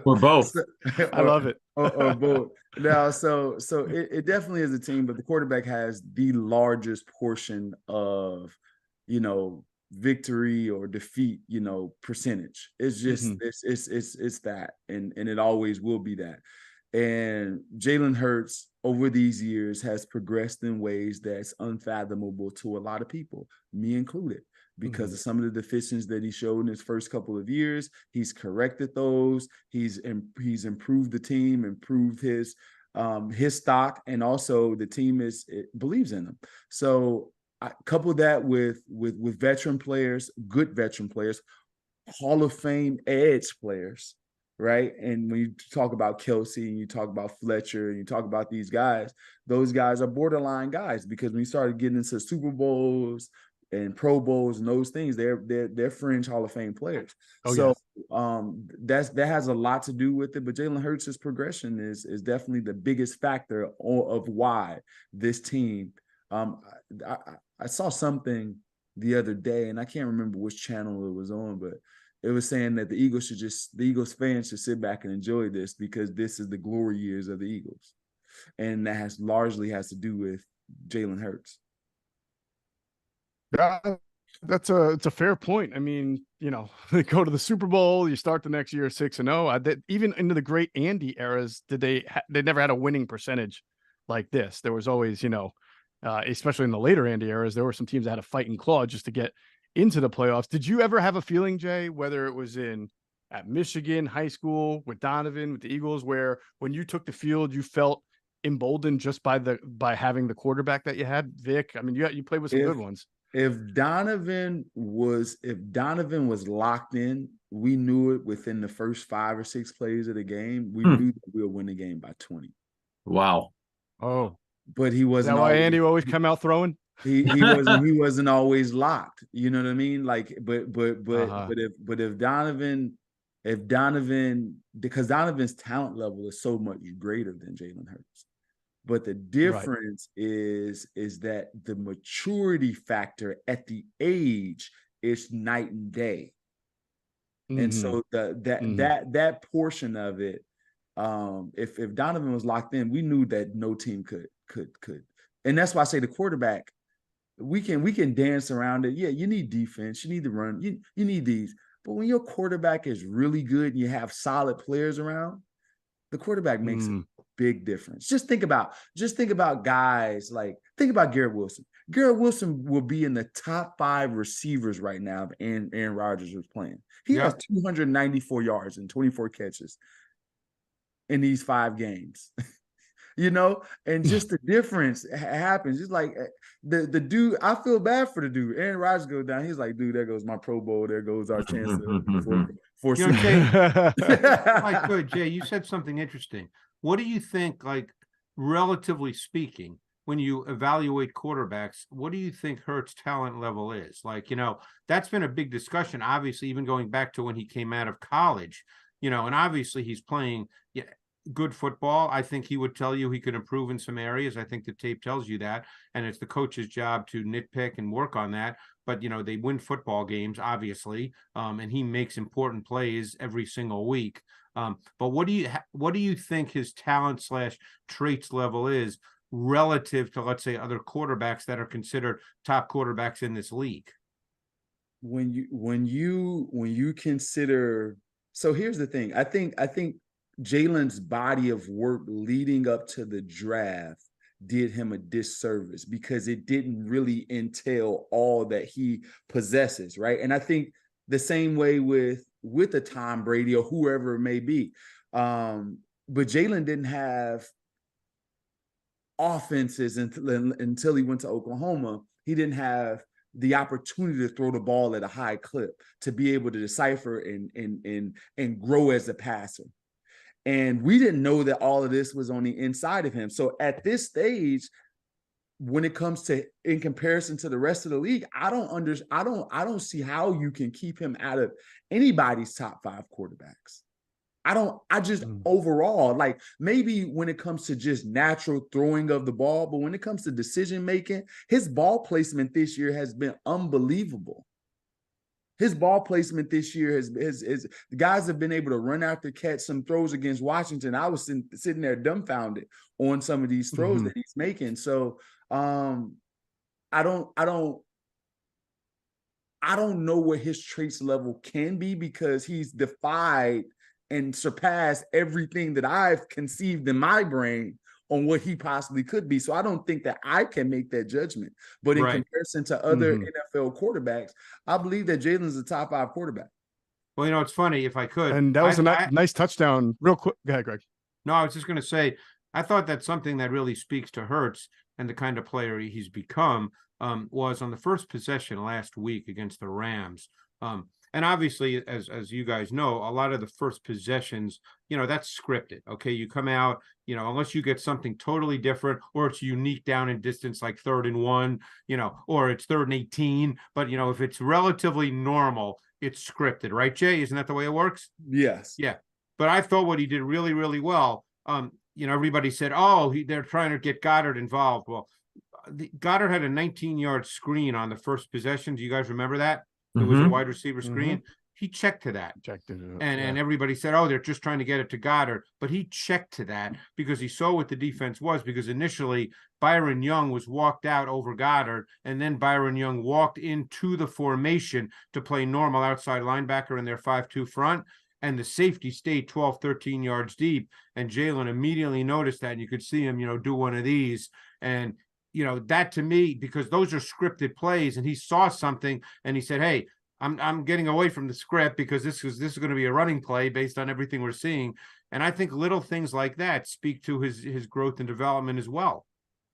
we're both. I love it. Or both. Now, so it definitely is a team, but the quarterback has the largest portion of, victory or defeat, percentage. It's just it's that, and it always will be that. And Jalen Hurts over these years has progressed in ways that's unfathomable to a lot of people, me included, because of some of the deficiencies that he showed in his first couple of years. He's corrected those. He's improved the team, improved his stock, and also the team believes in him. So I couple that with veteran players, good veteran players, Hall of Fame edge players, right? And when you talk about Kelsey and you talk about Fletcher and you talk about these guys, those guys are borderline guys, because when you started getting into Super Bowls and Pro Bowls and those things, they're fringe Hall of Fame players. That has a lot to do with it. But Jalen Hurts' progression is definitely the biggest factor of why this team. I saw something the other day, and I can't remember which channel it was on, but it was saying that the Eagles fans should sit back and enjoy this, because this is the glory years of the Eagles. And that largely has to do with Jalen Hurts. Yeah, it's a fair point. I mean, they go to the Super Bowl, you start the next year 6-0. Even into the great Andy eras, they never had a winning percentage like this. There was always, especially in the later Andy eras, there were some teams that had a fighting claw just to get into the playoffs. Did you ever have a feeling, Jay, whether it was at Michigan, high school, with Donovan, with the Eagles, where when you took the field, you felt emboldened just by having the quarterback that you had, Vic? I mean, you played with some good ones. If Donovan was locked in, we knew it within the first 5 or 6 plays of the game. We knew that we'll win the game by 20. Wow. Oh, but he wasn't. Is that why Andy always come out throwing? He wasn't always locked. You know what I mean? Like, but if Donovan, because Donovan's talent level is so much greater than Jalen Hurts. But the difference is that the maturity factor at the age is night and day. And so that portion of it, if Donovan was locked in, we knew that no team could. And that's why I say the quarterback, we can dance around it. Yeah, you need defense, you need to run, you need these. But when your quarterback is really good and you have solid players around, the quarterback makes a big difference. Just think about guys like, think about Garrett Wilson. Garrett Wilson will be in the top 5 receivers right now if Aaron Rodgers was playing. He has 294 yards and 24 catches in these 5 games. And just the difference happens. It's like the dude, I feel bad for the dude. Aaron Rodgers goes down. He's like, dude, there goes my Pro Bowl. There goes our chance for Jay, Jay, you said something interesting. What do you think, like, relatively speaking, when you evaluate quarterbacks, what do you think Hurts' talent level is? Like, that's been a big discussion, obviously, even going back to when he came out of college, and obviously he's playing good football. I think he would tell you he could improve in some areas. I think the tape tells you that, and it's the coach's job to nitpick and work on that. But they win football games, obviously, and he makes important plays every single week. But what do you think his talent / traits level is relative to, let's say, other quarterbacks that are considered top quarterbacks in this league? When you consider, so here's the thing. I think Jalen's body of work leading up to the draft did him a disservice, because it didn't really entail all that he possesses, right? And I think the same way with a Tom Brady or whoever it may be. But Jalen didn't have offenses until he went to Oklahoma. He didn't have the opportunity to throw the ball at a high clip, to be able to decipher and grow as a passer. And we didn't know that all of this was on the inside of him. So at this stage, when it comes to, in comparison to the rest of the league, I don't see how you can keep him out of anybody's top 5 quarterbacks. Overall, like, maybe when it comes to just natural throwing of the ball, but when it comes to decision making, his ball placement this year has been unbelievable. His ball placement this year is the guys have been able to run out to catch some throws against Washington. I was sitting there dumbfounded on some of these throws that he's making. So I I don't know what his traits level can be because he's defied and surpassed everything that I've conceived in my brain on what he possibly could be. So I don't think that I can make that judgment. But in comparison to other NFL quarterbacks, I believe that Jalen's a top 5 quarterback. Well, it's funny, if I could. And that was a nice touchdown. Real quick. Go ahead, Greg. No, I was just going to say, I thought that something that really speaks to Hurts and the kind of player he's become was on the first possession last week against the Rams. And obviously, as you guys know, a lot of the first possessions, that's scripted. Okay, you come out, unless you get something totally different, or it's unique down in distance, like 3rd and 1, or it's 3rd and 18. But if it's relatively normal, it's scripted, right, Jay? Isn't that the way it works? Yes. Yeah. But I thought what he did really, really well. Everybody said, they're trying to get Goddard involved. Well, Goddard had a 19-yard screen on the first possession. Do you guys remember that? It was a wide receiver screen. He checked to that. And everybody said, they're just trying to get it to Goddard. But he checked to that because he saw what the defense was, because initially Byron Young was walked out over Goddard, and then Byron Young walked into the formation to play normal outside linebacker in their 5-2 front. And the safety stayed 12, 13 yards deep. And Jalen immediately noticed that. And you could see him, do one of these. And that to me, because those are scripted plays, and he saw something and he said, hey, I'm getting away from the script because this is going to be a running play based on everything we're seeing. And I think little things like that speak to his growth and development as well.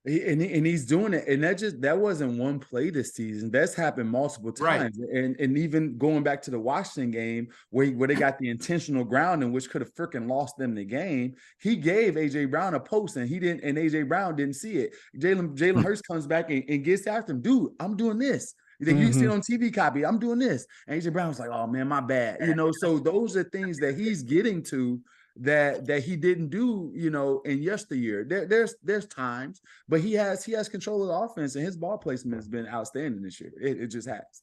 And he's doing it, and that wasn't one play this season. That's happened multiple times, right. And even going back to the Washington game where they got the intentional grounding, which could have freaking lost them the game. He gave AJ Brown a post, and AJ Brown didn't see it. Jalen Hurts comes back and gets after him. Dude, I'm doing this. You think you can see it on TV copy? I'm doing this. And AJ Brown's like, oh man, my bad. So those are things that he's getting to that he didn't do, in yesteryear. There's times, but he has control of the offense, and his ball placement has been outstanding this year. It just has.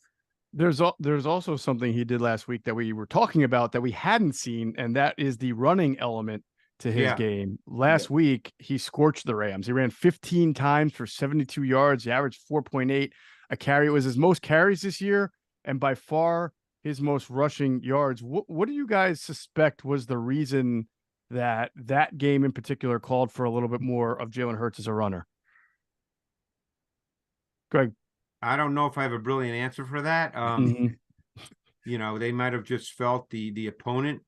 There's also something he did last week that we were talking about that we hadn't seen, and that is the running element to his game. Last week, he scorched the Rams. He ran 15 times for 72 yards. He averaged 4.8 a carry. It was his most carries this year, and by far his most rushing yards. What do you guys suspect was the reason that game in particular called for a little bit more of Jalen Hurts as a runner? Greg? I don't know if I have a brilliant answer for that. They might have just felt the opponent,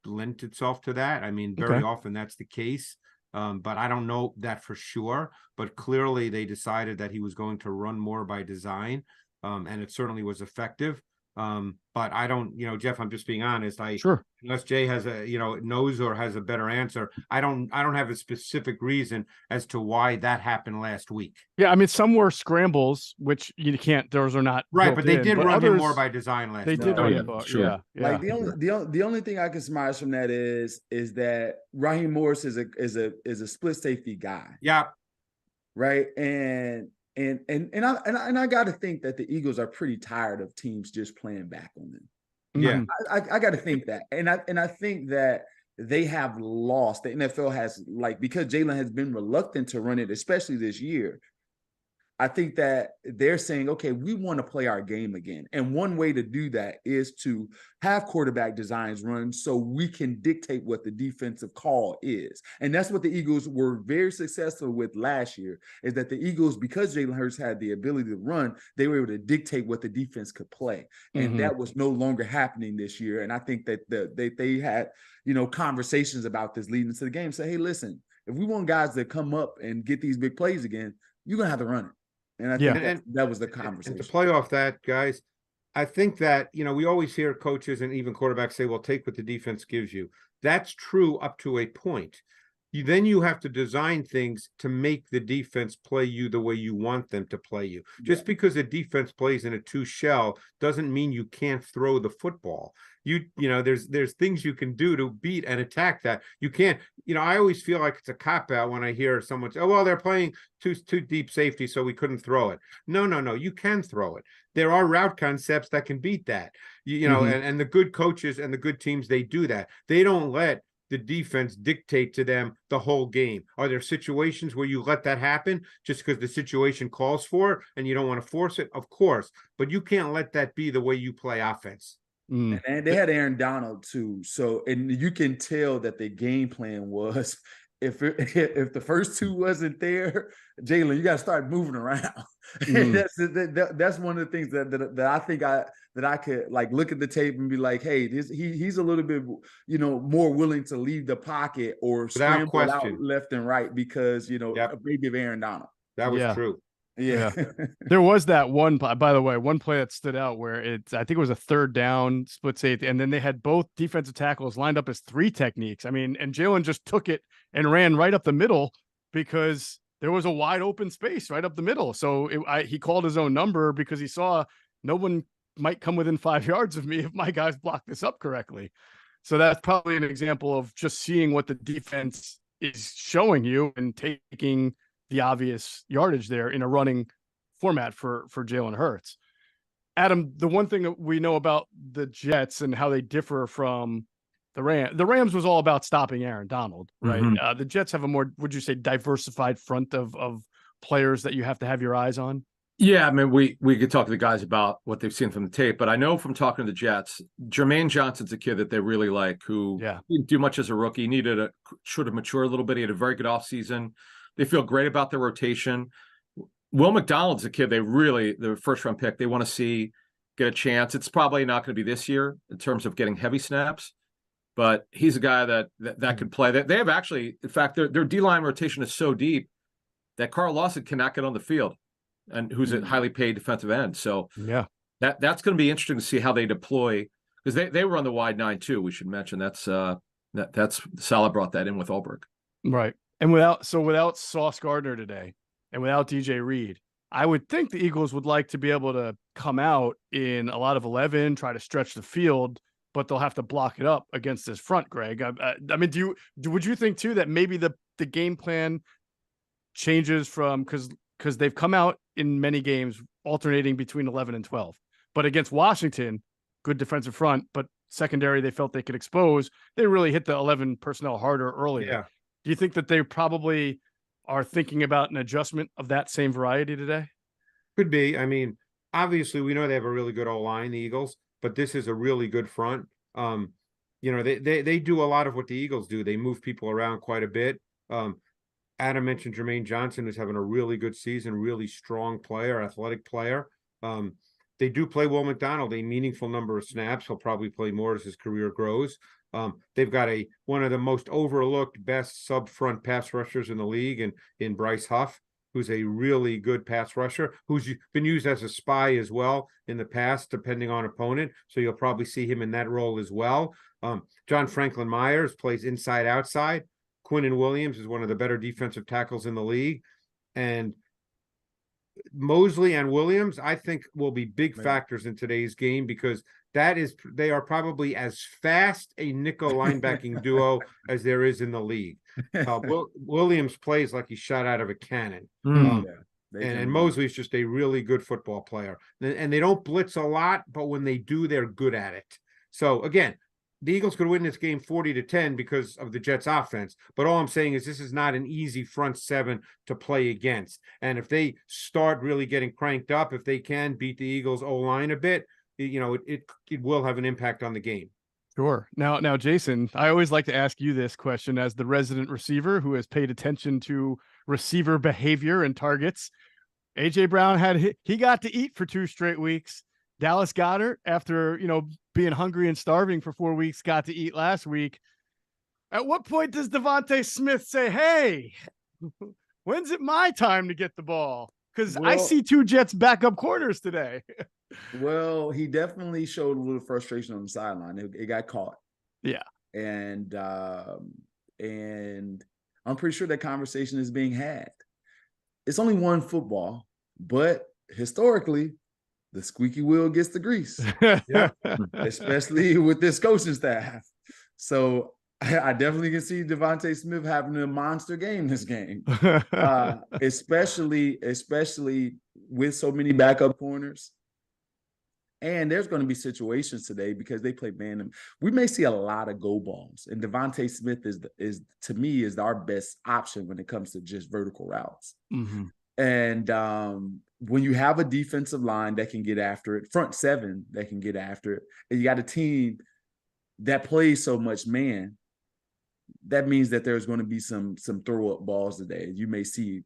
lent itself to that. I mean, very often that's the case. But I don't know that for sure. But clearly they decided that he was going to run more by design. And it certainly was effective. But I don't, Jeff, I'm just being honest. Unless Jay has knows or has a better answer, I don't have a specific reason as to why that happened last week. Yeah, I mean, some were scrambles, which those are not right, but they did run him more by design last week. They did run him, sure. Yeah. Like the only thing I can surmise from that is that Raheem Morris is a split safety guy. Yeah. Right. And I got to think that the Eagles are pretty tired of teams just playing back on them. Yeah, I got to think that, and I think that they have lost. The NFL has, because Jalen has been reluctant to run it, especially this year. I think that they're saying, okay, we want to play our game again. And one way to do that is to have quarterback designs run so we can dictate what the defensive call is. And that's what the Eagles were very successful with last year, is that the Eagles, because Jalen Hurts had the ability to run, they were able to dictate what the defense could play. And that was no longer happening this year. And I think that they had, conversations about this leading into the game. Say, hey, listen, if we want guys to come up and get these big plays again, you're going to have to run it. And I think that was the conversation. And to play off that, guys, I think that, we always hear coaches and even quarterbacks say, well, take what the defense gives you. That's true up to a point. Then you have to design things to make the defense play you the way you want them to play you. Just because a defense plays in a 2 shell doesn't mean you can't throw the football. There's things you can do to beat and attack that. You can't, I always feel like it's a cop-out when I hear someone say, oh, well, they're playing too deep safety, so we couldn't throw it. No, you can throw it. There are route concepts that can beat that. And the good coaches and the good teams, they do that. They don't let the defense dictate to them the whole game? Are there situations where you let that happen just because the situation calls for it and you don't want to force it? Of course, but you can't let that be the way you play offense. And they had Aaron Donald too, so and you can tell that the game plan was if the first two wasn't there, Jalen, you got to start moving around. That's one of the things that I think that I could like look at the tape and be like, hey, he's a little bit more willing to leave the pocket or scramble out left and right because maybe of Aaron Donald. That was true. Yeah. There was that one, by the way, one play that stood out where I think it was a third down, split safety, and then they had both defensive tackles lined up as 3 techniques. I mean, and Jalen just took it and ran right up the middle because there was a wide open space right up the middle. So he called his own number because he saw no one might come within 5 yards of me if my guys block this up correctly. So that's probably an example of just seeing what the defense is showing you and taking the obvious yardage there in a running format for Jalen Hurts. Adam, the one thing that we know about the Jets and how they differ from the Rams was all about stopping Aaron Donald, right? Mm-hmm. The Jets have a more, would you say, diversified front of players that you have to have your eyes on? Yeah, I mean, we could talk to the guys about what they've seen from the tape, but I know from talking to the Jets, Jermaine Johnson's a kid that they really like, who didn't do much as a rookie, should have matured a little bit. He had a very good offseason. They feel great about their rotation. Will McDonald's a kid the first-round pick, they want to see get a chance. It's probably not going to be this year in terms of getting heavy snaps, but he's a guy that could play. They have actually, in fact, their D-line rotation is so deep that Carl Lawson cannot get on the field, and who's a highly paid defensive end. So that's going to be interesting to see how they deploy, because they were on the wide 9 too. We should mention that's Salah brought that in with Ulbrich. Right. And without Sauce Gardner today and without DJ Reed, I would think the Eagles would like to be able to come out in a lot of 11, try to stretch the field, but they'll have to block it up against this front, Greg. I mean, would you think too that maybe the game plan changes from because they've come out in many games alternating between 11 and 12, but against Washington, good defensive front, but secondary they felt they could expose. They really hit the 11 personnel harder earlier. Yeah. Do you think that they probably are thinking about an adjustment of that same variety today? Could be. I mean, obviously, we know they have a really good O-line, the Eagles, but this is a really good front. They do a lot of what the Eagles do. They move people around quite a bit. Adam mentioned Jermaine Johnson is having a really good season, really strong player, athletic player. They do play Will McDonald a meaningful number of snaps. He'll probably play more as his career grows. They've got one of the most overlooked, best sub-front pass rushers in the league in Bryce Huff, who's a really good pass rusher, who's been used as a spy as well in the past, depending on opponent. So you'll probably see him in that role as well. John Franklin Myers plays inside outside. Quinnen Williams is one of the better defensive tackles in the league. And Mosley and Williams, I think, will be big factors in today's game because they are probably as fast a nickel linebacking duo as there is in the league. Williams plays like he's shot out of a cannon. And Mosley's just a really good football player. And they don't blitz a lot, but when they do, they're good at it. So again, the Eagles could win this game 40-10 because of the Jets offense. But all I'm saying is this is not an easy front seven to play against. And if they start really getting cranked up, if they can beat the Eagles O-line a bit, it will have an impact on the game. Sure. Now, Jason, I always like to ask you this question as the resident receiver who has paid attention to receiver behavior and targets. AJ Brown he got to eat for 2 straight weeks. Dallas Goedert, after being hungry and starving for 4 weeks, got to eat last week. At what point does Devontae Smith say, "Hey, when's it my time to get the ball?" Because I see 2 Jets backup corners today. Well, he definitely showed a little frustration on the sideline. It got caught. Yeah. And I'm pretty sure that conversation is being had. It's only one football, but historically, the squeaky wheel gets the grease. Yeah. Especially with this coaching staff. So I definitely can see Devontae Smith having a monster game this game. Especially with so many backup corners. And there's going to be situations today because they play man. We may see a lot of go balls, and Devontae Smith is to me is our best option when it comes to just vertical routes. Mm-hmm. And when you have a defensive line that can get after it, front seven that can get after it, and you got a team that plays so much man, that means that there's going to be some throw up balls today. You may see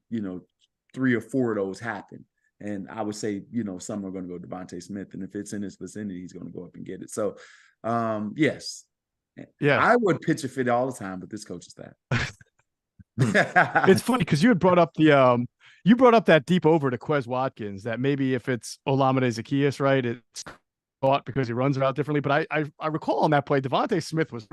3 or 4 of those happen. And I would say, some are going to go Devontae Smith. And if it's in his vicinity, he's going to go up and get it. So, yes. Yeah. I would pitch a fit all the time with this coaching staff. It's funny because you had brought up that deep over to Quez Watkins, that maybe if it's Olamide Zaccheaus, right, it's caught because he runs it out differently. But I recall on that play, Devontae Smith was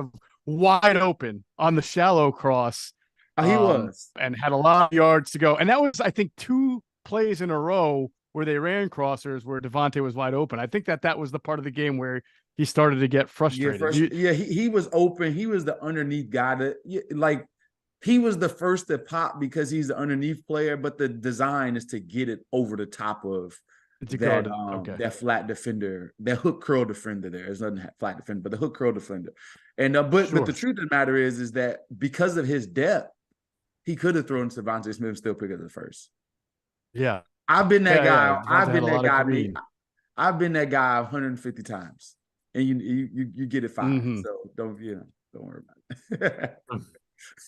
wide open on the shallow cross. He was. And had a lot of yards to go. And that was, I think, 2 plays in a row where they ran crossers where Devontae was wide open. I think that was the part of the game where he started to get frustrated. He was open. He was the underneath guy he was the first to pop because he's the underneath player, but the design is to get it over the top of that flat defender, that hook curl defender there. It's not flat defender, but the hook curl defender. And but the truth of the matter is that because of his depth, he could have thrown to Devontae Smith and still pick up the first. Yeah. I've been that guy. I've been that guy 150 times. And you get it 5. Mm-hmm. So don't worry about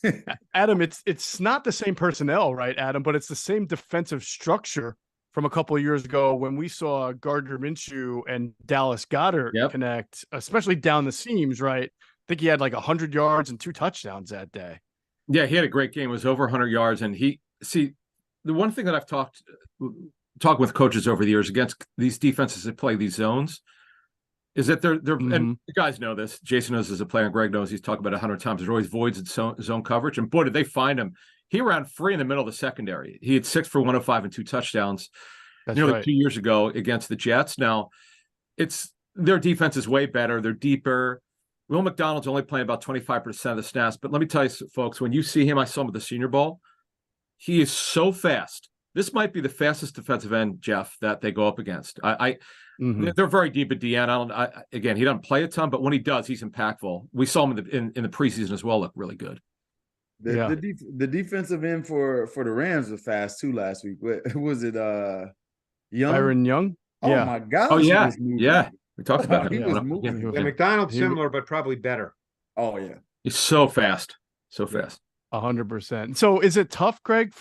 it. Adam, it's not the same personnel, right, Adam, but it's the same defensive structure from a couple of years ago when we saw Gardner Minshew and Dallas Goedert connect, especially down the seams, right? I think he had like 100 yards and 2 touchdowns that day. Yeah, he had a great game. It was over 100 yards. And the one thing that I've talked with coaches over the years against these defenses that play these zones is that they're mm-hmm. and the guys know this. Jason knows as a player, and Greg knows, he's talked about it 100 times. There's always voids in zone coverage. And boy, did they find him. He ran free in the middle of the secondary. He had 6 for 105 and 2 touchdowns nearly 2 years ago against the Jets. Now, their defense is way better. They're deeper. Will McDonald's only playing about 25% of the snaps. But let me tell you, folks, when you see him, I saw him at the Senior Bowl. He is so fast. This might be the fastest defensive end, Jeff, that they go up against. Mm-hmm. They're very deep at DN. Again, he doesn't play a ton, but when he does, he's impactful. We saw him in the preseason as well, look really good. The defensive end for the Rams was fast too last week. What was it? Young? Byron Young? Oh my gosh. Oh yeah. We talked about him. He was moving. Yeah, McDonald's similar, but probably better. Oh yeah. He's so fast. So fast. 100%. So is it tough, Greg,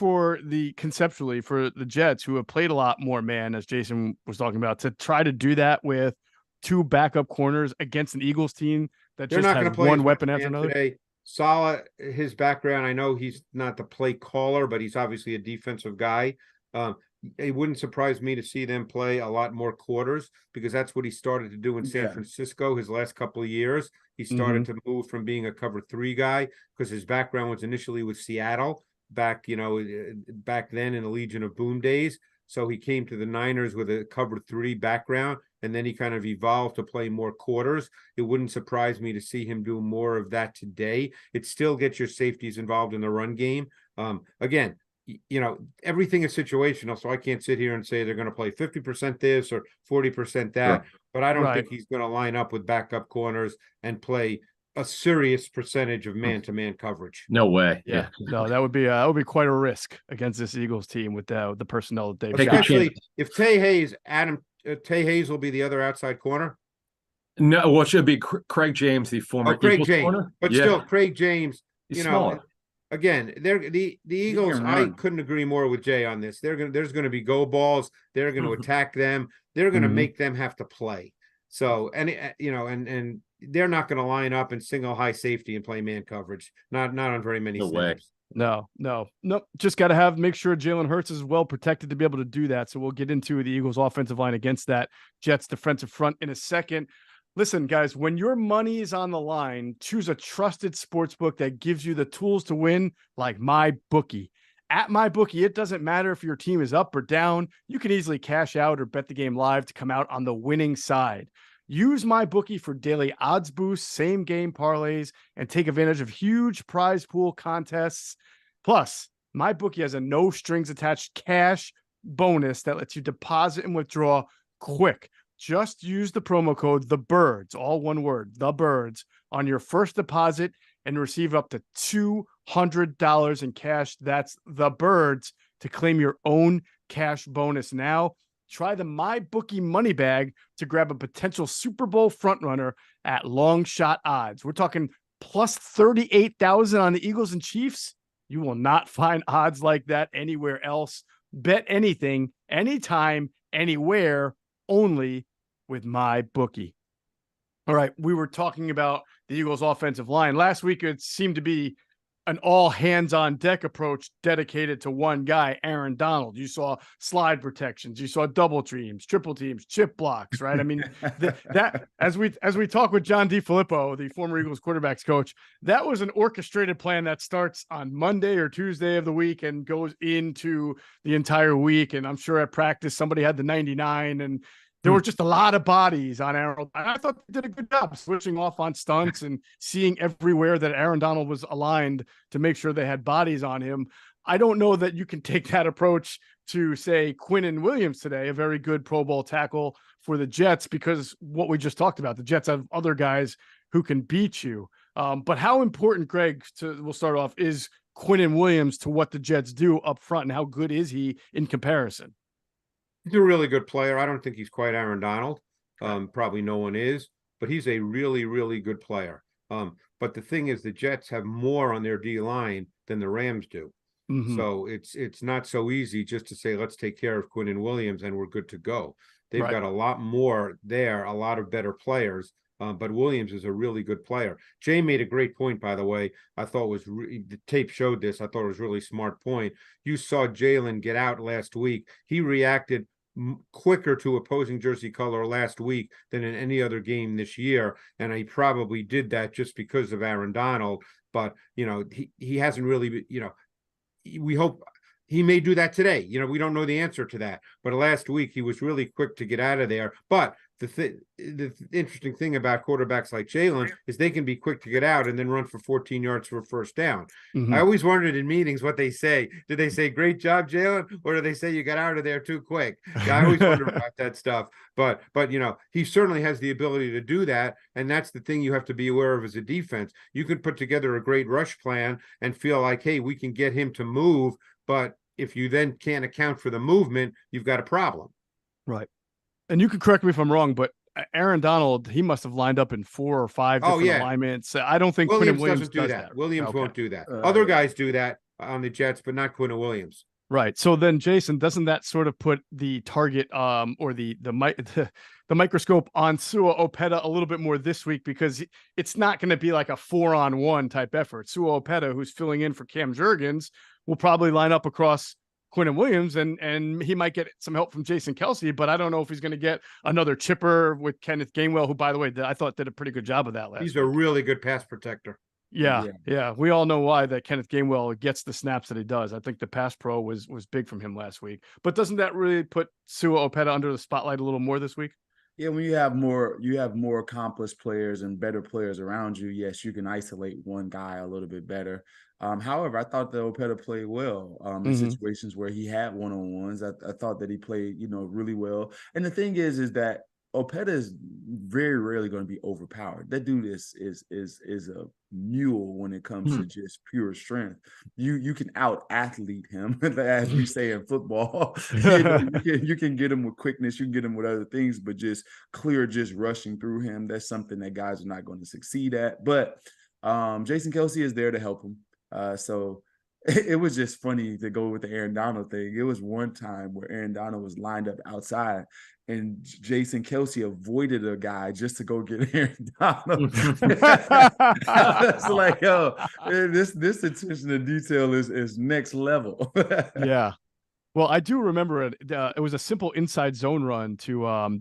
conceptually for the Jets, who have played a lot more man, as Jason was talking about, to try to do that with 2 backup corners against an Eagles team that just has one weapon after another? Today. Saleh, his background, I know he's not the play caller, but he's obviously a defensive guy. It wouldn't surprise me to see them play a lot more quarters because that's what he started to do in San Francisco his last couple of years. He started to move from being a cover 3 guy because his background was initially with Seattle back then in the Legion of Boom days. So he came to the Niners with a cover 3 background, and then he kind of evolved to play more quarters. It wouldn't surprise me to see him do more of that today. It still gets your safeties involved in the run game. Again, everything is situational, so I can't sit here and say they're going to play 50% this or 40% that, but I don't think he's going to line up with backup corners and play a serious percentage of man-to-man coverage. No way. Yeah. No, that would be quite a risk against this Eagles team with the personnel that they've got. Especially if Tay Hayes will be the other outside corner. No, well, it should be Craig James, the former Craig Eagles James, corner. But still, Craig James, He's smaller. Again, the Eagles. I couldn't agree more with Jay on this. There's going to be go balls. They're going to attack them. They're going to make them have to play. So and they're not going to line up and single high safety and play man coverage. Not on very many snaps. No. Just got to make sure Jalen Hurts is well protected to be able to do that. So we'll get into the Eagles offensive line against that Jets defensive front in a second. Listen, guys, when your money is on the line, choose a trusted sportsbook that gives you the tools to win, like MyBookie. At MyBookie, it doesn't matter if your team is up or down. You can easily cash out or bet the game live to come out on the winning side. Use MyBookie for daily odds boosts, same game parlays, and take advantage of huge prize pool contests. Plus, MyBookie has a no strings attached cash bonus that lets you deposit and withdraw quick. Just use the promo code THEBIRDS, all one word, THEBIRDS, on your first deposit and receive up to $200 in cash. That's THEBIRDS to claim your own cash bonus now. Try the MyBookie money bag to grab a potential Super Bowl frontrunner at long shot odds. We're talking plus 38,000 on the Eagles and Chiefs. You will not find odds like that anywhere else. Bet anything, anytime, anywhere, only with MyBookie. All right, we were talking about the Eagles' offensive line. Last week, it seemed to be an all-hands-on-deck approach dedicated to one guy, Aaron Donald. You saw slide protections, you saw double teams, triple teams, chip blocks, right? I mean, that as we talk with John DeFilippo, the former Eagles quarterbacks coach, that was an orchestrated plan that starts on Monday or Tuesday of the week and goes into the entire week. And I'm sure at practice somebody had the 99, and there were just a lot of bodies on Aaron. I thought they did a good job switching off on stunts and seeing everywhere that Aaron Donald was aligned to make sure they had bodies on him. I don't know that you can take that approach to, say, Quinnen Williams today, a very good Pro Bowl tackle for the Jets, because what we just talked about, the Jets have other guys who can beat you. But how important, Greg, we'll start off, is Quinnen Williams to what the Jets do up front, and how good is he in comparison? He's a really good player. I don't think he's quite Aaron Donald. Probably no one is, but he's a really, really good player. But the thing is, the Jets have more on their D-line than the Rams do. Mm-hmm. So it's not so easy just to say, let's take care of Quinnen Williams and we're good to go. They've got a lot more there, a lot of better players. But Williams is a really good player. Jay made a great point, by the way. I thought the tape showed this. I thought it was a really smart point. You saw Jalen get out last week. He reacted quicker to opposing jersey color last week than in any other game this year. And he probably did that just because of Aaron Donald. But, he hasn't really, we hope he may do that today. We don't know the answer to that. But last week, he was really quick to get out of there. But the interesting thing about quarterbacks like Jalen is they can be quick to get out and then run for 14 yards for a first down. Mm-hmm. I always wondered in meetings what they say. Did they say, great job, Jalen? Or do they say you got out of there too quick? I always wonder about that stuff. But he certainly has the ability to do that. And that's the thing you have to be aware of as a defense. You can put together a great rush plan and feel like, hey, we can get him to move. But if you then can't account for the movement, you've got a problem. Right. And you can correct me if I'm wrong, but Aaron Donald, he must have lined up in 4 or 5 different alignments. I don't think Williams doesn't do that. Williams won't do that. Other guys do that on the Jets, but not Quinnen Williams. Right. So then, Jason, doesn't that sort of put the target or the microscope on Sua Opeta a little bit more this week, because it's not going to be like a 4-on-1 type effort. Sua Opeta, who's filling in for Cam Jurgens, will probably line up across Quinnen Williams, and he might get some help from Jason Kelce, but I don't know if he's going to get another chipper with Kenneth Gainwell, who, by the way, I thought did a pretty good job of that last He's week. A really good pass protector. Yeah. We all know why that Kenneth Gainwell gets the snaps that he does. I think the pass pro was big from him last week. But doesn't that really put Sua Opeta under the spotlight a little more this week? Yeah, when you have more accomplished players and better players around you, yes, you can isolate one guy a little bit better. However, I thought that Opeta played well in situations where he had one-on-ones. I thought that he played, really well. And the thing is that Opeta is very rarely going to be overpowered. That dude is a mule when it comes to just pure strength. You can out-athlete him, as we say in football. You can get him with quickness, you can get him with other things, but just rushing through him, that's something that guys are not going to succeed at. But Jason Kelce is there to help him. So it was just funny to go with the Aaron Donald thing. It was one time where Aaron Donald was lined up outside and Jason Kelce avoided a guy just to go get Aaron Donald. It's like, yo, this attention to detail is next level. Yeah. Well, I do remember it. It was a simple inside zone run to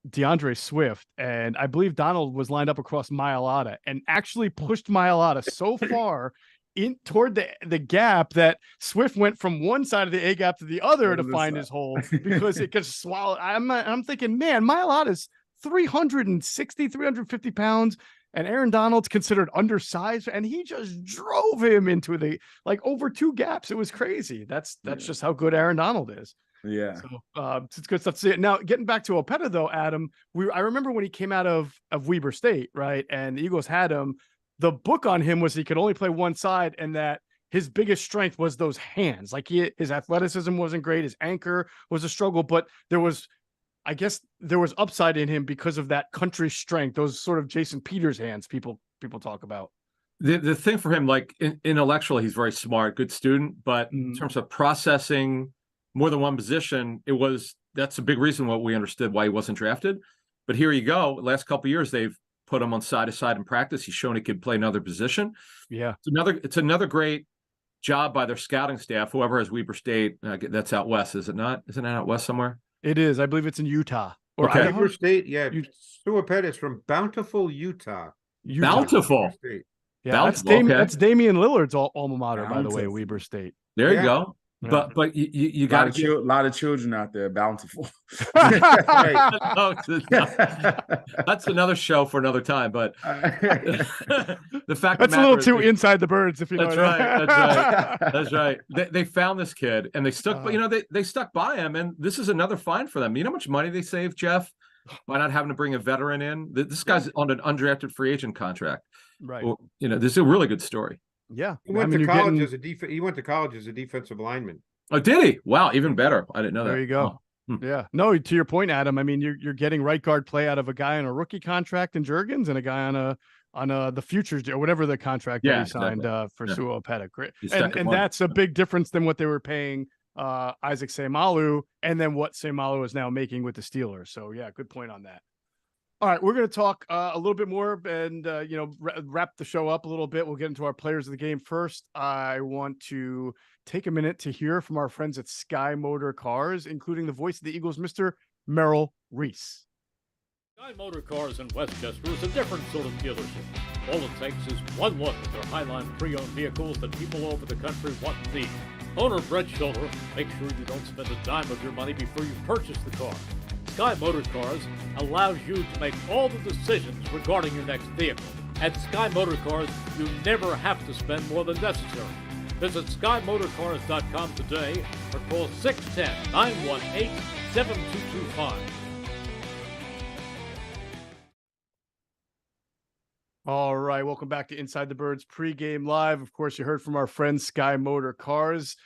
DeAndre Swift, and I believe Donald was lined up across Mailata and actually pushed Mailata so far in toward the gap that Swift went from one side of the A gap to the other to find his hole because it could swallow. I'm thinking, man, Mailata's 350 pounds, and Aaron Donald's considered undersized, and he just drove him into over 2 gaps. It was crazy. That's just how good Aaron Donald is. Yeah. So it's good stuff to see. Now, getting back to Opeta, though, Adam, I remember when he came out of Weber State, right? And the Eagles had him. The book on him was he could only play one side, and that his biggest strength was those hands. Like his athleticism wasn't great. His anchor was a struggle, but I guess there was upside in him because of that country strength. Those sort of Jason Peters hands people talk about. The thing for him, like intellectually, he's very smart, good student, but in terms of processing more than one position, that's a big reason why we understood why he wasn't drafted. But here you go. Last couple of years, they've put him on side to side in practice. He's shown he could play another position. Yeah. It's another great job by their scouting staff. Whoever has Weber State, that's out west, is it not? Isn't it out west somewhere? It is. I believe it's in Utah. Or okay. Weber State, yeah. Stuart Pettis from Bountiful, Utah. Bountiful. Yeah, Bountiful, that's Damian Lillard's alma mater, by the way, Weber State. There you go. Yeah. But you got a lot of children out there, Bountiful. That's another show for another time. But the fact that's a little too inside the birds, if you know. That's right. That's right. They found this kid and they stuck, but they stuck by him, and this is another find for them. You know how much money they saved, Jeff, by not having to bring a veteran in? This guy's on an undrafted free agent contract. Right. Well, this is a really good story. Yeah. He went to college as a defensive lineman. Oh, did he? Wow, even better. I didn't know that. There you go. Oh. Yeah. No, to your point, Adam, I mean, you're getting right guard play out of a guy on a rookie contract in Juergens and a guy on the futures or whatever the contract that he signed for Sua Opeta. And that's a big difference than what they were paying Isaac Seumalo and then what Seumalo is now making with the Steelers. So yeah, good point on that. All right, we're going to talk a little bit more and, wrap the show up a little bit. We'll get into our players of the game first. I want to take a minute to hear from our friends at Sky Motor Cars, including the voice of the Eagles, Mr. Merrill Reese. Sky Motor Cars in Westchester is a different sort of dealership. All it takes is one look at their Highline pre-owned vehicles that people over the country want and need. Owner Brett Schiller, make sure you don't spend a dime of your money before you purchase the car. Sky Motor Cars allows you to make all the decisions regarding your next vehicle. At Sky Motor Cars, you never have to spend more than necessary. Visit SkyMotorCars.com today or call 610-918-7225. All right, welcome back to Inside the Birds pregame live. Of course, you heard from our friends Sky Motor Cars.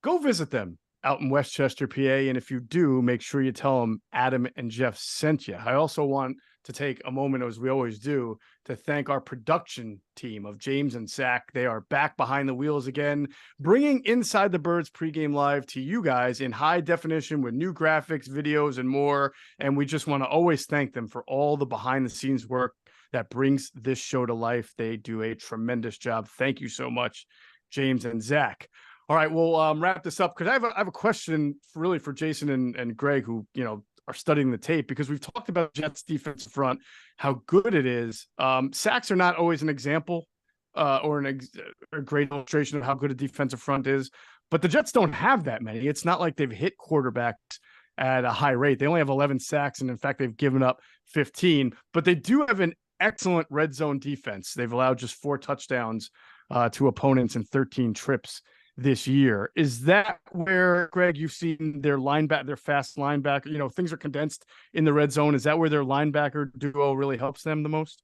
Go visit them out in Westchester, PA. And if you do, make sure you tell them Adam and Jeff sent you. I also want to take a moment, as we always do, to thank our production team of James and Zack. They are back behind the wheels again, bringing Inside the Birds pregame live to you guys in high definition with new graphics, videos, and more. And we just want to always thank them for all the behind the scenes work that brings this show to life. They do a tremendous job. Thank you so much, James and Zack. All right, we'll wrap this up because I have a question for Jason and Greg, who are studying the tape, because we've talked about Jets defensive front, how good it is. Sacks are not always an example or a great illustration of how good a defensive front is, but the Jets don't have that many. It's not like they've hit quarterbacks at a high rate. They only have 11 sacks, and in fact, they've given up 15. But they do have an excellent red zone defense. They've allowed just 4 touchdowns to opponents in 13 trips this year. Is that where, Greg, you've seen their fast linebacker, things are condensed in the red zone? Is that where their linebacker duo really helps them the most?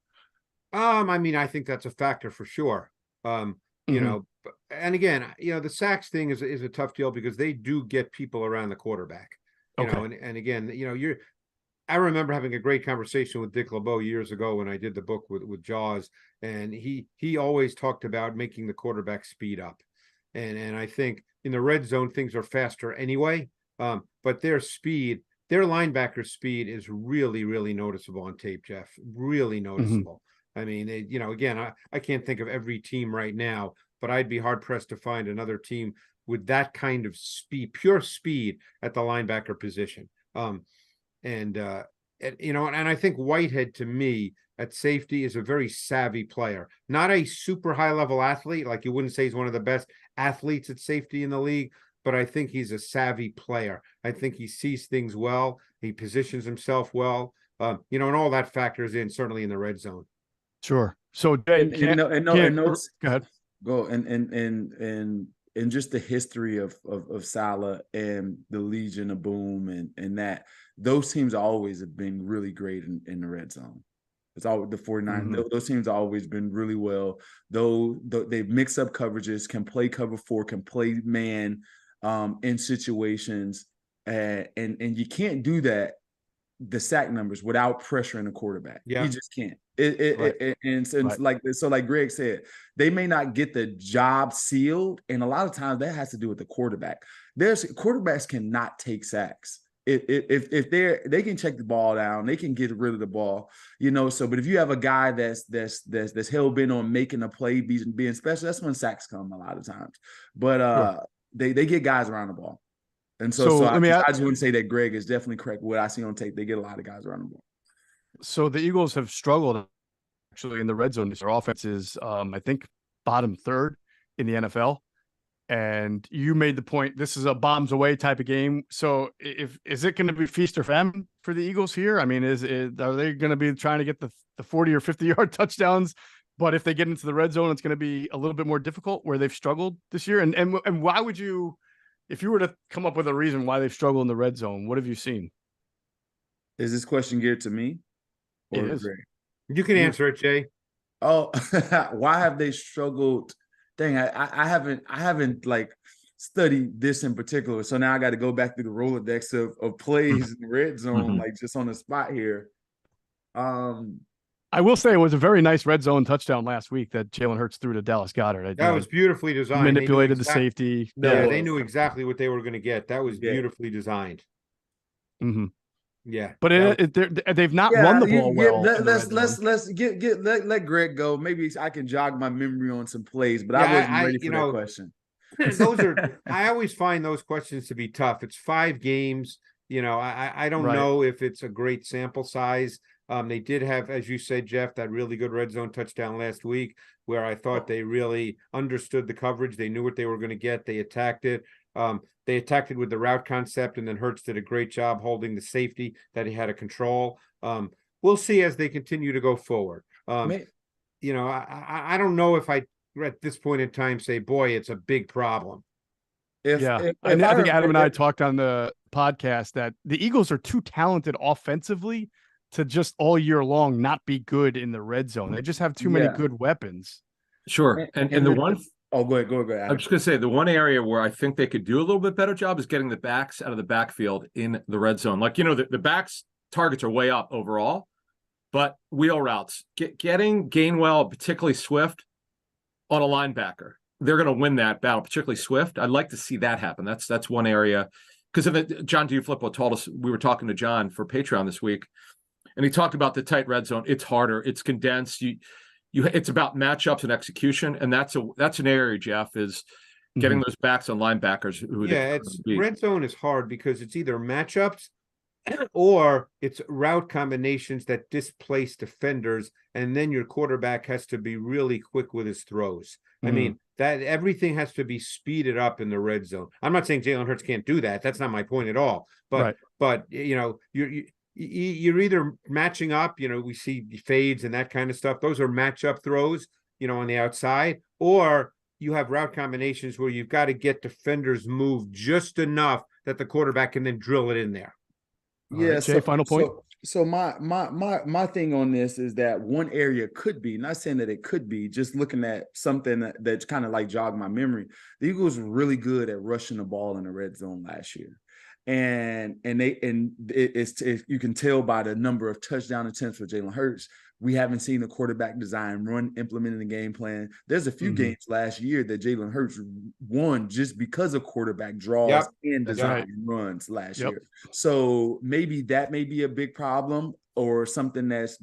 I mean, I think that's a factor for sure. And again, the sacks thing is a tough deal because they do get people around the quarterback. And again, I remember having a great conversation with Dick LeBeau years ago when I did the book with Jaws, and he always talked about making the quarterback speed up. And I think in the red zone, things are faster anyway. But their linebacker speed is really, really noticeable on tape, Jeff. Really noticeable. I mean, again, I can't think of every team right now, but I'd be hard pressed to find another team with that kind of speed, pure speed at the linebacker position. And I think Whitehead, to me, at safety is a very savvy player, not a super high level athlete. Like you wouldn't say he's one of the best athletes at safety in the league, but I think he's a savvy player. I think he sees things well. He positions himself well, and all that factors in certainly in the red zone. Sure. So go ahead. And and just the history of Salah and the Legion of Boom and that, those teams always have been really great in the red zone. It's all the 49. Those teams have always been really well. Though they mix up coverages, can play cover 4, can play man in situations, and you can't do that, the sack numbers, without pressuring the quarterback. You just can't. Like Greg said, they may not get the job sealed, and a lot of times that has to do with the quarterback. Quarterbacks cannot take sacks. If they can check the ball down, they can get rid of the ball, So, but if you have a guy that's hell bent on making a play, being special, that's when sacks come a lot of times. But they get guys around the ball, and so I just wouldn't say that Greg is definitely correct. What I see on tape, they get a lot of guys around the ball. So the Eagles have struggled actually in the red zone. Their offense is, I think, bottom 3rd in the NFL. And you made the point, this is a bombs away type of game. So is it going to be feast or famine for the Eagles here? I mean, are they going to be trying to get the 40 or 50-yard touchdowns? But if they get into the red zone, it's going to be a little bit more difficult, where they've struggled this year. And why would you, if you were to come up with a reason why they've struggled in the red zone, what have you seen? Is this question geared to me? Or it is. Greg? You can answer it, Jay. Oh, why have they struggled? Dang, I haven't like studied this in particular. So now I got to go back through the Rolodex of plays in the red zone, like just on the spot here. I will say it was a very nice red zone touchdown last week that Jalen Hurts threw to Dallas Goedert. That was beautifully designed. Manipulated the safety. Yeah, they knew exactly what they were going to get. That was beautifully designed. Mm-hmm. Yeah, but they've not run the ball well. Let Greg go. Maybe I can jog my memory on some plays, but I wasn't ready for that question. Those are I always find those questions to be tough. It's 5 games. I don't know if it's a great sample size. They did have, as you said, Jeff, that really good red zone touchdown last week, where I thought they really understood the coverage. They knew what they were going to get. They attacked it. They attacked it with the route concept, and then Hurts did a great job holding the safety that he had to control. We'll see as they continue to go forward. I don't know if I, at this point in time, say, boy, it's a big problem. I think Adam and I talked on the podcast that the Eagles are too talented offensively to just all year long not be good in the red zone. They just have too many good weapons. Sure. And the one... Oh, go ahead. I'm just going to say the one area where I think they could do a little bit better job is getting the backs out of the backfield in the red zone. Like, the backs targets are way up overall, but wheel routes, getting Gainwell, particularly Swift, on a linebacker, they're going to win that battle, particularly Swift. I'd like to see that happen. That's one area, because John DiFilippo told us, we were talking to John for Patreon this week, and he talked about the tight red zone. It's harder. It's condensed. It's about matchups and execution, and that's an area, Jeff, is getting those backs on linebackers. Red zone is hard because it's either matchups or it's route combinations that displace defenders, and then your quarterback has to be really quick with his throws. I mean, that everything has to be speeded up in the red zone. I'm not saying Jalen Hurts can't do that. That's not my point at all. But you're either matching up, we see fades and that kind of stuff. Those are matchup throws, on the outside, or you have route combinations where you've got to get defenders moved just enough that the quarterback can then drill it in there. Yeah. Jay, final point. So my thing on this is that one area could be, not saying that it could be, just looking at something that's kind of like jogged my memory. The Eagles were really good at rushing the ball in the red zone last year. And you can tell by the number of touchdown attempts for Jalen Hurts. We haven't seen the quarterback design run implemented in the game plan. There's a few games last year that Jalen Hurts won just because of quarterback draws and design runs last year. So maybe that may be a big problem, or something that's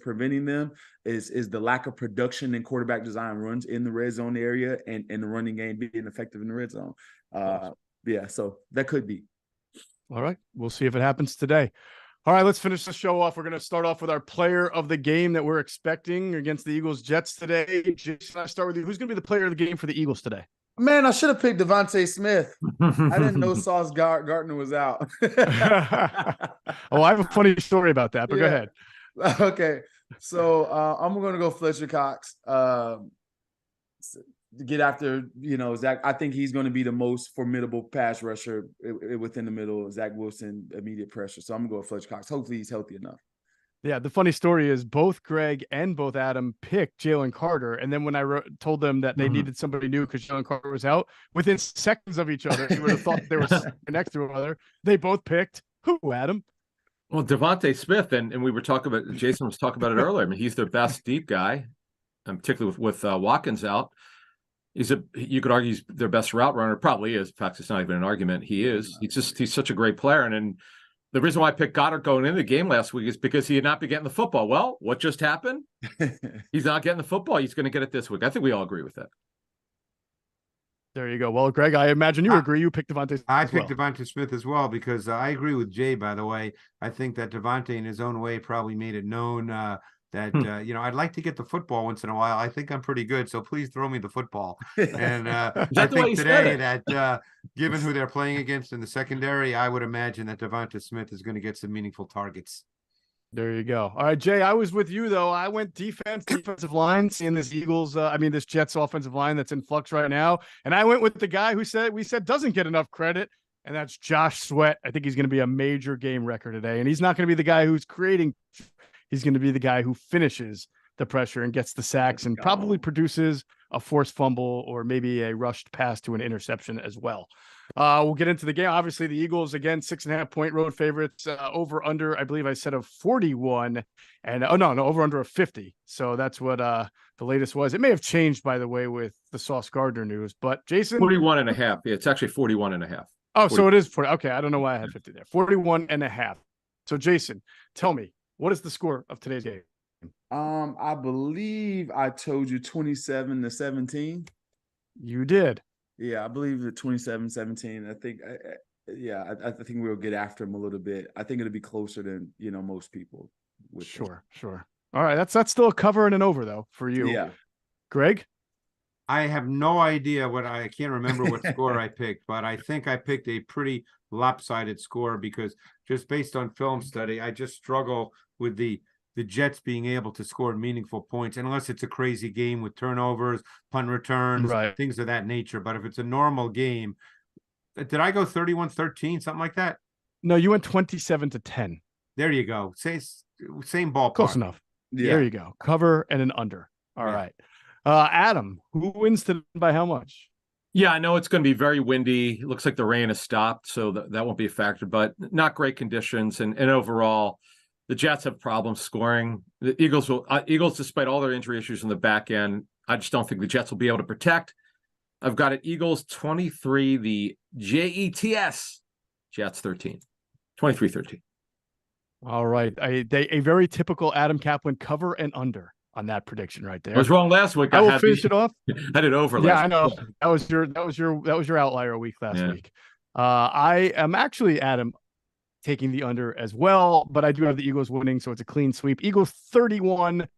preventing them is the lack of production in quarterback design runs in the red zone area, and the running game being effective in the red zone. So that could be. All right. We'll see if it happens today. All right, let's finish the show off. We're going to start off with our player of the game that we're expecting against the Eagles Jets today. Jason, I start with you. Who's going to be the player of the game for the Eagles today? Man, I should have picked Devontae Smith. I didn't know Sauce Gardner was out. Oh, I have a funny story about that, but go ahead. Okay. So I'm going to go Fletcher Cox. get after, Zach. I think he's going to be the most formidable pass rusher within the middle. Zack Wilson, immediate pressure. So I'm going to go with Fletcher Cox. Hopefully he's healthy enough. Yeah, the funny story is both Greg and both Adam picked Jalen Carter. And then when I told them that they needed somebody new because Jalen Carter was out, within seconds of each other, you would have thought they were next to each other. They both picked who, Adam? Well, Devontae Smith, and we were talking about, Jason was talking about it earlier. I mean, he's their best deep guy, and particularly with Watkins out. You could argue he's their best route runner. Probably is. In fact, it's not even an argument. He is. He's such a great player. And the reason why I picked Goddard going into the game last week is because he had not been getting the football. Well, what just happened? He's not getting the football. He's going to get it this week. I think we all agree with that. There you go. Well, Greg, I imagine you agree. You picked Devontae Smith. I picked Devontae Smith as well because I agree with Jay, by the way. I think that Devontae in his own way probably made it known that, I'd like to get the football once in a while. I think I'm pretty good, so please throw me the football. And I think today that given who they're playing against in the secondary, I would imagine that Devontae Smith is going to get some meaningful targets. There you go. All right, Jay, I was with you, though. I went defensive line, seeing this this Jets offensive line that's in flux right now. And I went with the guy we said doesn't get enough credit, and that's Josh Sweat. I think he's going to be a major game wrecker today. And he's not going to be the guy who's creating. He's going to be the guy who finishes the pressure and gets the sacks and probably produces a forced fumble or maybe a rushed pass to an interception as well. We'll get into the game. Obviously, the Eagles, again, 6.5-point road favorites, over under, I believe I said of 41 and over under of 50. So that's what the latest was. It may have changed, by the way, with the Sauce Gardner news, but Jason, 41.5. Yeah, it's actually 41.5. Oh, 40. So it is 40. Okay. I don't know why I had 50 there. 41.5. So Jason, tell me, what is the score of today's game? I believe I told you 27-17. You did. Yeah, I believe it 27-17. I think, I think we'll get after him a little bit. I think it'll be closer than most people. Sure. All right, that's still a cover and an over though for you. Yeah, Greg. I have no idea I can't remember what score I picked, but I think I picked a pretty lopsided score because just based on film study, I just struggle with the Jets being able to score meaningful points, unless it's a crazy game with turnovers, punt returns, things of that nature. But if it's a normal game, did I go 31-13, something like that? No, you went 27-10. There you go. Same ballpark. Close enough. Yeah. There you go. Cover and an under. All right. Adam, who wins today by how much? Yeah, I know it's going to be very windy. It looks like the rain has stopped, so that won't be a factor, but not great conditions. And overall, the Jets have problems scoring. The Eagles, despite all their injury issues in the back end, I just don't think the Jets will be able to protect. I've got it Eagles 23, the Jets 13. 23-13. All right. A very typical Adam Caplan cover and under on that prediction right there. I was wrong last week. I will finish it off. I did over. Yeah, I know. That was your outlier week last week. I am actually, Adam, taking the under as well, but I do have the Eagles winning, so it's a clean sweep. Eagles 31,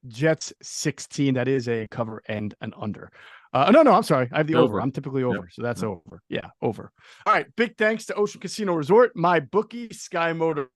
Jets 16. That is a cover and an under. No, I'm sorry. I have the over. I'm typically over, so that's over. Yeah, over. All right. Big thanks to Ocean Casino Resort, My Bookie, Sky Motor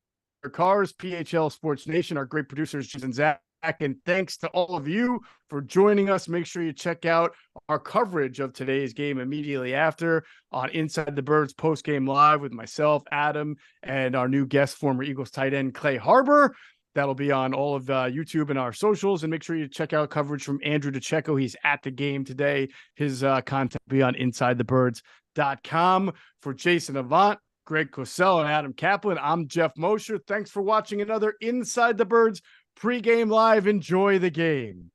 Cars, PHL Sports Nation, our great producers, Jason Zach. And thanks to all of you for joining us. Make sure you check out our coverage of today's game immediately after on Inside the Birds post-game live with myself, Adam, and our new guest, former Eagles tight end Clay Harbor. That'll be on all of YouTube and our socials. And make sure you check out coverage from Andrew DeCecco. He's at the game today. His content will be on insidethebirds.com. For Jason Avant, Greg Cosell, and Adam Caplan, I'm Geoff Mosher. Thanks for watching another Inside the Birds pregame live. Enjoy the game.